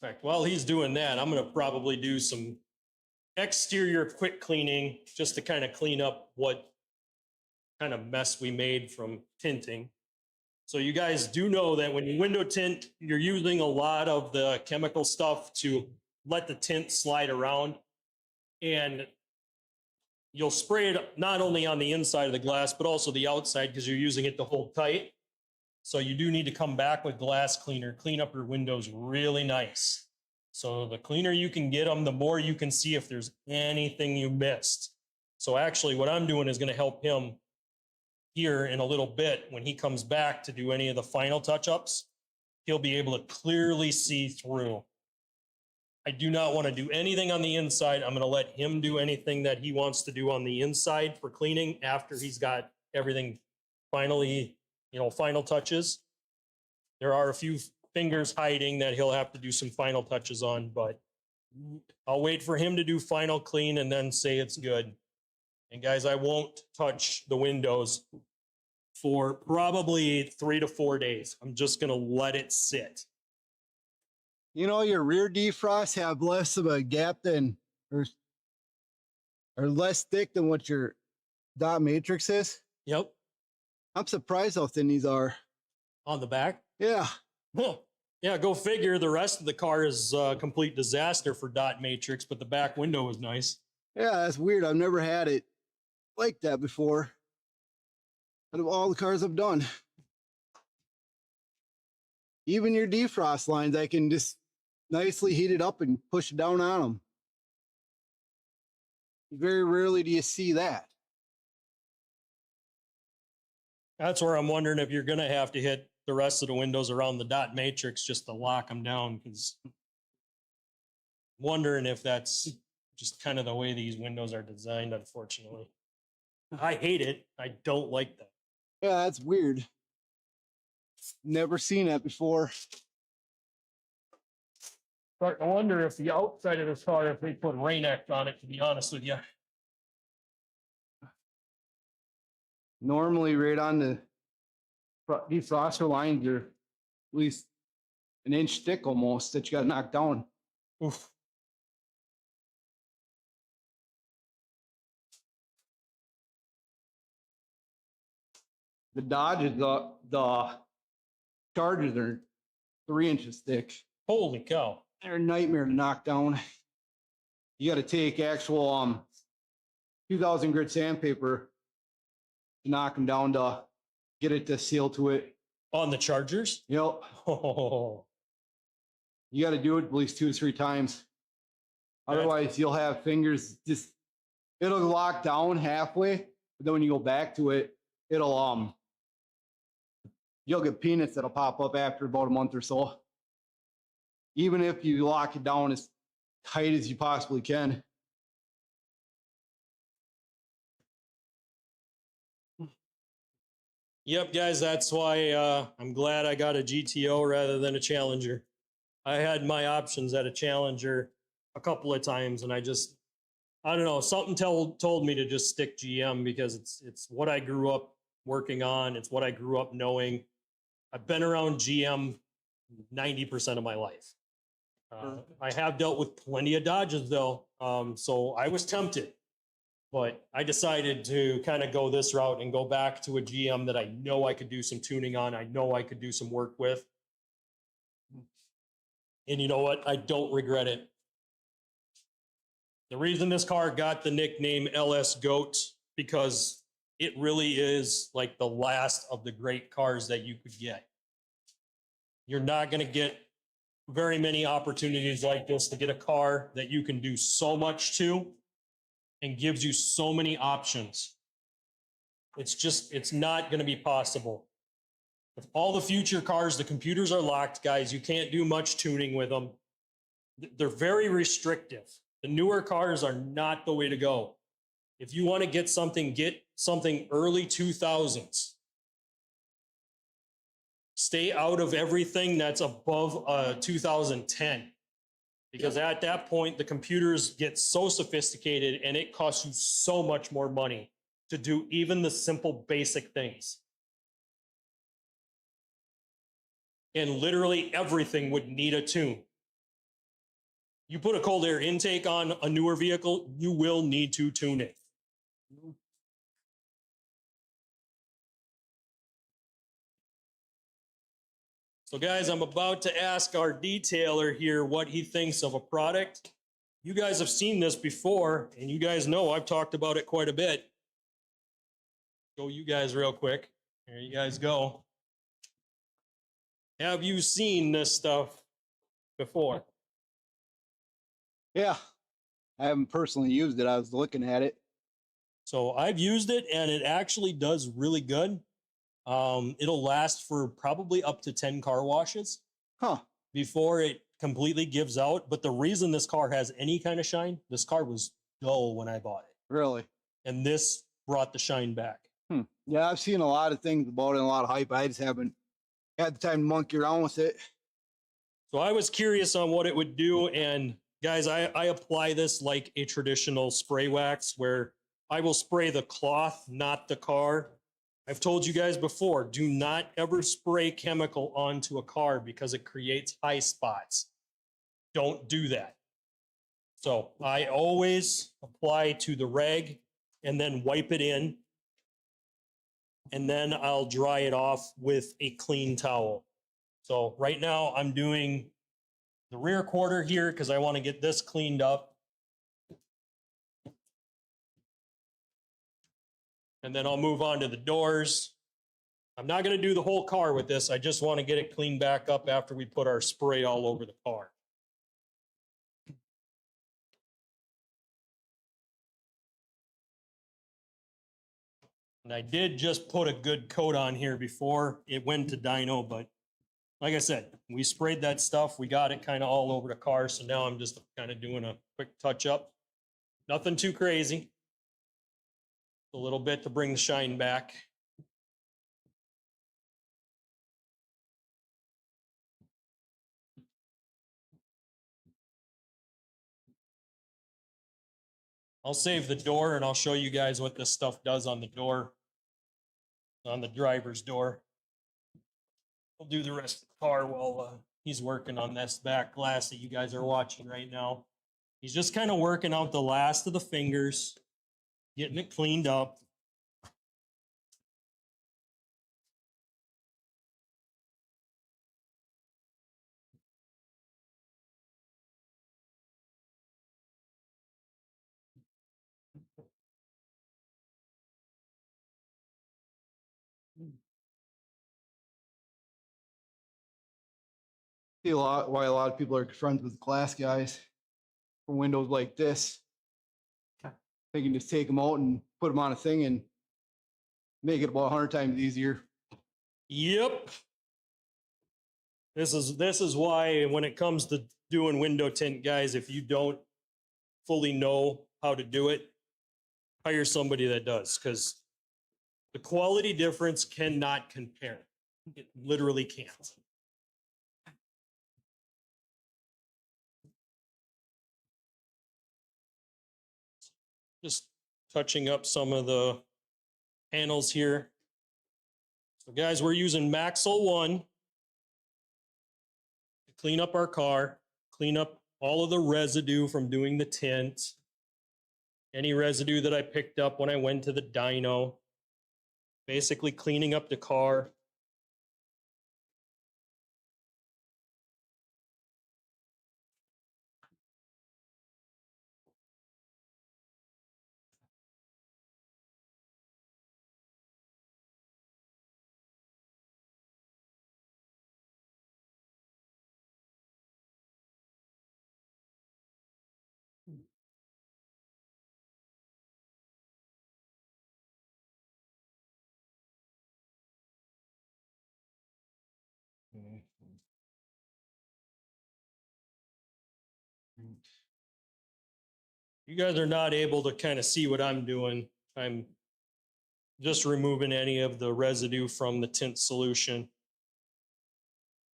in fact, while he's doing that, I'm going to probably do some exterior quick cleaning just to kind of clean up what kind of mess we made from tinting. So you guys do know that when you window tint, you're using a lot of the chemical stuff to let the tint slide around. And you'll spray it not only on the inside of the glass, but also the outside because you're using it to hold tight. So you do need to come back with glass cleaner, clean up your windows really nice. So the cleaner you can get them, the more you can see if there's anything you missed. So actually what I'm doing is going to help him here in a little bit. When he comes back to do any of the final touch-ups, he'll be able to clearly see through. I do not want to do anything on the inside. I'm going to let him do anything that he wants to do on the inside for cleaning after he's got everything finally, final touches. There are a few fingers hiding that he'll have to do some final touches on, but I'll wait for him to do final clean and then say it's good. And guys, I won't touch the windows for probably 3 to 4 days. I'm just going to let it sit. You know, your rear defrosts have less of a gap than, or less thick than what your dot matrix is. Yep. I'm surprised how thin these are. On the back? Yeah. Huh. Yeah, go figure. The rest of the car is a complete disaster for dot matrix, but the back window is nice. Yeah, that's weird. I've never had it like that before. Out of all the cars I've done. Even your defrost lines, I can just nicely heat it up and push it down on them. Very rarely do you see that. That's where I'm wondering if you're going to have to hit the rest of the windows around the dot matrix just to lock them down, because wondering if that's just kind of the way these windows are designed, unfortunately. I hate it. I don't like that. Yeah, that's weird. Never seen that before. Starting to wonder if the outside of this car, if they put Rain-X on it, to be honest with you. Normally, right on the defroster lines are at least an inch thick almost that you got knocked down. Oof. The Dodges, the Chargers are 3 inches thick. Holy cow. They're a nightmare to knock down. You got to take actual 2000 grit sandpaper to knock them down to get it to seal to it. On the Chargers? Yep. Oh, You got to do it at least 2 to 3 times. Otherwise, you'll have fingers just, it'll lock down halfway, but then when you go back to it, it'll, you'll get peanuts that'll pop up after about a month or so. Even if you lock it down as tight as you possibly can. yep, guys, that's why I'm glad I got a GTO rather than a Challenger. I had my options at a Challenger a couple of times, and I don't know, something told me to just stick GM, because it's what I grew up working on. It's what I grew up knowing. I've been around GM 90% of my life. I have dealt with plenty of Dodges though, so I was tempted, but I decided to kind of go this route and go back to a GM that I know I could do some tuning on. I know I could do some work with. And you know what? I don't regret it. The reason this car got the nickname LS Goat, because it really is like the last of the great cars that you could get. You're not going to get very many opportunities like this to get a car that you can do so much to and gives you so many options. It's not going to be possible. With all the future cars, the computers are locked, guys. You can't do much tuning with them. They're very restrictive. The newer cars are not the way to go. If you want to get something early 2000s. Stay out of everything that's above 2010. Because at that point, the computers get so sophisticated and it costs you so much more money to do even the simple basic things. And literally everything would need a tune. You put a cold air intake on a newer vehicle, you will need to tune it. So guys, I'm about to ask our detailer here what he thinks of a product. You guys have seen this before, and you guys know I've talked about it quite a bit. Show you guys real quick. Here you guys go. Have you seen this stuff before? Yeah. I haven't personally used it. I was looking at it. So I've used it, and it actually does really good. It'll last for probably up to 10 car washes before it completely gives out. But the reason this car has any kind of shine, this car was dull when I bought it. Really? And this brought the shine back. Yeah, I've seen a lot of things about it and a lot of hype. I just haven't had the time to monkey around with it. So I was curious on what it would do. And guys, I apply this like a traditional spray wax, where I will spray the cloth, not the car. I've told you guys before, do not ever spray chemical onto a car because it creates high spots. Don't do that. So I always apply to the rag and then wipe it in. And then I'll dry it off with a clean towel. So right now I'm doing the rear quarter here because I want to get this cleaned up. And then I'll move on to the doors. I'm not going to do the whole car with this. I just want to get it cleaned back up after we put our spray all over the car. And I did just put a good coat on here before it went to dyno, but like I said, we sprayed that stuff. We got it kind of all over the car. So now I'm just kind of doing a quick touch up. Nothing too crazy. A little bit to bring the shine back. I'll save the door and I'll show you guys what this stuff does on the door, on the driver's door. We'll do the rest of the car while he's working on this back glass that you guys are watching right now. He's just kind of working out the last of the fingers, getting it cleaned up. See why a lot of people are friends with glass guys for windows like this. They can just take them out and put them on a thing and make it about 100 times easier. Yep. This is why when it comes to doing window tint, guys, if you don't fully know how to do it, hire somebody that does, because the quality difference cannot compare. It literally can't. Just touching up some of the panels here. So guys, we're using Maxel 1 to clean up our car, clean up all of the residue from doing the tint, any residue that I picked up when I went to the dyno, basically cleaning up the car. You guys are not able to kind of see what I'm doing. I'm just removing any of the residue from the tint solution,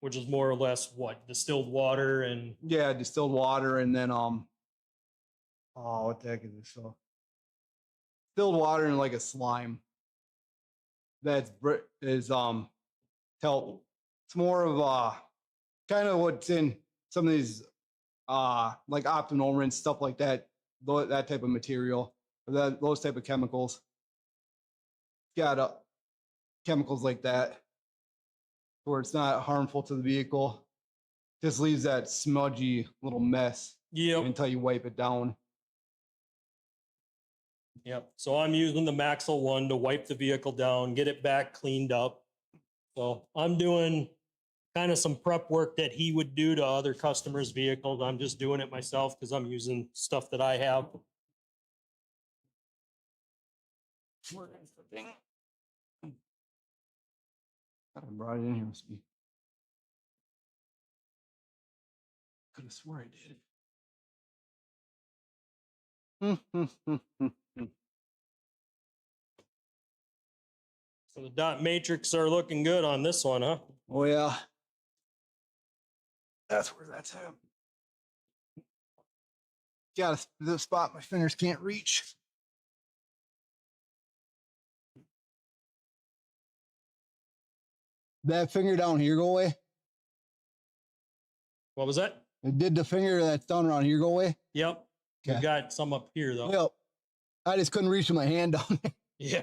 which is more or less what? Distilled water and Yeah, distilled water and then oh, what the heck is this? So distilled water and like a slime. That's tell it's more of kind of what's in some of these like optimal rinse stuff like that, that type of material, those type of chemicals. Got chemicals like that where it's not harmful to the vehicle. Just leaves that smudgy little mess until you wipe it down. Yep. So I'm using the Maxel 1 to wipe the vehicle down, get it back cleaned up. So I'm doing kind of some prep work that he would do to other customers' vehicles. I'm just doing it myself because I'm using stuff that I have. Where is the thing? I brought it in here. Must be. Could have swore I did. So the dot matrix are looking good on this one, huh? Oh yeah. That's where that's at. Got the spot my fingers can't reach. That finger down here go away. What was that? Did the finger that's down around here go away? Yep. Okay. We got some up here though. Yep. I just couldn't reach with my hand down there. Yeah.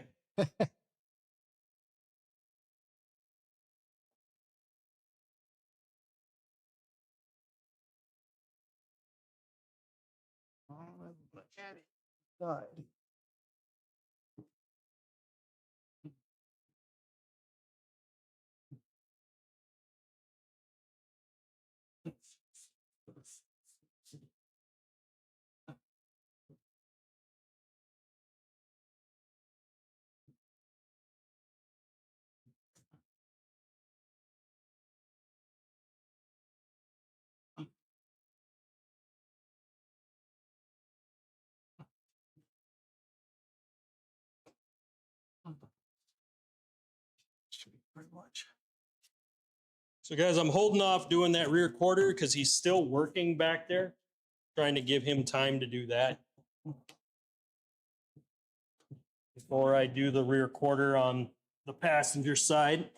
much. So guys, I'm holding off doing that rear quarter because he's still working back there, trying to give him time to do that before I do the rear quarter on the passenger side.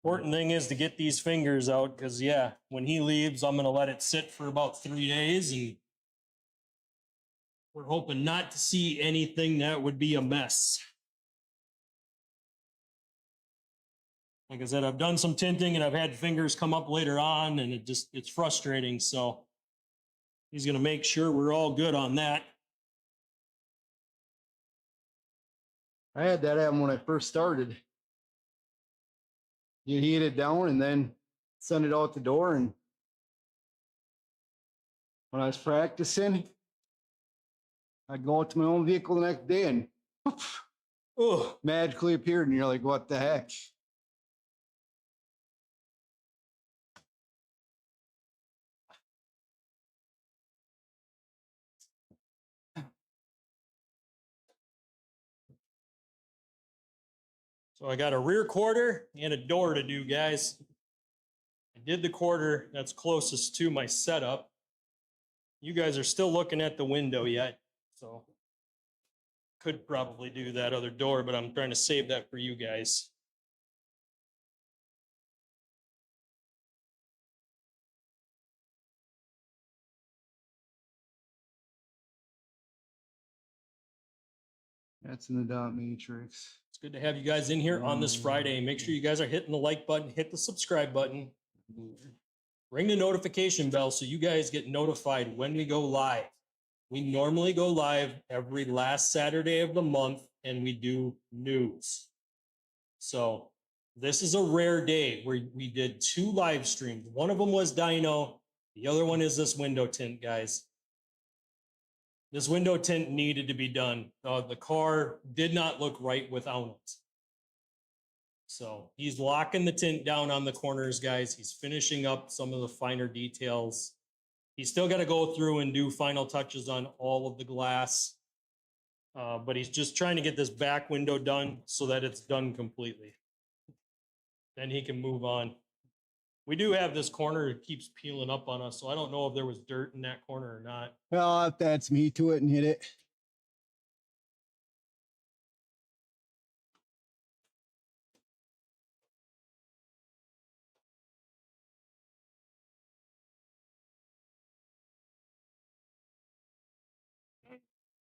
Important thing is to get these fingers out because, yeah, when he leaves, I'm going to let it sit for about 3 days, and we're hoping not to see anything that would be a mess. Like I said, I've done some tinting and I've had fingers come up later on, and it's frustrating. So he's going to make sure we're all good on that. I had that happen when I first started. You heat it down and then send it out the door. And when I was practicing, I'd go out to my own vehicle the next day and Oh, magically appeared. And you're like, what the heck? so I got a rear quarter and a door to do, guys. I did the quarter that's closest to my setup. You guys are still looking at the window yet, so could probably do that other door, but I'm trying to save that for you guys. That's in the dot matrix. It's good to have you guys in here on this Friday. Make sure you guys are hitting the like button, hit the subscribe button, ring the notification bell so you guys get notified when we go live. We normally go live every last Saturday of the month, and we do news. So this is a rare day where we did 2 live streams. One of them was dyno. The other one is this window tint, guys. This window tint needed to be done. The car did not look right without it. So he's locking the tint down on the corners, guys. He's finishing up some of the finer details. He's still got to go through and do final touches on all of the glass. But he's just trying to get this back window done so that it's done completely. Then he can move on. We do have this corner that keeps peeling up on us, so I don't know if there was dirt in that corner or not. Well, I'll have to add some heat to it and hit it.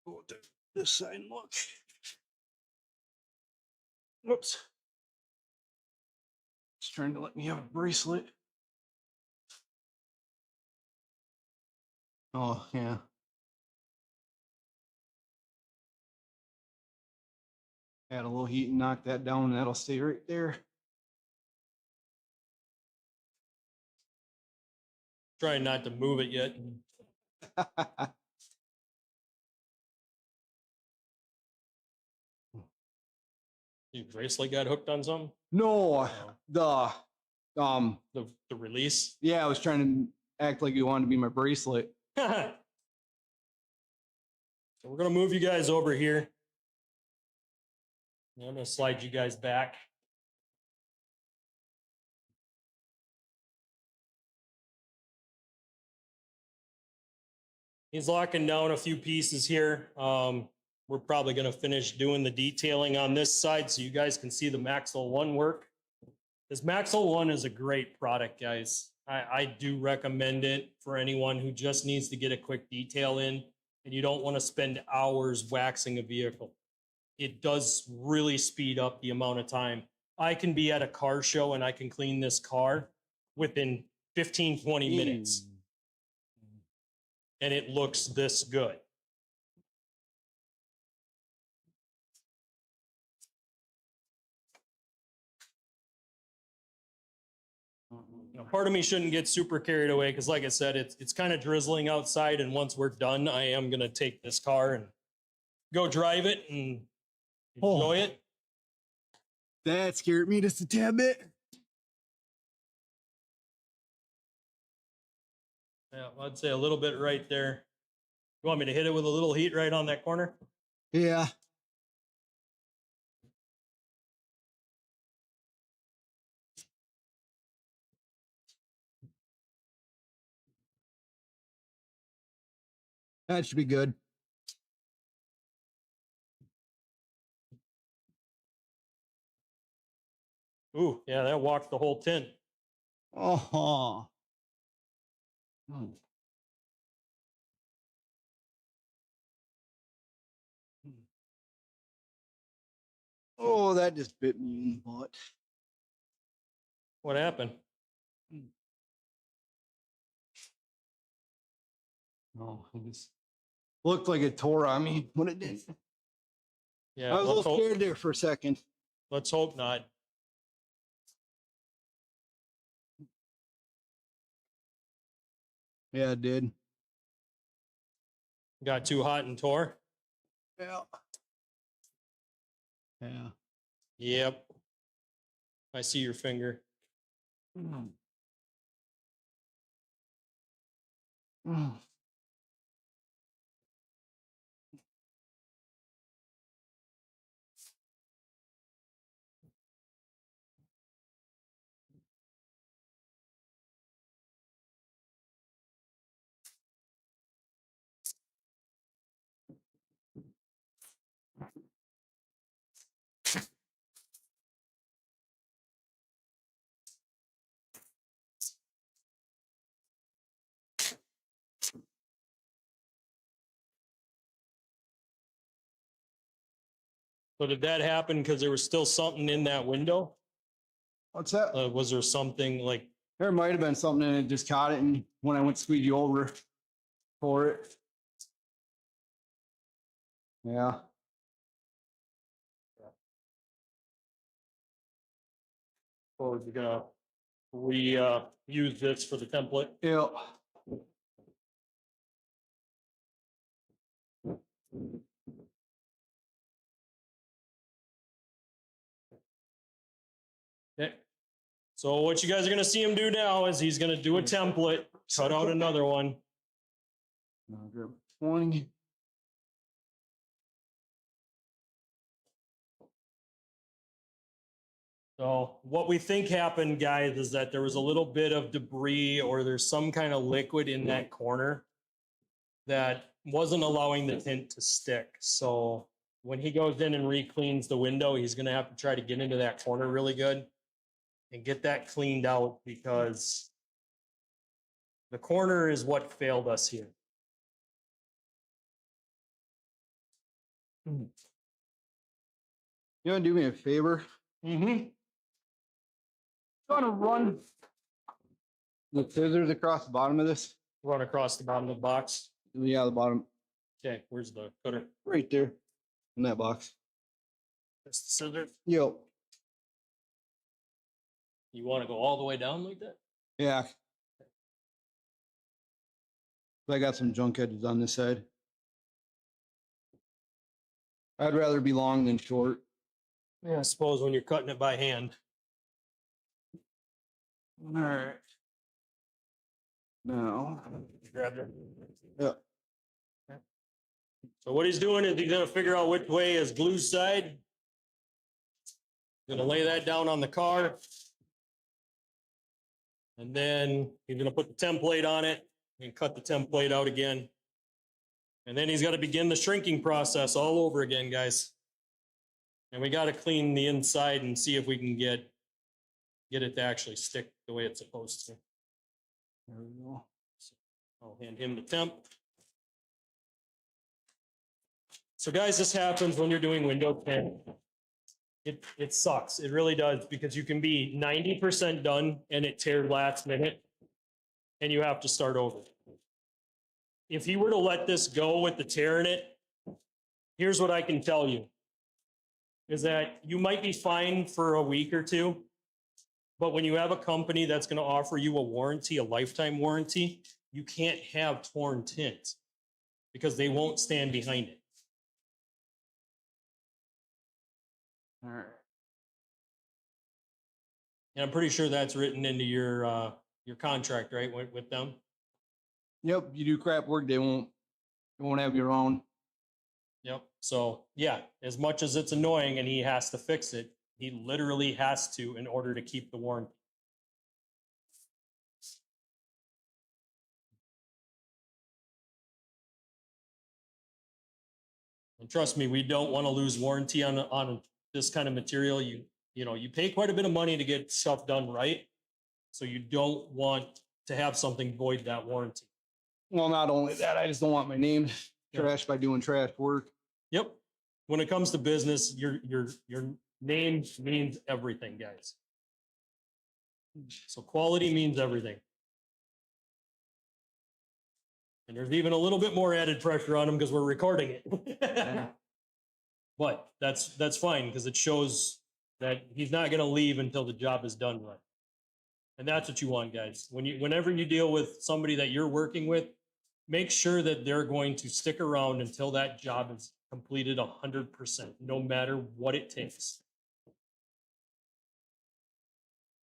Go to this side and look. Whoops. It's trying to let me have a bracelet. Oh, yeah. Add a little heat and knock that down, and that'll stay right there. Trying not to move it yet. Your bracelet got hooked on something? No, Oh. the The release? yeah, I was trying to act like you wanted to be my bracelet. So we're going to move you guys over here. I'm going to slide you guys back. He's locking down a few pieces here. We're probably going to finish doing the detailing on this side so you guys can see the Maxwell 1 work. This Maxwell 1 is a great product, guys. I do recommend it for anyone who just needs to get a quick detail in and you don't want to spend hours waxing a vehicle. It does really speed up the amount of time. I can be at a car show and I can clean this car within 15, 20 minutes. And it looks this good. Now, part of me shouldn't get super carried away because, like I said, it's kind of drizzling outside. And once we're done, I am going to take this car and go drive it and enjoy it. That scared me just a tad bit. Yeah, I'd say a little bit right there. You want me to hit it with a little heat right on that corner? Yeah. That should be good. Ooh, yeah, that walked the whole tint. Oh. Oh, that just bit me in the butt. What happened? Oh, it just looked like it tore on me when it did. Yeah, I was a little scared there for a second. let's hope not. Yeah, it did. Got too hot and tore. Yeah. Yeah. Yep. I see your finger. Mm. So did that happen because there was still something in that window? What's that? Was there something like? There might have been something and it just caught it, and when I went to squeeze you over for it. Yeah. Or we're gonna use this for the template? Yeah. Okay. So what you guys are gonna see him do now is he's gonna do a template, cut out another one. Now grab 20. So what we think happened, guys, is that there was a little bit of debris or there's some kind of liquid in that corner that wasn't allowing the tint to stick. So when he goes in and re-cleans the window, he's gonna have to try to get into that corner really good and get that cleaned out because the corner is what failed us here. You want to do me a favor? Mm-hmm. Gonna run the scissors across the bottom of this. Run across the bottom of the box. Yeah, the bottom. Okay, where's the cutter? Right there in that box. That's the scissors. Yep. You want to go all the way down like that? Yeah. I got some junk edges on this side. I'd rather be long than short. Yeah, I suppose when you're cutting it by hand. All right. Now. Grab it. Yeah. So what he's doing is he's going to figure out which way is glue side. Going to lay that down on the car. And then he's going to put the template on it and cut the template out again. And then he's got to begin the shrinking process all over again, guys. And we got to clean the inside and see if we can get it to actually stick the way it's supposed to. There we go. So I'll hand him the temp. So guys, this happens when you're doing window tint. It sucks. It really does because you can be 90% done and it tears last minute and you have to start over. If you were to let this go with the tear in it, here's what I can tell you is that you might be fine for a week or two, but when you have a company that's going to offer you a warranty, a lifetime warranty, you can't have torn tint because they won't stand behind it. All right. And I'm pretty sure that's written into your contract, right, with them? Yep. You do crap work, they won't have your own. Yep. So yeah, as much as it's annoying and he has to fix it, he literally has to in order to keep the warranty. And trust me, we don't want to lose warranty on this kind of material. You pay quite a bit of money to get stuff done right. So you don't want to have something void that warranty. Well, not only that, I just don't want my name Yeah. trashed by doing trash work. Yep. When it comes to business, your name means everything, guys. So quality means everything. And there's even a little bit more added pressure on him because we're recording it. Yeah. But that's fine because it shows that he's not going to leave until the job is done right. And that's what you want, guys. Whenever you deal with somebody that you're working with, make sure that they're going to stick around until that job is completed 100%, no matter what it takes.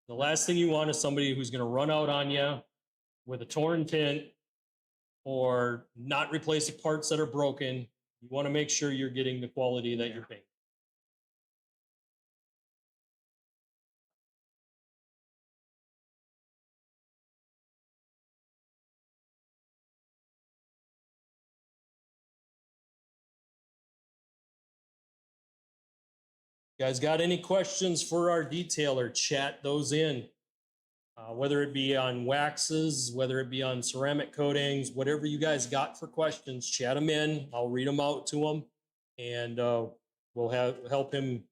The last thing you want is somebody who's going to run out on you with a torn tint or not replacing parts that are broken. You want to make sure you're getting the quality that you're paying. Guys, got any questions for our detailer? Chat those in. Whether it be on waxes, whether it be on ceramic coatings, whatever you guys got for questions, chat them in. I'll read them out to them, and we'll help him,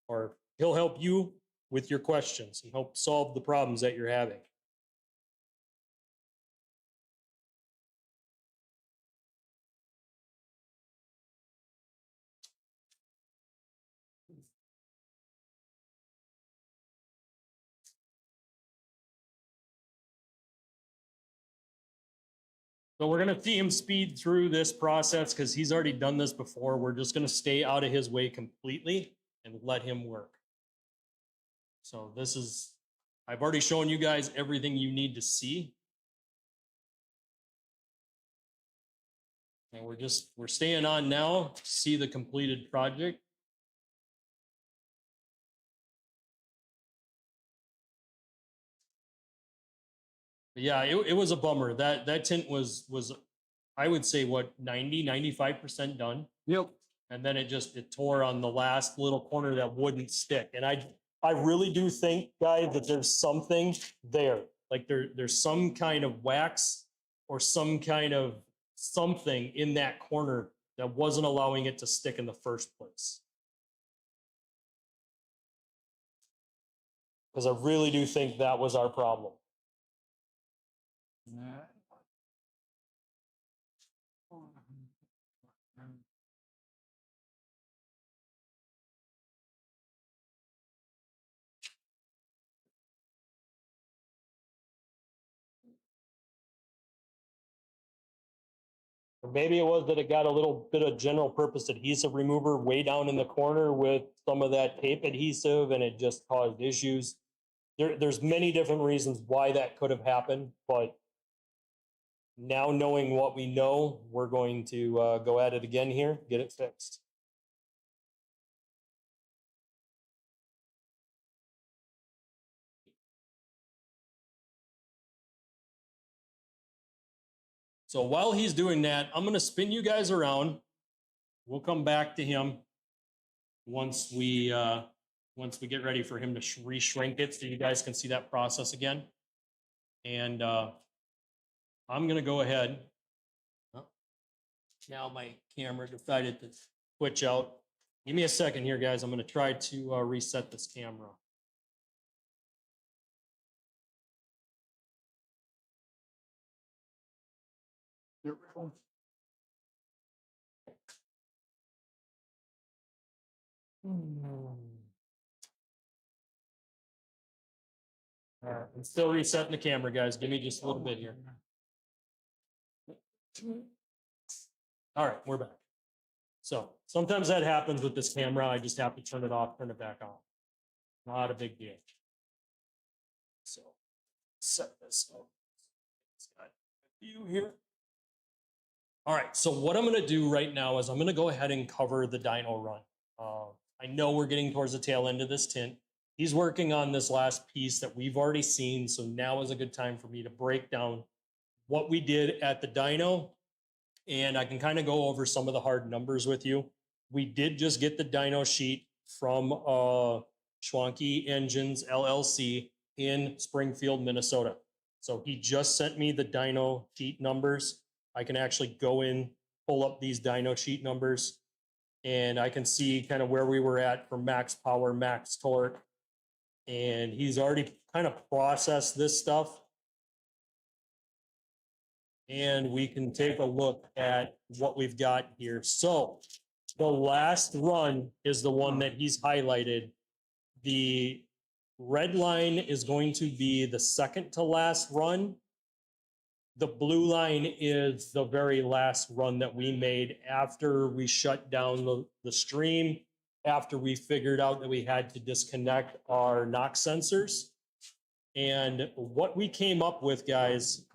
or he'll help you with your questions and help solve the problems that you're having. So we're going to see him speed through this process because he's already done this before. We're just going to stay out of his way completely and let him work. So I've already shown you guys everything you need to see. And we're staying on now to see the completed project. But yeah, it was a bummer. That tint was I would say what 95% done. Yep. And then it tore on the last little corner that wouldn't stick. And I really do think, guys, that there's something there. Like there's some kind of wax or some kind of something in that corner that wasn't allowing it to stick in the first place. Because I really do think that was our problem. Or maybe it was that it got a little bit of general purpose adhesive remover way down in the corner with some of that tape adhesive, and it just caused issues. There's many different reasons why that could have happened, but now knowing what we know, we're going to go at it again here, get it fixed. So while he's doing that, I'm going to spin you guys around. We'll come back to him once we get ready for him to re-shrink it so you guys can see that process again. And I'm going to go ahead. Now my camera decided to switch out. Give me a second here, guys. I'm going to try to reset this camera. There we go. I'm still resetting the camera, guys. Give me just a little bit here. All right, we're back. So sometimes that happens with this camera. I just have to turn it off, turn it back on. Not a big deal. So set this up. It's got a view here. All right, so what I'm going to do right now is I'm going to go ahead and cover the dyno run. I know we're getting towards the tail end of this tint. He's working on this last piece that we've already seen, so now is a good time for me to break down what we did at the dyno, and I can kind of go over some of the hard numbers with you. we did just get the dyno sheet from Schwanke Engines LLC in Springfield, Minnesota. So he just sent me the dyno sheet numbers. I can actually go in, pull up these dyno sheet numbers, and I can see kind of where we were at for max power, max torque. And he's already kind of processed this stuff. And we can take a look at what we've got here. So the last run is the one that he's highlighted. The red line is going to be the second to last run. The blue line is the very last run that we made after we shut down the stream, after we figured out that we had to disconnect our NOx sensors. And what we came up with, guys,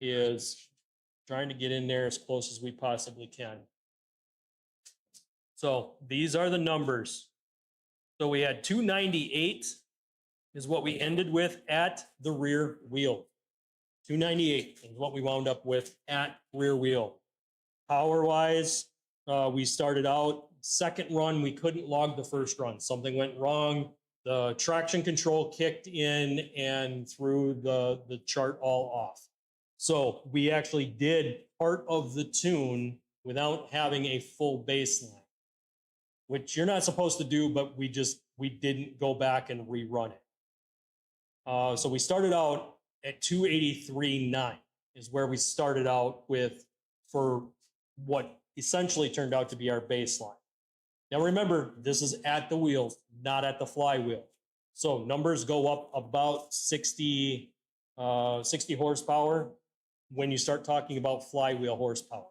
is trying to get in there as close as we possibly can. So these are the numbers. So we had 298 is what we ended with at the rear wheel. 298 is what we wound up with at rear wheel. Power-wise, we started out second run, we couldn't log the first run. Something went wrong. The traction control kicked in and threw the chart all off. So we actually did part of the tune without having a full baseline, which you're not supposed to do, but we didn't go back and rerun it. So we started out at 283.9 is where we started out with for what essentially turned out to be our baseline. Now remember, this is at the wheels, not at the flywheel. So numbers go up about 60 horsepower when you start talking about flywheel horsepower.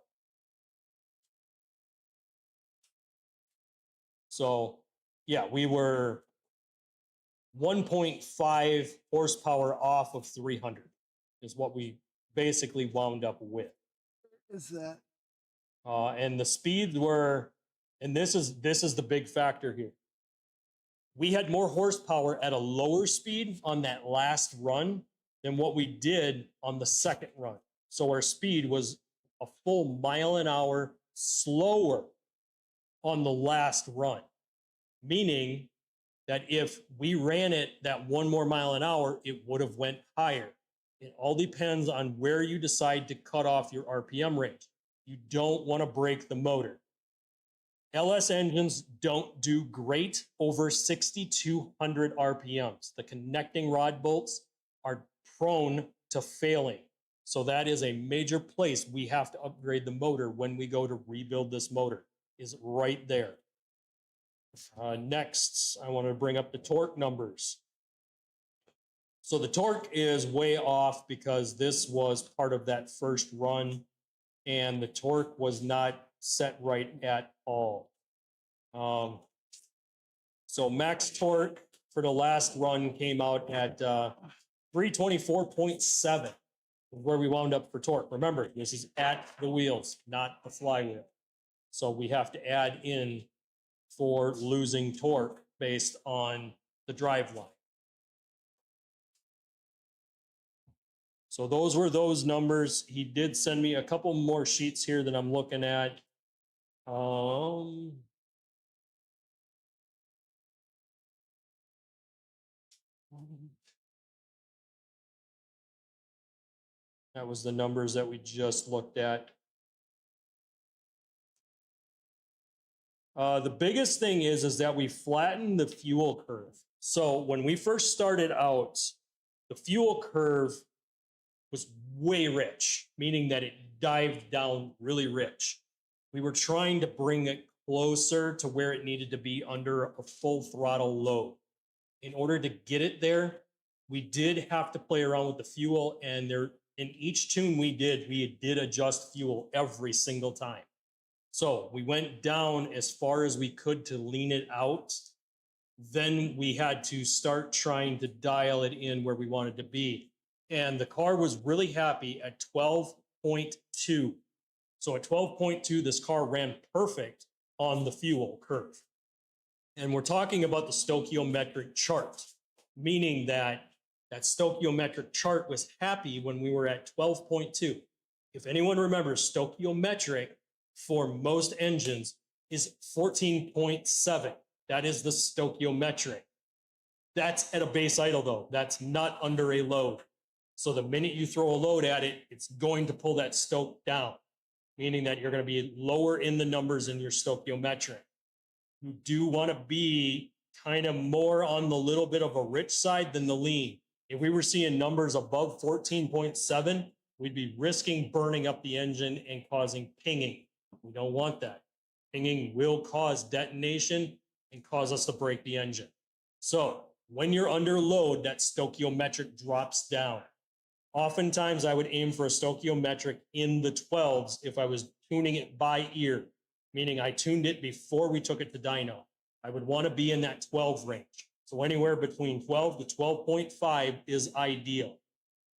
So yeah, we were 1.5 horsepower off of 300 is what we basically wound up with. Is that? And the speeds were, and this is the big factor here. We had more horsepower at a lower speed on that last run than what we did on the second run. So our speed was a full mile an hour slower on the last run, meaning that if we ran it that one more mile an hour, it would have went higher. It all depends on where you decide to cut off your RPM range. You don't want to break the motor. LS engines don't do great over 6,200 RPMs. The connecting rod bolts are prone to failing. So that is a major place we have to upgrade the motor when we go to rebuild this motor, is right there. Next, I want to bring up the torque numbers. So the torque is way off because this was part of that first run and the torque was not set right at all. So max torque for the last run came out at 324.7, where we wound up for torque. Remember, this is at the wheels, not the flywheel. So we have to add in for losing torque based on the drive line. So those were those numbers. He did send me a couple more sheets here that I'm looking at. That was the numbers that we just looked at. The biggest thing is that we flattened the fuel curve. So when we first started out, the fuel curve was way rich, meaning that it dived down really rich. We were trying to bring it closer to where it needed to be under a full throttle load. In order to get it there, we did have to play around with the fuel, and in each tune we did adjust fuel every single time. So we went down as far as we could to lean it out. Then we had to start trying to dial it in where we wanted to be. And the car was really happy at 12.2. So at 12.2, this car ran perfect on the fuel curve. And we're talking about the stoichiometric chart, meaning that stoichiometric chart was happy when we were at 12.2. If anyone remembers, stoichiometric for most engines is 14.7. That is the stoichiometric. That's at a base idle though. That's not under a load. So the minute you throw a load at it, it's going to pull that stoke down, meaning that you're going to be lower in the numbers in your stoichiometric. You do want to be kind of more on the little bit of a rich side than the lean. If we were seeing numbers above 14.7, we'd be risking burning up the engine and causing pinging. We don't want that. Pinging will cause detonation and cause us to break the engine. So when you're under load, that stoichiometric drops down. Oftentimes, I would aim for a stoichiometric in the 12s if I was tuning it by ear, meaning I tuned it before we took it to dyno. I would want to be in that 12 range. So anywhere between 12 to 12.5 is ideal.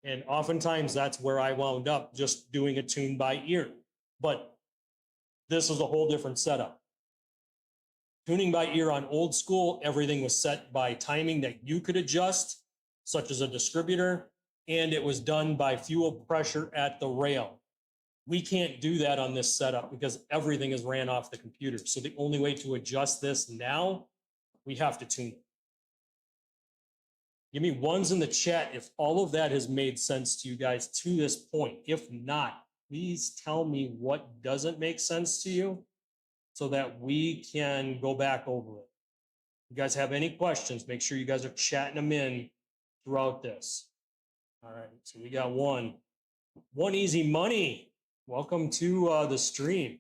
And oftentimes that's where I wound up, just doing a tune by ear. But this is a whole different setup. Tuning by ear on old school, everything was set by timing that you could adjust, such as a distributor, and it was done by fuel pressure at the rail. We can't do that on this setup because everything is ran off the computer. So the only way to adjust this now, we have to tune it. Give me ones in the chat if all of that has made sense to you guys to this point. If not, please tell me what doesn't make sense to you so that we can go back over it. If you guys have any questions, make sure you guys are chatting them in throughout this. All right, so we got one easy money. Welcome to the stream.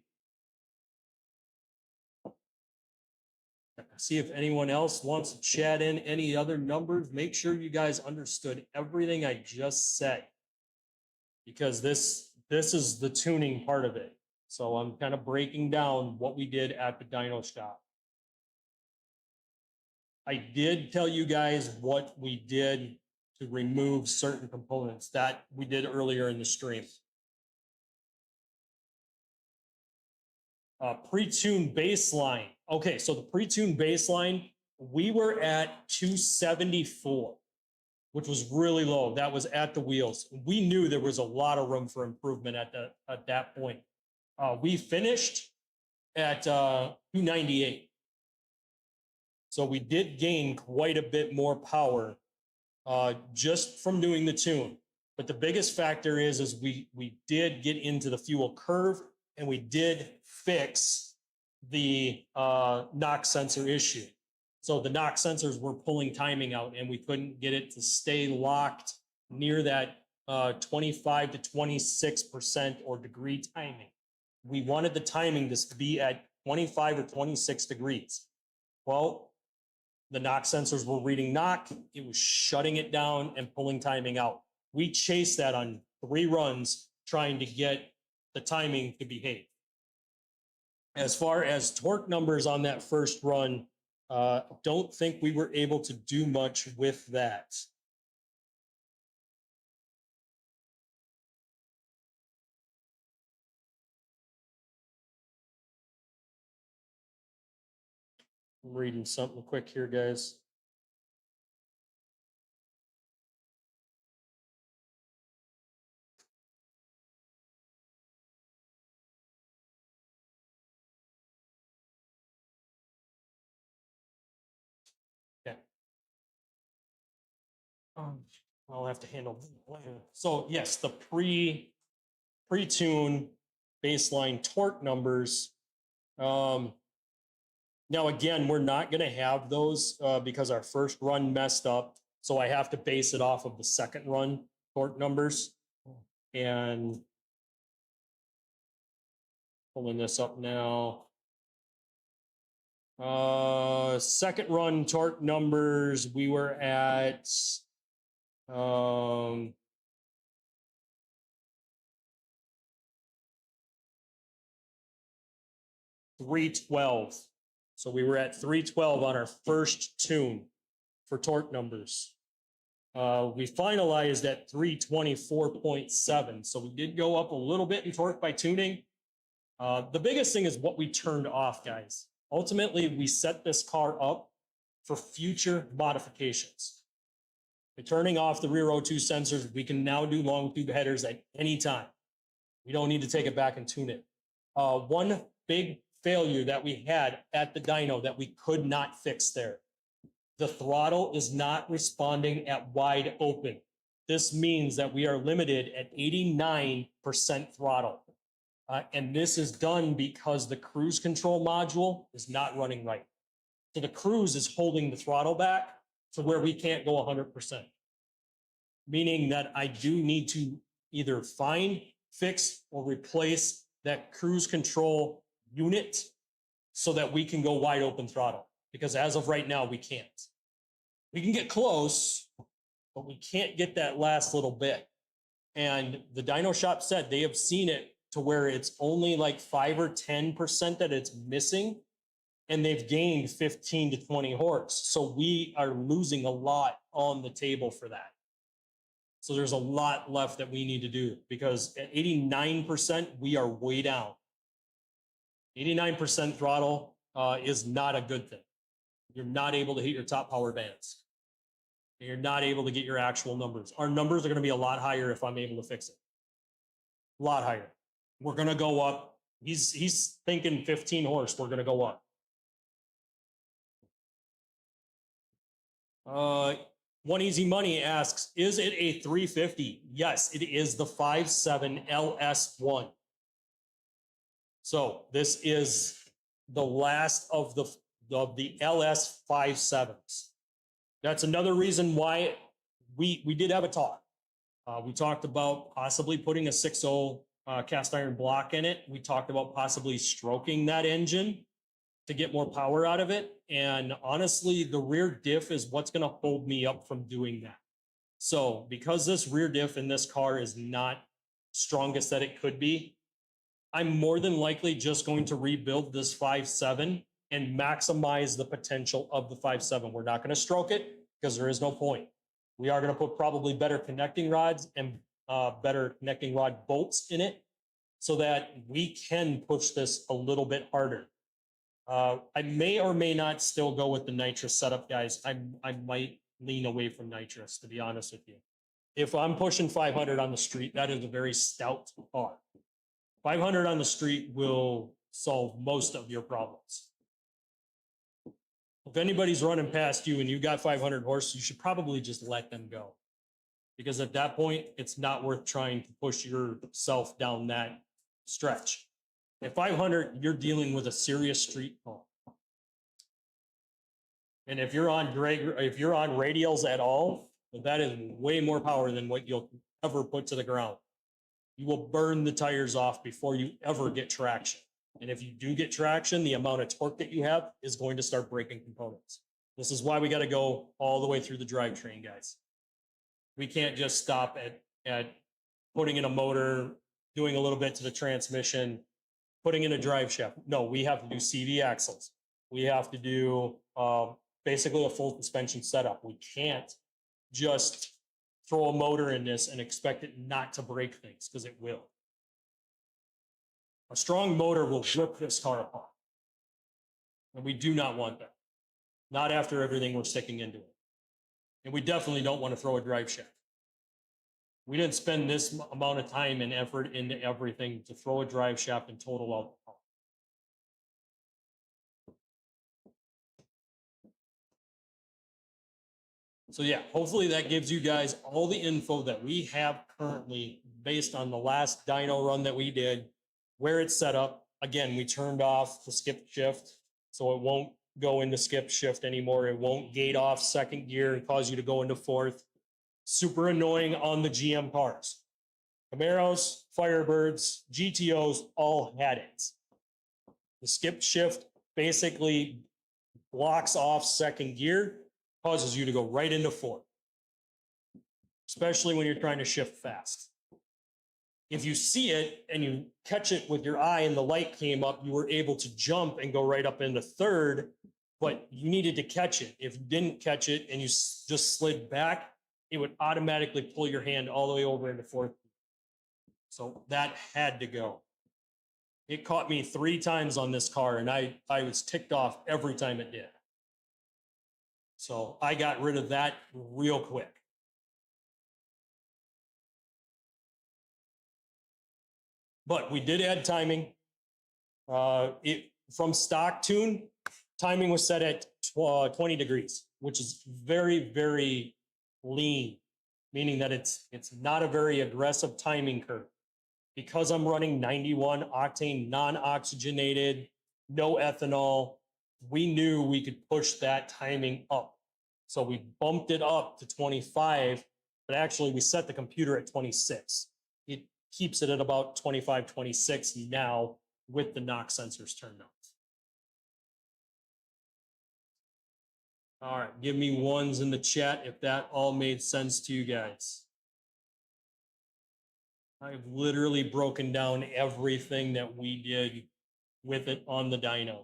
See if anyone else wants to chat in any other numbers. Make sure you guys understood everything I just said, because this is the tuning part of it. So I'm kind of breaking down what we did at the dyno shop. I did tell you guys what we did to remove certain components that we did earlier in the stream. Pre-tuned baseline. Okay, so the pre-tuned baseline, we were at 274, which was really low. That was at the wheels. We knew there was a lot of room for improvement at that point. We finished at 298. So we did gain quite a bit more power just from doing the tune. But the biggest factor is we did get into the fuel curve, and we did fix the knock sensor issue. So the knock sensors were pulling timing out, and we couldn't get it to stay locked near that 25 to 26% or degree timing. We wanted the timing to be at 25 or 26 degrees. Well, the knock sensors were reading knock. It was shutting it down and pulling timing out. We chased that on 3 runs, trying to get the timing to behave. As far as torque numbers on that first run, don't think we were able to do much with that. I'm reading something quick here, guys. Yeah. I'll have to handle that. So yes, the pre-tune baseline torque numbers. Now, again, we're not going to have those because our first run messed up. So I have to base it off of the second run torque numbers. And pulling this up now. Second run torque numbers, we were at 312. So we were at 312 on our first tune for torque numbers. We finalized at 324.7. So we did go up a little bit in torque by tuning. The biggest thing is what we turned off, guys. Ultimately, we set this car up for future modifications. By turning off the rear O2 sensors, we can now do long tube headers at any time. We don't need to take it back and tune it. One big failure that we had at the dyno that we could not fix there. The throttle is not responding at wide open. This means that we are limited at 89% throttle. And this is done because the cruise control module is not running right. So the cruise is holding the throttle back to where we can't go 100%. Meaning that I do need to either find, fix, or replace that cruise control unit so that we can go wide open throttle. Because as of right now, we can't. We can get close, but we can't get that last little bit. And the dyno shop said they have seen it to where it's only like 5 or 10% that it's missing, and they've gained 15 to 20 horse. So we are losing a lot on the table for that. So there's a lot left that we need to do, because at 89%, we are way down. 89% throttle is not a good thing. You're not able to hit your top power bands. You're not able to get your actual numbers. Our numbers are going to be a lot higher if I'm able to fix it. A lot higher. We're going to go up. He's thinking 15 horse. We're going to go up. One Easy Money asks, is it a 350? Yes, it is the 5.7 LS1. So this is the last of the LS 5.7s. That's another reason why we did have a talk. We talked about possibly putting a 6.0 cast iron block in it. We talked about possibly stroking that engine to get more power out of it. And honestly, the rear diff is what's going to hold me up from doing that. So because this rear diff in this car is not strongest that it could be, I'm more than likely just going to rebuild this 5.7 and maximize the potential of the 5.7. We're not going to stroke it because there is no point. We are going to put probably better connecting rods and better connecting rod bolts in it so that we can push this a little bit harder. I may or may not still go with the nitrous setup, guys. I might lean away from nitrous, to be honest with you. If I'm pushing 500 on the street, that is a very stout car. 500 on the street will solve most of your problems. If anybody's running past you and you got 500 horse, you should probably just let them go. Because at that point, it's not worth trying to push yourself down that stretch. At 500, you're dealing with a serious street car. And if you're on radials at all, that is way more power than what you'll ever put to the ground. You will burn the tires off before you ever get traction. And if you do get traction, the amount of torque that you have is going to start breaking components. This is why we got to go all the way through the drivetrain, guys. We can't just stop at putting in a motor, doing a little bit to the transmission, putting in a drive shaft. No, we have to do CV axles. We have to do basically a full suspension setup. We can't just throw a motor in this and expect it not to break things, because it will. A strong motor will rip this car apart. And we do not want that. Not after everything we're sticking into it. And we definitely don't want to throw a drive shaft. We didn't spend this amount of time and effort into everything to throw a drive shaft and total out the car. So yeah, hopefully that gives you guys all the info that we have currently based on the last dyno run that we did, where it's set up. Again, we turned off the skip shift, so it won't go into skip shift anymore. It won't gate off second gear and cause you to go into fourth. Super annoying on the GM cars. Camaros, Firebirds, GTOs all had it. The skip shift basically blocks off second gear, causes you to go right into fourth, especially when you're trying to shift fast. If you see it and you catch it with your eye and the light came up, you were able to jump and go right up into third, but you needed to catch it. If you didn't catch it and you just slid back, it would automatically pull your hand all the way over into fourth. So that had to go. It caught me 3 times on this car, and I was ticked off every time it did. So I got rid of that real quick. But we did add timing. From stock tune, timing was set at 20 degrees, which is very, very lean, meaning that it's not a very aggressive timing curve. Because I'm running 91 octane, non-oxygenated, no ethanol, we knew we could push that timing up. So we bumped it up to 25, but actually we set the computer at 26. It keeps it at about 25, 26 now with the NOx sensors turned on. All right, give me ones in the chat if that all made sense to you guys. I've literally broken down everything that we did with it on the dyno.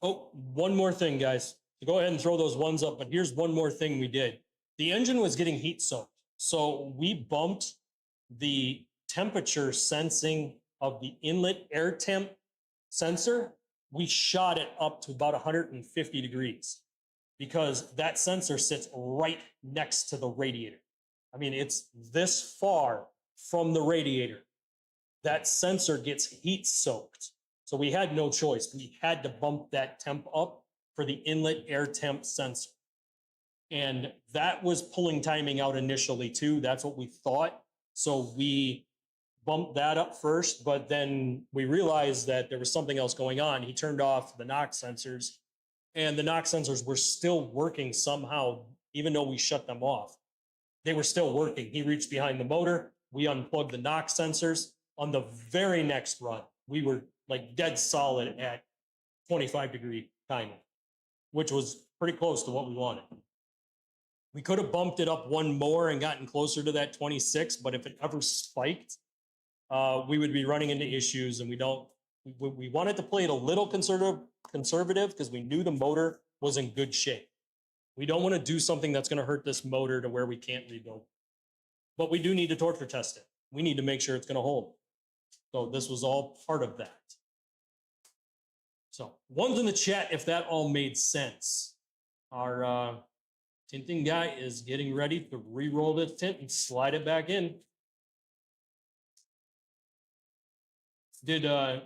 Oh, one more thing, guys. Go ahead and throw those ones up, but here's one more thing we did. The engine was getting heat soaked. So we bumped the temperature sensing of the inlet air temp sensor. We shot it up to about 150 degrees because that sensor sits right next to the radiator. I mean, it's this far from the radiator. That sensor gets heat soaked. So we had no choice. We had to bump that temp up for the inlet air temp sensor. And that was pulling timing out initially too. That's what we thought. So we bumped that up first, but then we realized that there was something else going on. He turned off the NOx sensors and the NOx sensors were still working somehow, even though we shut them off. They were still working. He reached behind the motor. We unplugged the NOx sensors. On the very next run, we were like dead solid at 25-degree timing, which was pretty close to what we wanted. We could have bumped it up one more and gotten closer to that 26, but if it ever spiked, we would be running into issues, and we wanted to play it a little conservative because we knew the motor was in good shape. We don't want to do something that's going to hurt this motor to where we can't rebuild. But we do need to torture test it. We need to make sure it's going to hold. So this was all part of that. So one's in the chat if that all made sense. Our tinting guy is getting ready to re-roll this tint and slide it back in. Did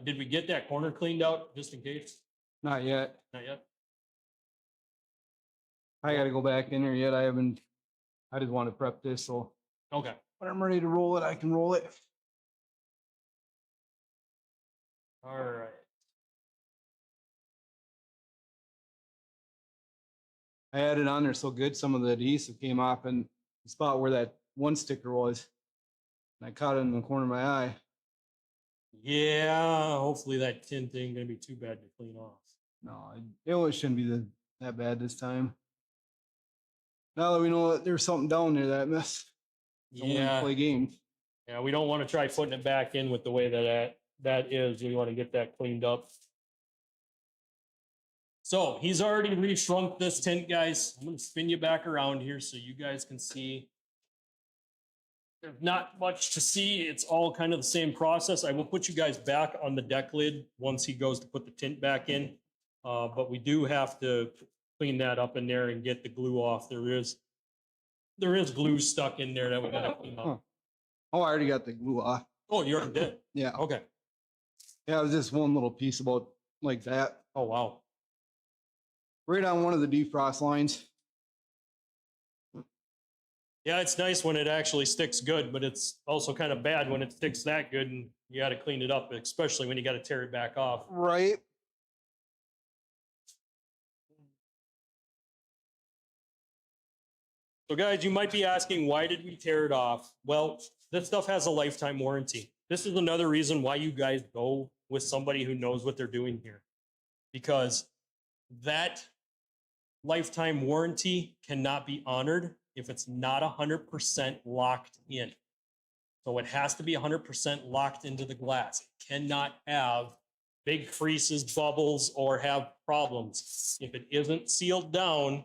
we get that corner cleaned out just in case? Not yet. Not yet. I got to go back in there yet. I just want to prep this. So Okay. when I'm ready to roll it, I can roll it. All right. I had it on there so good, some of the adhesive came off in the spot where that one sticker was. And I caught it in the corner of my eye. Yeah, hopefully that tint ain't gonna be too bad to clean off. No, it shouldn't be that bad this time. Now that we know that there's something down there that missed, don't want to Yeah, play games. yeah, we don't want to try putting it back in with the way that is. We want to get that cleaned up. So he's already re-shrunk this tint, guys. I'm gonna spin you back around here so you guys can see. There's not much to see. It's all kind of the same process. I will put you guys back on the deck lid once he goes to put the tint back in. But we do have to clean that up in there and get the glue off. There is glue stuck in there that we gotta clean up. Oh, I already got the glue off. Oh, you already did? Yeah. Okay. Yeah, it was just one little piece about like that. Oh, wow. Right on one of the defrost lines. Yeah, it's nice when it actually sticks good, but it's also kind of bad when it sticks that good and you got to clean it up, especially when you got to tear it back off. Right. So guys, you might be asking, why did we tear it off? Well, this stuff has a lifetime warranty. This is another reason why you guys go with somebody who knows what they're doing here, because that lifetime warranty cannot be honored if it's not 100% locked in. So it has to be 100% locked into the glass. It cannot have big creases, bubbles, or have problems. If it isn't sealed down,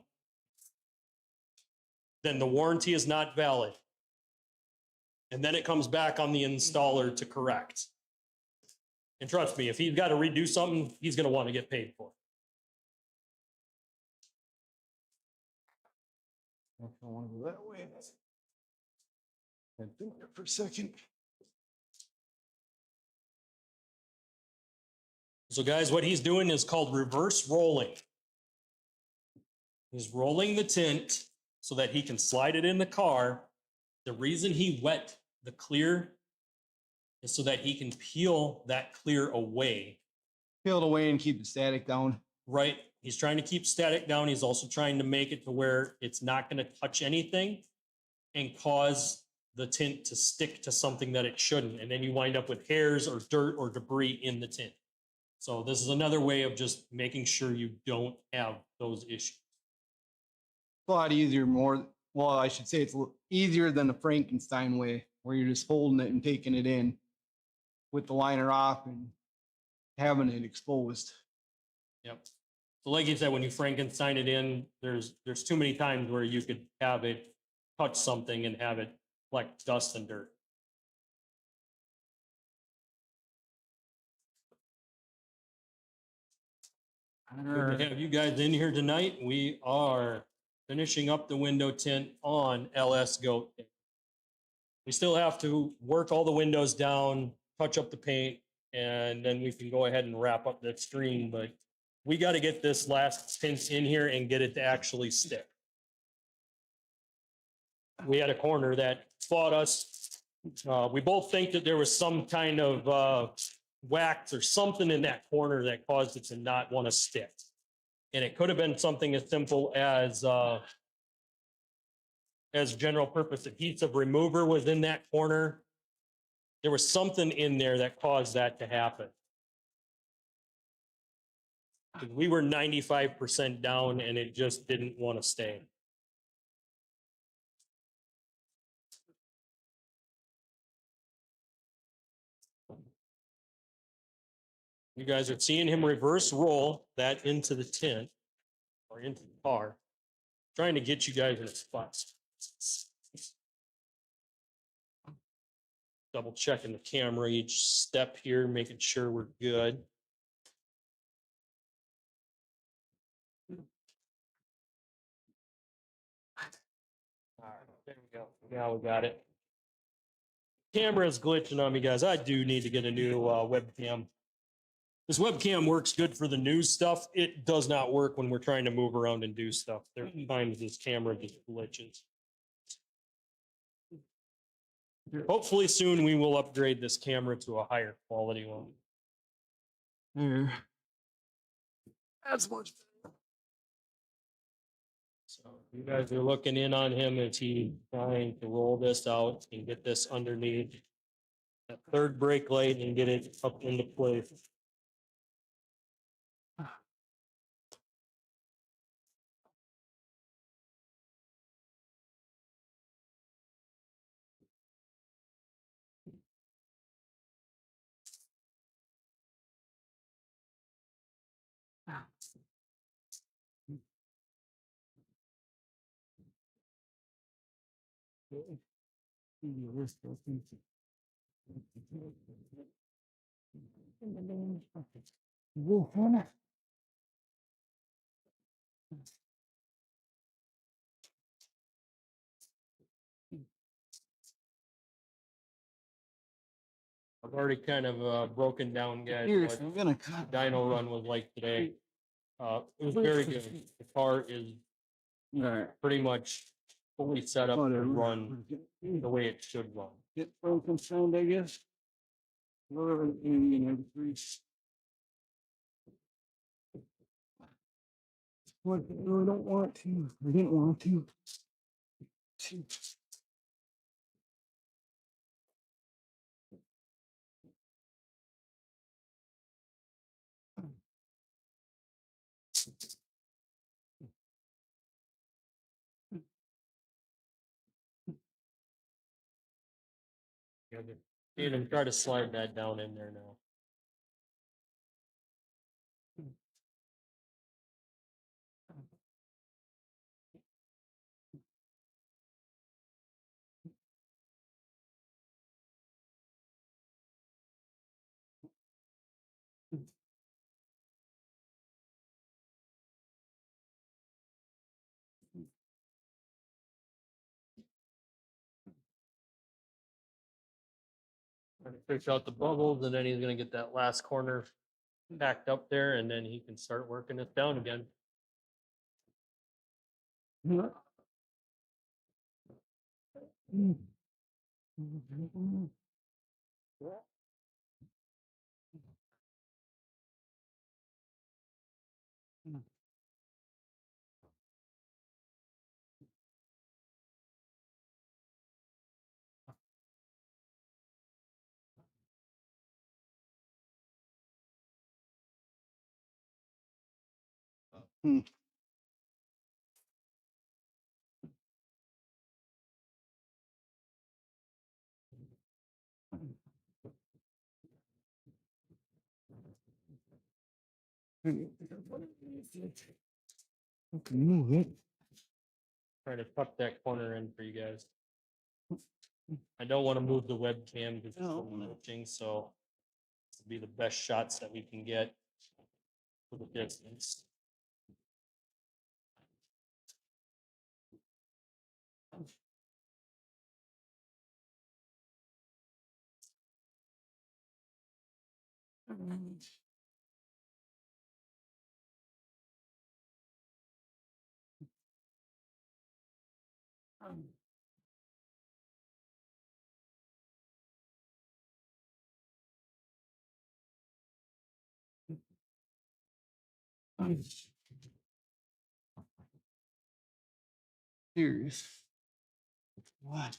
then the warranty is not valid. And then it comes back on the installer to correct. And trust me, if he's got to redo something, he's going to want to get paid for it. I don't want to go that way. And think there for a second. So guys, what he's doing is called reverse rolling. He's rolling the tint so that he can slide it in the car. The reason he wet the clear is so that he can peel that clear away. Peel it away and keep the static down. Right? He's trying to keep static down. He's also trying to make it to where it's not going to touch anything and cause the tint to stick to something that it shouldn't. And then you wind up with hairs or dirt or debris in the tint. So this is another way of just making sure you don't have those issues. A lot easier, well, I should say it's easier than the Frankenstein way, where you're just holding it and taking it in with the liner off and having it exposed. Yep. So like you said, when you Frankenstein it in, there's too many times where you could have it touch something and have it collect dust and dirt. Good to have you guys in here tonight. We are finishing up the window tint on LS Goat. We still have to work all the windows down, touch up the paint, and then we can go ahead and wrap up that screen. But we got to get this last tint in here and get it to actually stick. We had a corner that fought us. We both think that there was some kind of wax or something in that corner that caused it to not want to stick. And it could have been something as simple as general purpose adhesive remover was in that corner. There was something in there that caused that to happen. We were 95% down and it just didn't want to stay. You guys are seeing him reverse roll that into the tint or into the car, trying to get you guys in a spot. Double checking the camera each step here, making sure we're good. All right, there we go. Now we got it. Camera is glitching on me, guys. I do need to get a new webcam. This webcam works good for the news stuff. It does not work when we're trying to move around and do stuff. There are times this camera just glitches. Hopefully soon we will upgrade this camera to a higher quality one. There. That's much better. So you guys are looking in on him as he's trying to roll this out and get this underneath that third brake light and get it up into place. I've already kind of broken down, guys, Here's, what I'm gonna cut. dyno run was like today. It was very good. The car is pretty much fully set up to run the way it should run. Get broken sound, I guess. What I don't want to. I didn't want to. And I'm trying to slide that down in there now. Trying to fish out the bubbles, and then he's going to get that last corner packed up there, and then he can start working it down again. Move it. Trying to tuck that corner in for you guys. I don't want to move the webcam because it's glitching, so this will be the best shots that we can get for the distance. Serious. What?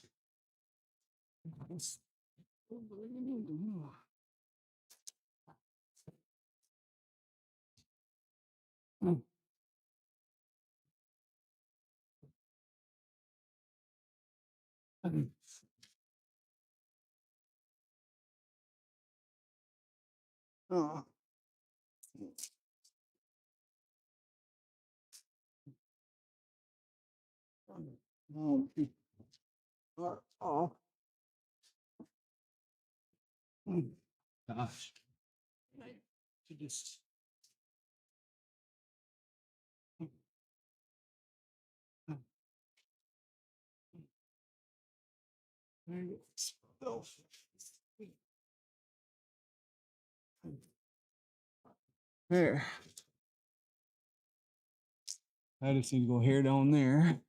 Oh. Oh. Gosh. To just. There. I just need to go here down there.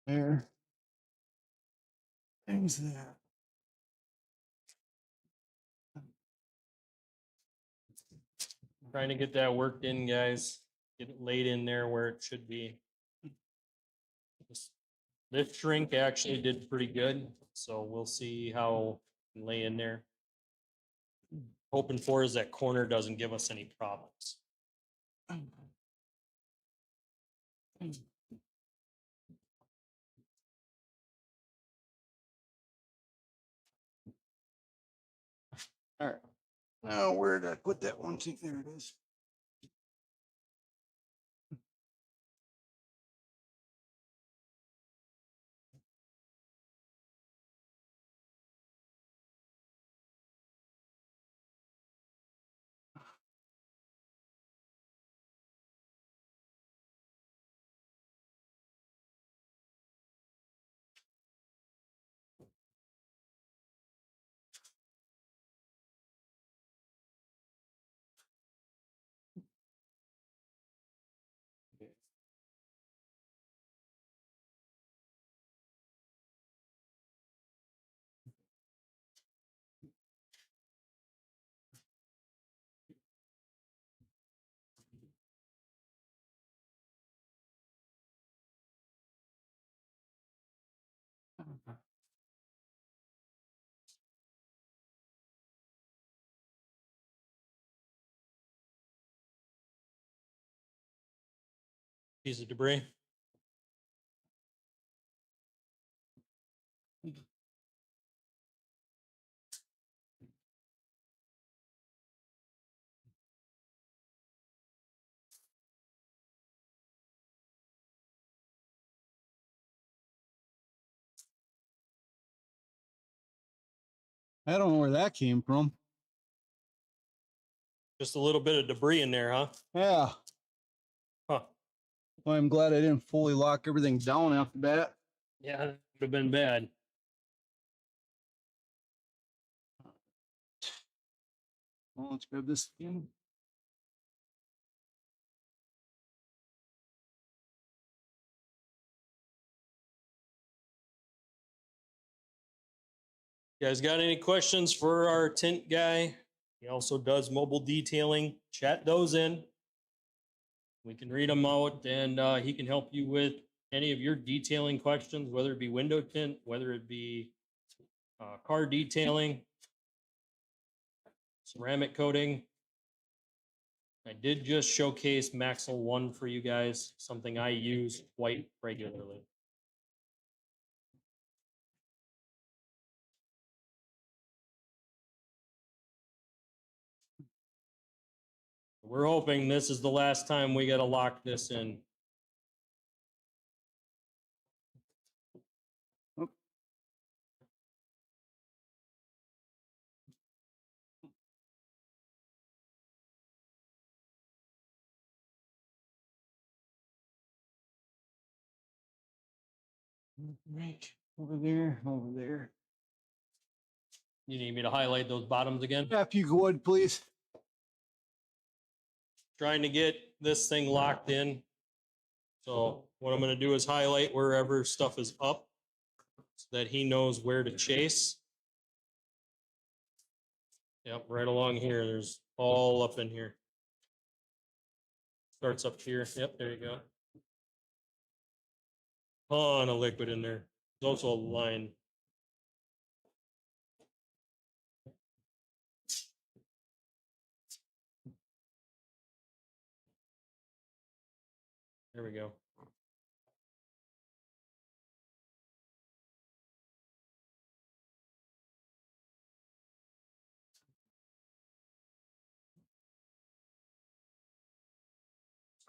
There. There's that. Trying to get that worked in, guys. Get it laid in there where it should be. This shrink actually did pretty good, so we'll see how it can lay in there. Hoping for is that corner doesn't give us any problems. All right. Now, where did I put that one? See, there it is. Piece of debris. I don't know where that came from. Just a little bit of debris in there, huh? Yeah. Huh. Well, I'm glad I didn't fully lock everything down after the bat. Yeah, that would have been bad. Well, let's grab this again. You guys got any questions for our tint guy? He also does mobile detailing. Chat those in. We can read them out, and he can help you with any of your detailing questions, whether it be window tint, whether it be car detailing, ceramic coating. I did just showcase Maxel 1 for you guys, something I use quite regularly. We're hoping this is the last time we got to lock this in. Right over there, over there. You need me to highlight those bottoms again? Yeah, if you would, please. Trying to get this thing locked in. So what I'm going to do is highlight wherever stuff is up so that he knows where to chase. Yep, right along here. There's all up in here. Starts up here. Yep, there you go. Ton of liquid in there. There's also a line. There we go.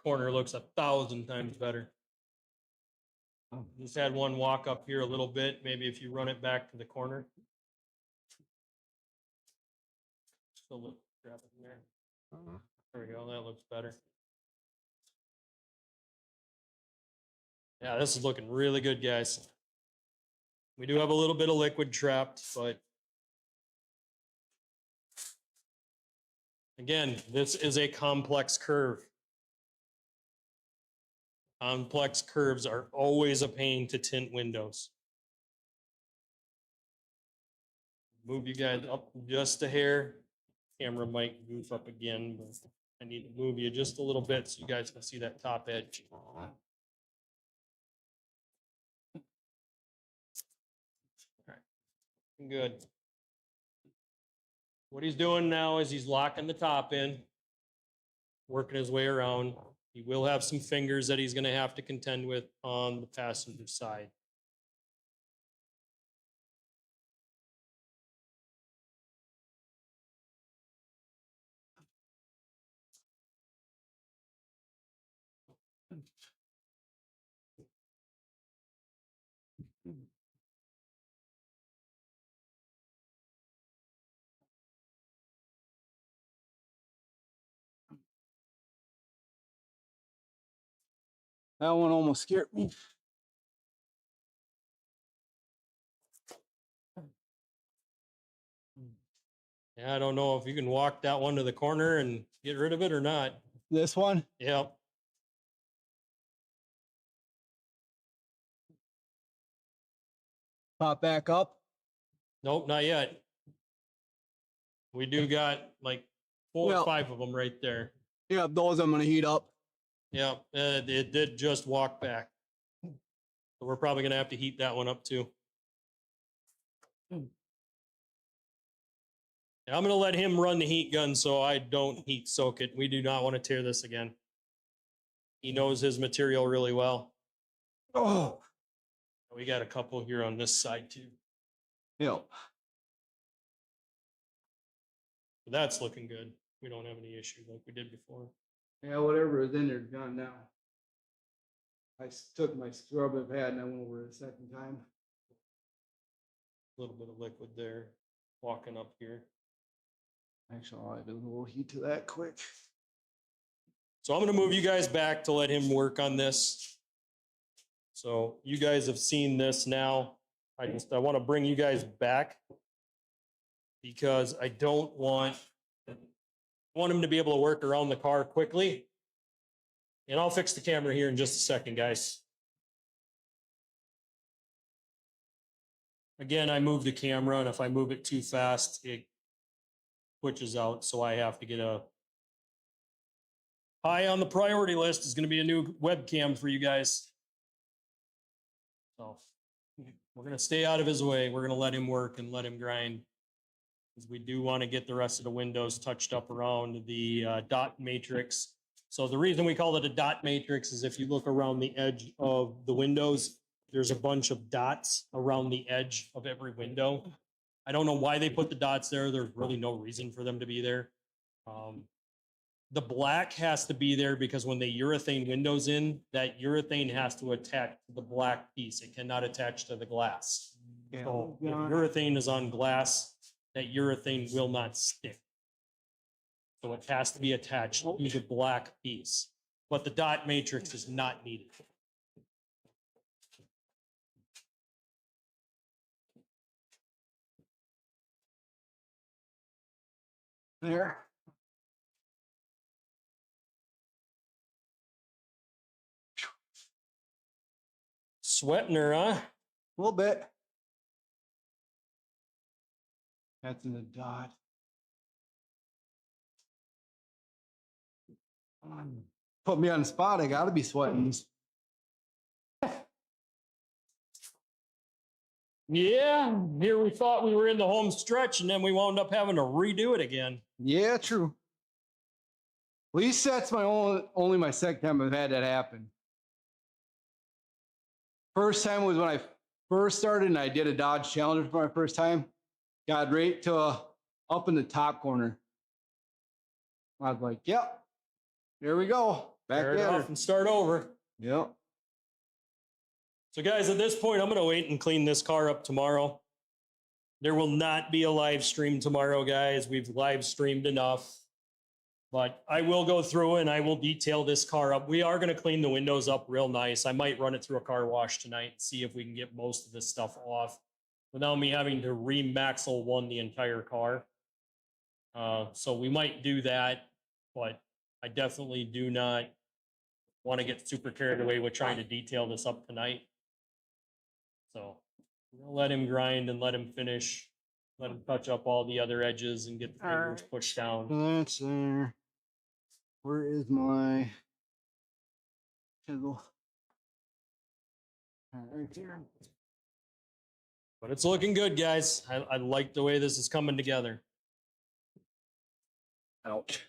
Corner looks 1,000 times better. Just had one walk up here a little bit. Maybe if you run it back to the corner. Still look, grab it in there. There we go. That looks better. Yeah, this is looking really good, guys. We do have a little bit of liquid trapped, but again, this is a complex curve. Complex curves are always a pain to tint windows. Move you guys up just a hair. Camera might goof up again, but I need to move you just a little bit so you guys can see that top edge. All right, good. What he's doing now is he's locking the top in, working his way around. He will have some fingers that he's going to have to contend with on the passenger side. That one almost scared me. Yeah, I don't know if you can walk that one to the corner and get rid of it or not. This one? Yep. Pop back up. Nope, not yet. We do got like 4 or 5 of them right there. Yeah, those I'm gonna heat up. Yep, it did just walk back. So we're probably gonna have to heat that one up too. I'm gonna let him run the heat gun so I don't heat soak it. We do not want to tear this again. He knows his material really well. Oh, We got a couple here on this side too. Yep. But that's looking good. We don't have any issue like we did before. Yeah, whatever is in there is gone now. I took my scrub I've had and I went over it a second time. A little bit of liquid there, walking up here. Actually, I'll add a little heat to that quick. So I'm going to move you guys back to let him work on this. So you guys have seen this now. I want to bring you guys back because I don't want him to be able to work around the car quickly. And I'll fix the camera here in just a second, guys. Again, I move the camera, and if I move it too fast, it switches out. So I have to get a high on the priority list is going to be a new webcam for you guys. So we're going to stay out of his way. We're going to let him work and let him grind. Because we do want to get the rest of the windows touched up around the dot matrix. So the reason we call it a dot matrix is if you look around the edge of the windows, there's a bunch of dots around the edge of every window. I don't know why they put the dots there. There's really no reason for them to be there. The black has to be there because when they urethane windows in, that urethane has to attach to the black piece. It cannot attach to the glass. Yeah. So if urethane is on glass, that urethane will not stick. So it has to be attached to the black piece. But the dot matrix is not needed. There. Sweating her, huh? A little bit. That's in the dot. Put me on the spot. I gotta be sweating. Yeah, here we thought we were in the home stretch and then we wound up having to redo it again. Yeah, true. At least that's my only my second time I've had that happen. First time was when I first started and I did a Dodge Challenger for my first time. Got right to up in the top corner. I was like, yep, here we go. Back Tear it there. off and start over. Yep. So guys, at this point, I'm going to wait and clean this car up tomorrow. There will not be a live stream tomorrow, guys. We've live streamed enough. But I will go through and I will detail this car up. We are going to clean the windows up real nice. I might run it through a car wash tonight and see if we can get most of this stuff off without me having to re-maxle one the entire car. So we might do that, but I definitely do not want to get super carried away with trying to detail this up tonight. So we'll let him grind and let him finish. Let him touch up all the other edges and get the fingers pushed down. That's there. Where is my chisel? Right there. But it's looking good, guys. I like the way this is coming together. Ouch.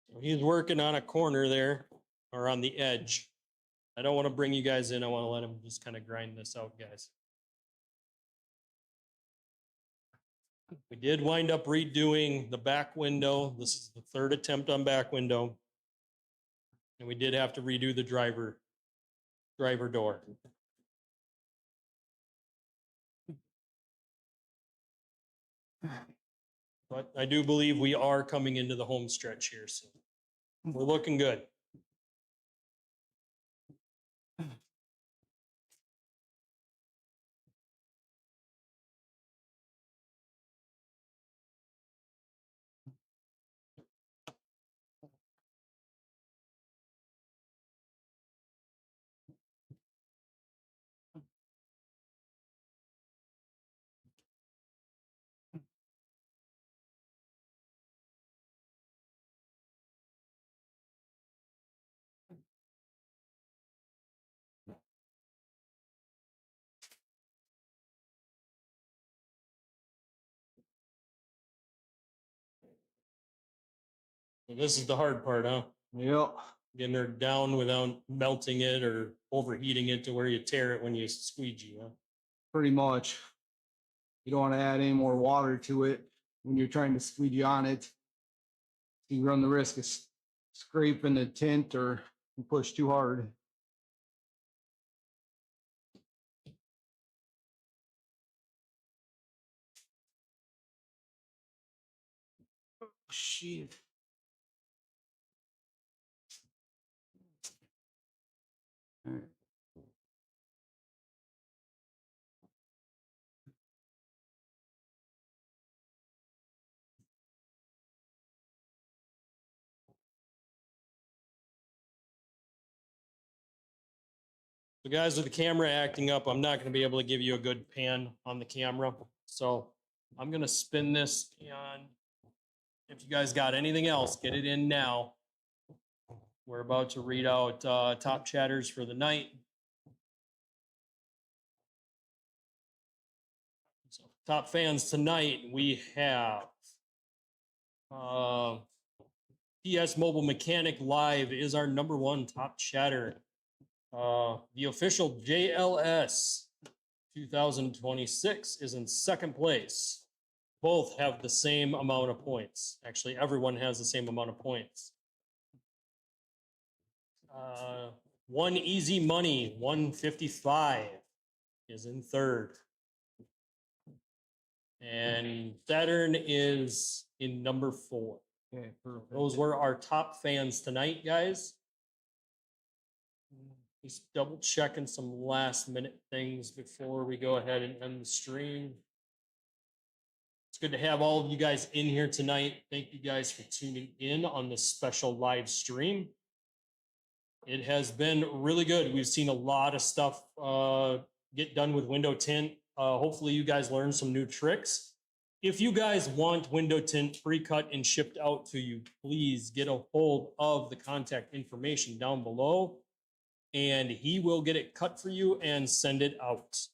So he's working on a corner there, or on the edge. I don't want to bring you guys in. I want to let him just kind of grind this out, guys. We did wind up redoing the back window. This is the third attempt on back window. And we did have to redo the driver door. But I do believe we are coming into the home stretch here, so we're looking good. This is the hard part, huh? Yep. Getting her down without melting it or overheating it to where you tear it when you squeegee, huh? Pretty much. You don't want to add any more water to it when you're trying to squeegee on it. You run the risk of scraping the tint or you push too hard. Shit. All right. So guys, with the camera acting up, I'm not going to be able to give you a good pan on the camera. So I'm going to spin this, and if you guys got anything else, get it in now. We're about to read out top chatters for the night. So top fans tonight, we have PS Mobile Mechanic Live is our #1 top chatter. The official JLS 2026 is in second place. Both have the same amount of points. Actually, everyone has the same amount of points. One Easy Money 155 is in third. And Saturn is in #4. Okay, perfect. Those were our top fans tonight, guys. Just double checking some last minute things before we go ahead and end the stream. It's good to have all of you guys in here tonight. Thank you guys for tuning in on this special live stream. It has been really good. We've seen a lot of stuff get done with window tint. Hopefully you guys learned some new tricks. If you guys want window tint pre-cut and shipped out to you, please get a hold of the contact information down below, and he will get it cut for you and send it out.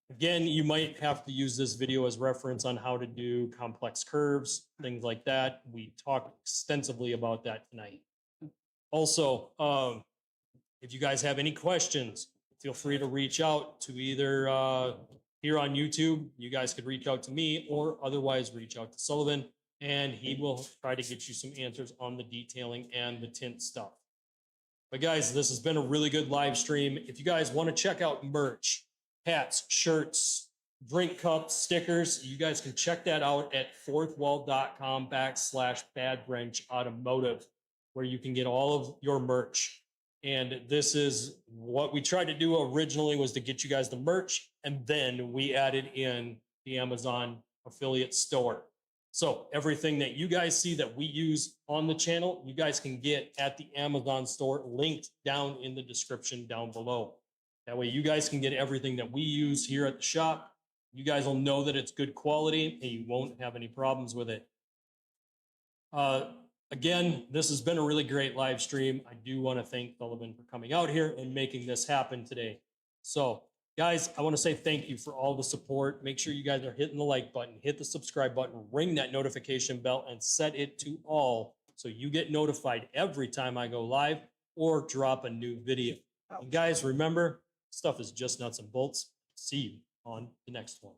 Again, you might have to use this video as reference on how to do complex curves, things like that. We talked extensively about that tonight. Also, if you guys have any questions, feel free to reach out to either here on YouTube. You guys could reach out to me, or otherwise reach out to Sullivan, and he will try to get you some answers on the detailing and the tint stuff. But guys, this has been a really good live stream. If you guys want to check out merch, hats, shirts, drink cups, stickers, you guys can check that out at fourthwall.com/badwrenchautomotive, where you can get all of your merch. And this is what we tried to do originally, was to get you guys the merch, and then we added in the Amazon affiliate store. So everything that you guys see that we use on the channel, you guys can get at the Amazon store, linked down in the description down below. That way you guys can get everything that we use here at the shop. You guys will know that it's good quality and you won't have any problems with it. Again, this has been a really great live stream. I do want to thank Sullivan for coming out here and making this happen today. So guys, I want to say thank you for all the support. Make sure you guys are hitting the like button, hit the subscribe button, ring that notification bell, and set it to all so you get notified every time I go live or drop a new video. And guys, remember, stuff is just nuts and bolts. See you on the next one.